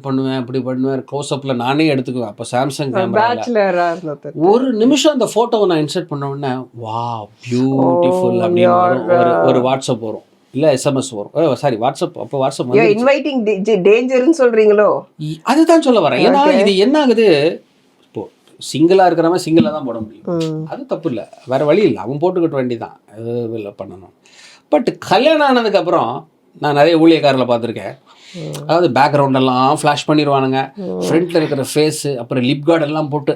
பண்ணுவேன், க்ளோஸ்அப்பில் நானே எடுத்துக்குவேன். அப்போ சாம்சங் கேமரா ஒரு நிமிஷம் அந்த ஃபோட்டோவை நான் இன்சர்ட் பண்ண உடனே வா பியூட்டிஃபுல் அப்படின்னு ஒரு வாட்ஸ்அப் வரும், இல்லை எஸ்எம்எஸ் வரும். Sorry WhatsApp. அப்போ வாட்ஸ்அப் இன்வைட்டிங் டேஞ்சர்னு சொல்கிறீங்களோ? அதுதான் சொல்ல வரேன். ஏன்னா இது என்ன ஆகுது, இப்போது சிங்கிளாக இருக்கிறவன் சிங்கிளாக தான் போட முடியும், அது தப்பு இல்லை, வேறு வழி இல்லை, அவன் போட்டுக்கிட்ட வேண்டிதான், அது இல்லை பண்ணணும். பட் கல்யாணம் ஆனதுக்கப்புறம் நான் நிறைய ஊழியக்காரில் பார்த்துருக்கேன், அதாவது பேக்ரவுண்டெல்லாம் ஃப்ளாஷ் பண்ணிடுவானுங்க, ஃப்ரண்ட்டில் இருக்கிற ஃபேஸு, அப்புறம் லிப் கார்டு எல்லாம் போட்டு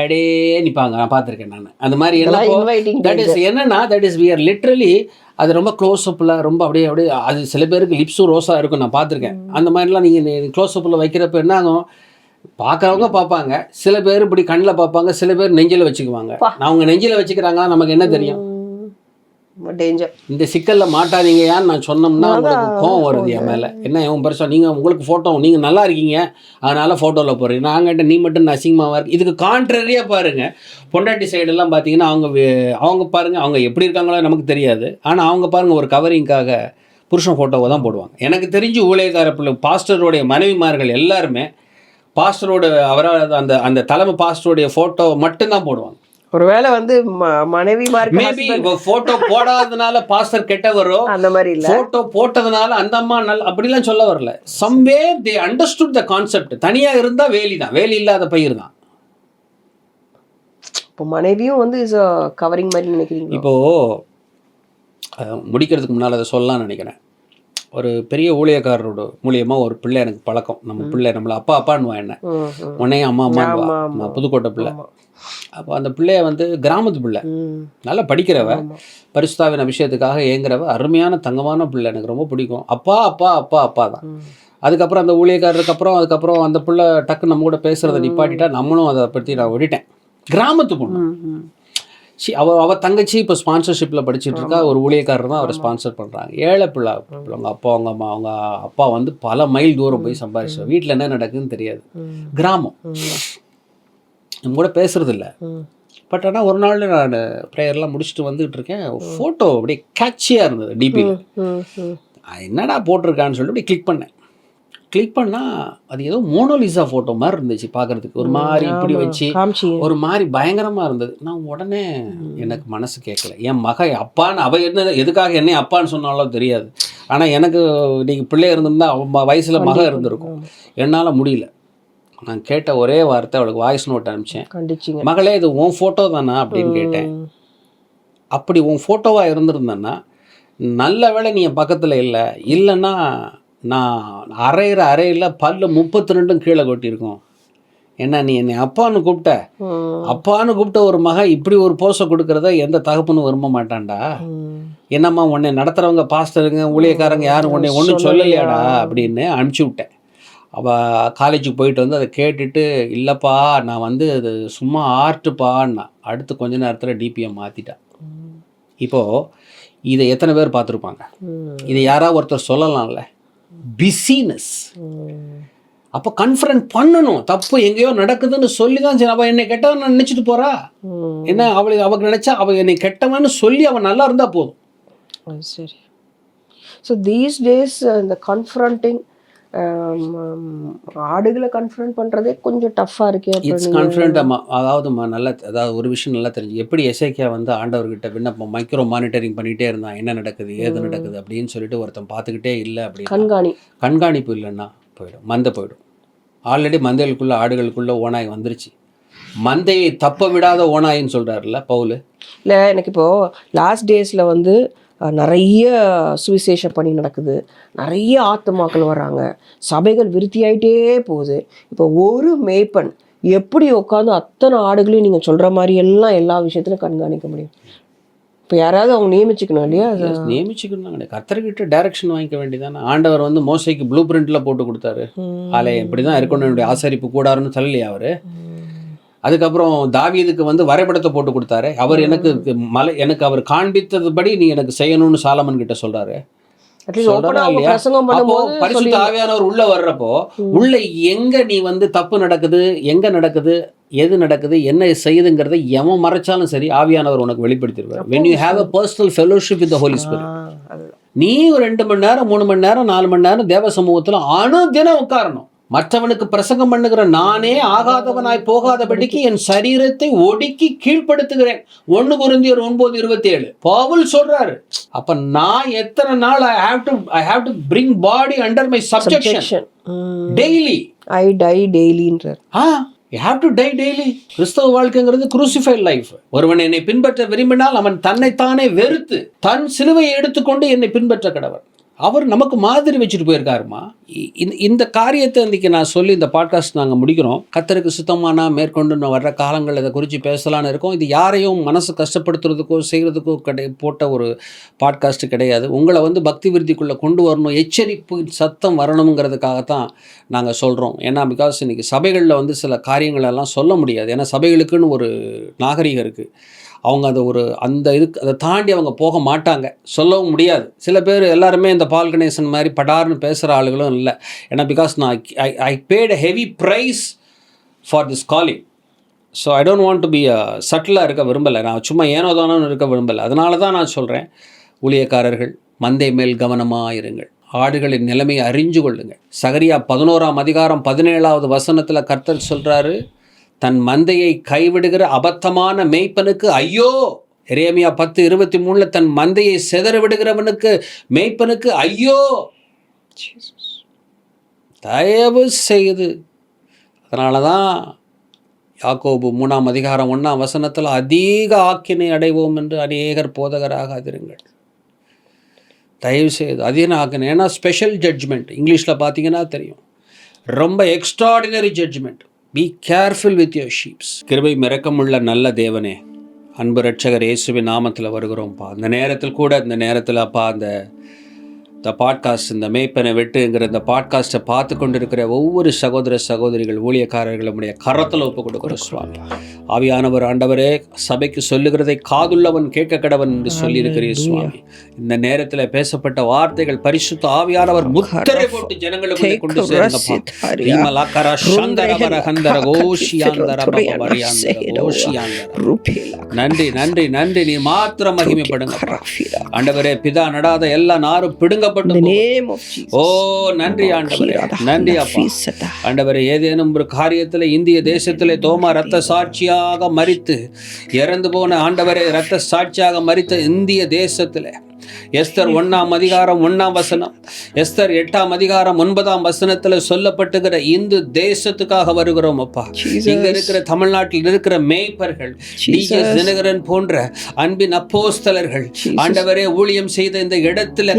அடே நிற்பாங்க. நான் பார்த்துருக்கேன் நான் அந்த மாதிரி. என்னன்னா that is we are literally அது ரொம்ப க்ளோஸ்அப்பில் ரொம்ப அப்படியே அது சில பேருக்கு லிப்ஸும் ரோஸாக இருக்கும், நான் பார்த்துருக்கேன். அந்த மாதிரிலாம் நீங்கள் க்ளோஸ்அப்பில் வைக்கிறப்ப என்ன ஆகும், பார்க்குறவங்க பார்ப்பாங்க, சில பேர் இப்படி கண்ணில் பார்ப்பாங்க, சில பேர் நெஞ்சில் வச்சுக்குவாங்க. அவங்க நெஞ்சில் வச்சுக்கிறாங்களா நமக்கு என்ன தெரியும்? டேஞ்சர். இந்த சிக்கலில் மாட்டாதீங்க. ஏன்னு நான் சொன்னோம்னா உங்களுக்கு கோவம் வருது என் மேலே. என்ன என் பெருசாக நீங்கள் உங்களுக்கு ஃபோட்டோ நீங்கள் நல்லா இருக்கீங்க அதனால் ஃபோட்டோவில் போடுறீங்க, நான் கேட்டேன் நீ மட்டும் அசிங்கமாக இருக்கு. இதுக்கு கான்ட்ரரியாக பாருங்கள், பொண்டாட்டி சைடெல்லாம் பார்த்தீங்கன்னா அவங்க பாருங்கள், அவங்க எப்படி இருக்காங்களோ நமக்கு தெரியாது, ஆனால் அவங்க பாருங்கள் ஒரு கவரிங்காக புருஷன் ஃபோட்டோவை தான் போடுவாங்க. எனக்கு தெரிஞ்சு ஊழியக்கார பிள்ளை பாஸ்டருடைய மனைவிமார்கள் எல்லாருமே பாஸ்டரோட அவரால் அந்த தலைமை பாஸ்டருடைய ஃபோட்டோ மட்டும்தான் போடுவாங்க. ஒருவேளை மனைவி போட்டோ போடாதனால பாஸ்டர் கெட்டவரோ அந்த மாதிரி இல்ல, போட்டோ போட்டதுனால அந்த அம்மா அப்படிலாம் சொல்ல வரல. Somewhere they understood the concept. தனியா இருந்தா வேலி தான், வேலி இல்லாத பயிர் தான். இப்போ மனைவியும் வந்து இஸ் கவரிங் மாதிரி நினைக்கிறீங்களா? இப்போது முடிக்கிறதுக்கு முன்னால் அதை சொல்லலாம்னு நினைக்கிறேன். ஒரு பெரிய ஊழியக்காரரோட மூலியமாக ஒரு பிள்ளை எனக்கு பழக்கம். நம்ம பிள்ளை நம்மளை அப்பா அப்பான்னுவான், என்ன உன்னையும் அம்மா அம்மான்னுவா. நான் புதுக்கோட்டை பிள்ளை. அப்போ அந்த பிள்ளைய வந்து கிராமத்து பிள்ளை, நல்லா படிக்கிறவ, பரிசுத்தாவின் விஷயத்துக்காக ஏங்குறவ, அருமையான தங்கமான பிள்ளை, எனக்கு ரொம்ப பிடிக்கும். அப்பா அப்பா அப்பா அப்பா தான். அதுக்கப்புறம் அந்த ஊழியக்காரருக்கு அதுக்கப்புறம் அந்த பிள்ளை டக்கு நம்ம கூட பேசுகிறத நிப்பாட்டிட்டா நம்மளும் அதை பற்றி நான் விட்டுட்டேன். கிராமத்து பொண்ணு. அவள் தங்கச்சி இப்போ ஸ்பான்சர்ஷிப்பில் படிச்சுட்டு இருக்கா. ஒரு ஊழியக்காரர் தான் அவரை ஸ்பான்சர் பண்ணுறாங்க. ஏழை பிள்ளை. அவங்க அப்பா அவங்க அப்பா வந்து பல மைல் தூரம் போய் சம்பாதிச்சு வீட்டில் என்ன நடக்குதுன்னு தெரியாது. கிராமம். நம்ம கூட பேசுறது இல்லை. பட் ஆனால் ஒரு நாள் நான் ப்ரேயர்லாம் முடிச்சுட்டு வந்துகிட்டு இருக்கேன். ஃபோட்டோ அப்படியே கேட்சியாக இருந்தது டிபியில். என்னடா போட்டிருக்கான்னு சொல்லிட்டு அப்படியே கிளிக் பண்ணால் அது ஏதோ மோனோலிசா ஃபோட்டோ மாதிரி இருந்துச்சு பார்க்குறதுக்கு. ஒரு மாதிரி இப்படி வச்சு ஒரு மாதிரி பயங்கரமாக இருந்தது. நான் உடனே எனக்கு மனசு கேட்கல. என் மக அப்பான்னு அவள் என்ன எதுக்காக என்னை அப்பான்னு சொன்னாலும் தெரியாது. ஆனால் எனக்கு இன்றைக்கி பிள்ளை இருந்திருந்தா அவன் வயசில் மக இருந்திருக்கும். என்னால் முடியல. நான் கேட்ட ஒரே வார்த்தை, அவளுக்கு வாய்ஸ் நோட் அனுப்பிச்சேன். மகளே இது உன் ஃபோட்டோ தானா அப்படின்னு கேட்டேன். அப்படி உன் ஃபோட்டோவாக இருந்திருந்தேன்னா நல்ல வேளை நீ என் பக்கத்தில் இல்லைன்னா நான் அறையில் பல்லு 32 கீழே கொட்டியிருக்கோம். என்ன நீ என்னை அப்பான்னு கூப்பிட்ட ஒரு மக இப்படி ஒரு போஸை கொடுக்கறத எந்த தகப்பனும் விரும்ப மாட்டான்டா. என்னம்மா உன்னை நடத்துகிறவங்க பாஸ்டருங்க ஊழியக்காரங்க யாரும் உன்னை ஒன்றும் சொல்லலையாடா அப்படின்னு அனுப்பிச்சி விட்டேன். அவள் காலேஜுக்கு போயிட்டு வந்து அதை கேட்டுட்டு, இல்லைப்பா நான் வந்து அது சும்மா ஆர்ட்டுப்பான்னா அடுத்து கொஞ்ச நேரத்தில் டிபிஎம் மாற்றிட்டான். இப்போது இதை எத்தனை பேர் பார்த்துருப்பாங்க? இதை யாராவது ஒருத்தர் சொல்லலாம்ல. பிஸினஸ். அப்போ கன்ஃபரன்ட் பண்ணணும். தப்பு எங்கேயோ நடக்குதுன்னு சொல்லி தான் சரி. அவள் என்னை கெட்டவன் நினச்சிட்டு போகிறா. என்ன அவளுக்கு நினச்சா அவள் என்னை கெட்டவன்னு சொல்லி அவன் நல்லா இருந்தால் போதும். சரி. ஸோ தீஸ் டேஸ் இந்த கன்ஃபரண்டிங் ஆடுகளை கன்ஃபரண்ட் பண்ணுறதே கொஞ்சம் டஃப்பாக இருக்கு. It's confront. அதாவது ஒரு விஷயம் நல்லா தெரிஞ்சு, எப்படி எசேக்கியா வந்து ஆண்டவர்கிட்ட விண்ணப்பம் மைக்ரோ மானிட்டரிங் பண்ணிகிட்டே இருந்தான், என்ன நடக்குது ஏது நடக்குது அப்படின்னு சொல்லிட்டு ஒருத்தன் பார்த்துக்கிட்டே இல்லை அப்படின்னு. கண்காணிப்பு இல்லைன்னா போயிடும். ஆல்ரெடி மந்தைகளுக்குள்ள ஆடுகளுக்குள்ள ஓனாய் வந்துருச்சு. மந்தையை தப்ப விடாத ஓனாயின்னு சொல்கிறாருல்ல பவுல். இல்லை, எனக்கு இப்போது லாஸ்ட் டேஸில் வந்து நிறைய சுவிசேஷ பணி நடக்குது, நிறைய ஆத்துமாக்கள் வர்றாங்க, சபைகள் விருத்தியாயிட்டே போகுது. இப்போ ஒரு மேய்ப்பன் எப்படி உட்காந்து அத்தனை ஆடுகளையும் நீங்கள் சொல்கிற மாதிரி எல்லாம் எல்லா விஷயத்துலையும் கண்காணிக்க முடியும்? இப்போ யாராவது அவங்க நியமிச்சுக்கணும் இல்லையா? நியமிச்சுக்கணும். கர்த்தர்கிட்ட டைரக்ஷன் வாங்கிக்க வேண்டியதானே. ஆண்டவர் வந்து மோசைக்கு ப்ளூ பிரிண்டில் போட்டு கொடுத்தாரு. ஆலயம் இப்படி தான் இருக்கணும், என்னுடைய ஆசரிப்பு கூடாருன்னு சொல்லலையா அவர்? அதுக்கப்புறம் தாவீதுக்கு வந்து வரைபடத்தை போட்டு கொடுத்தாரு. அவர் எனக்கு அவர் காண்பித்ததுபடி நீ எனக்கு செய்யணும்னு சாலமன் கிட்ட சொல்றாரு. பரிசுத்த ஆவியானவர் உள்ள வர்றப்போ உள்ள எங்க நீ வந்து தப்பு நடக்குது, எங்க நடக்குது, எது நடக்குது, என்ன செய்யுதுங்கிறத எவன் மறைச்சாலும் சரி ஆவியானவர் உனக்கு வெளிப்படுத்திடுவார். when you have a personal fellowship with the Holy Spirit, நீ ஒரு 2 மணி நேரம் 3 மணி நேரம் 4 மணி நேரம் தேவ சமூகத்துல அனுதினம் உட்காரணும். மற்றவனுக்கு பிரசங்கம் பண்ணுகிற நானே ஆகாதவனாய் போகாதபடிக்கு என் சரீரத்தை ஒடுக்கி கீழ்ப்படுத்துகிறேன். 1 கொரிந்தியர் 9:27 பவுல் சொல்றாரு. அப்ப நான் எத்தனை நாள் I have to bring body under my subjection daily. I die daily ன்றார். You have to die daily. கிறிஸ்தவ வாழ்க்கைங்கிறது crucified life. ஒருவன் என்னை பின்பற்ற விரும்பினால் அவன் தன்னைத்தானே வெறுத்து தன் சிலுவையை எடுத்துக்கொண்டு என்னை பின்பற்ற கடவன். அவர் நமக்கு மாதிரி வச்சுட்டு போயிருக்காருமா. இந்த காரியத்தை இன்றைக்கி நான் சொல்லி இந்த பாட்காஸ்ட் நாங்கள் முடிக்கிறோம். கர்த்தருக்கு சுத்தமானா மேற்கொண்டு வர்ற காலங்கள் இதை குறித்து பேசலான்னு இருக்கோம். இது யாரையும் மனசு கஷ்டப்படுத்துறதுக்கோ செய்கிறதுக்கோ போட்ட ஒரு பாட்காஸ்ட் கிடையாது. உங்களை வந்து பக்தி விருத்திக்குள்ளே கொண்டு வரணும், எச்சரிப்பு சத்தம் வரணுங்கிறதுக்காகத்தான் நாங்கள் சொல்கிறோம். ஏன்னா பிகாஸ் இன்றைக்கி சபைகளில் வந்து சில காரியங்களெல்லாம் சொல்ல முடியாது. ஏன்னா சபைகளுக்குன்னு ஒரு நாகரிகம் இருக்குது. அவங்க அதை தாண்டி அவங்க போக மாட்டாங்க, சொல்லவும் முடியாது. சில பேர் எல்லாருமே இந்த பால் கணேசன் மாதிரி படார்னு பேசுகிற ஆளுகளும் இல்லை. ஏன்னா because I paid a heavy price for this calling. So I don't want to be சட்டிலாக இருக்க விரும்பலை. நான் சும்மா ஏனோதானு இருக்க விரும்பலை. அதனால தான் நான் சொல்கிறேன், ஊழியக்காரர்கள் மந்தை மேல் கவனமாக இருங்கள், ஆடுகளின் நிலைமையை அறிஞ்சு கொள்ளுங்கள். சகரியா 11:17 கர்த்தர் சொல்கிறாரு, தன் மந்தையை கைவிடுகிற அபத்தமான மேய்ப்பனுக்கு ஐயோ. எரேமியா 10:23 தன் மந்தையை சிதற விடுகிறவனுக்கு மேய்ப்பனுக்கு ஐயோ. தயவு செய்து. அதனால தான் யாக்கோபு 3ஆம் அதிகாரம் 1ஆம் வசனத்தில் அதிக ஆக்கினை அடைவோம் என்று அநேகர் போதகராகாதிருங்கள். தயவு செய்து அதிக ஆக்கினை, ஏன்னா ஸ்பெஷல் ஜட்ஜ்மெண்ட் இங்கிலீஷில் பார்த்தீங்கன்னா தெரியும், ரொம்ப extraordinary judgement. Be careful with your sheeps. கிருபை இரக்கமுள்ள நல்ல தேவனே, அன்பு ரட்சகர் இயேசுவின் நாமத்தில் வருகிறோம்ப்பா. இந்த நேரத்தில் கூட, இந்த நேரத்தில் அப்பா, இந்த பாட்காஸ்ட், இந்த மேய்ப்பனை வெட்டுங்கிற இந்த பாட்காஸ்ட்டை பார்த்து கொண்டிருக்கிற ஒவ்வொரு சகோதர சகோதரிகள், ஊழியக்காரர்கள் நம்முடைய கரத்தில் ஒப்பு கொடுக்கிற சுவாமி. ஆவியானவர் ஆண்டவரே, சபைக்கு சொல்லுகிறதை காதுள்ளவன் கேட்க கடவன் என்று சொல்லியிருக்கிறீர் சுவாமி. இந்த நேரத்தில் பேசப்பட்ட வார்த்தைகள் பரிசுத்த ஆவியானவர் முத்திரை போட்டு ஜனங்களுக்கு கொண்டு சேருங்கப்பா. நன்றி நன்றி நன்றி. நீ மாத்திரம் மகிமைப்படுங்க ஆண்டவரே. பிதா நடாத எல்லா நாரும் பிடுங்க. ஓ நன்றி ஆண்டவரே, நன்றி அப்பா. ஆண்டவரே, ஏதேனும் ஒரு காரியத்தில் இந்திய தேசத்திலே தோமா இரத்த சாட்சியாக மரித்து இறந்து போன ஆண்டவரே, இரத்த சாட்சியாக மரித்த இந்திய தேசத்திலே எஸ்தர் 1ஆம் அதிகாரம் 1ஆம் வசனம், எஸ்தர் 8ஆம் அதிகாரம் 9ஆம் வசனத்தில் சொல்லப்பட்டுகிற இந்து தேசத்துக்காக வருகிறோம் அப்பா. இங்க இருக்கிற தமிழ்நாட்டில் இருக்கிற மேய்ப்பர்கள், தினகரன் போன்ற அன்பின் அப்போஸ்தலர்கள் ஆண்டவரே ஊழியம் செய்த இந்த இடத்துல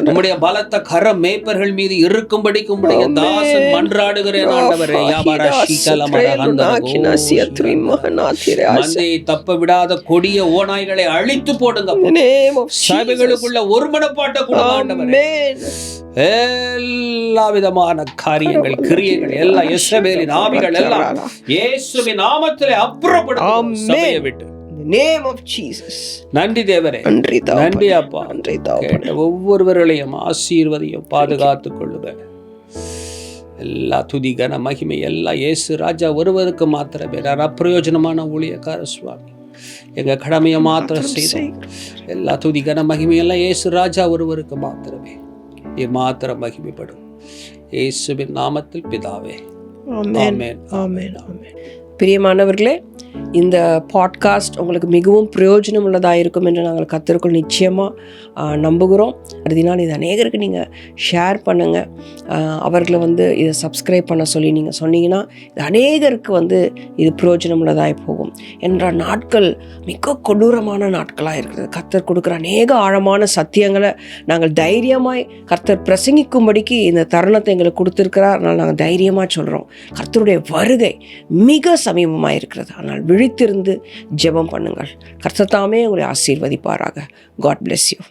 நம்முடைய பலத்த கரம் மேய்ப்பர்கள் மீது இருக்கும்படிக்கும் தாசன் மன்றாடுகிறேன் ஆண்டவரே. மந்தையை தப்ப விடாத கொடிய ஓநாய்களை அழித்து போடுங்க. சபைகளுக்குள்ள ஒரு மனப்பாட்ட கூட ஆண்டவரே, எல்லா விதமான காரியங்கள், கிரியைகள் எல்லாம் இயேசுவின் ஆவிகள் எல்லாம் இயேசுவின் நாமத்திலே அப்புறப்படுத்தும் சபையை விட்டு. Name of Jesus. நன்றி தேவரே, நன்றி அப்பா. ஒவ்வொருவர்களையும் ஆசீர்வதியும் பாதுகாத்துக் கொள்ளுங்க. எல்லா துதி கன மகிமை எல்லாம் இயேசு ராஜா ஒருவருக்கு மாத்திரமே. நான் அப்பிரயோஜனமான ஊழியக்கார சுவாமி, எங்க கடமையை மாத்திரம் செய்தோம். எல்லா துதி கன மகிமையெல்லாம் இயேசு ராஜா ஒருவருக்கு மாத்திரமே. மாத்திரம் மகிமைப்படும் இயேசுவின் நாமத்தில் பிதாவே. ஆமென், ஆமென், ஆமென். பிரியமானவர்களே, இந்த பாட்காஸ்ட் உங்களுக்கு மிகவும் பிரயோஜனம் உள்ளதாக இருக்கும் என்று நாங்கள் கர்த்தருக்குள் நிச்சயமாக நம்புகிறோம். அதனால் இது அநேகருக்கு நீங்கள் ஷேர் பண்ணுங்கள். அவர்களை இதை சப்ஸ்கிரைப் பண்ண சொல்லி நீங்கள் சொன்னீங்கன்னா இது அநேகருக்கு இது பிரயோஜனம் உள்ளதாக போகும். என்ற நாட்கள் மிக கொடூரமான நாட்களாக இருக்கிறது. கர்த்தர் கொடுக்குற அநேக ஆழமான சத்தியங்களை நாங்கள் தைரியமாய் கர்த்தர் பிரசங்கிக்கும்படிக்கு இந்த தருணத்தை எங்களுக்கு கொடுத்துருக்கிறார். அதனால் நாங்கள் தைரியமாக சொல்கிறோம், கர்த்தருடைய வருகை மிக சமீபமாக இருக்கிறது. ஆனால் விழித்திருந்து ஜெபம் பண்ணுங்கள். கர்த்தர் தாமே உங்களை ஆசீர்வதிப்பாராக. God bless you.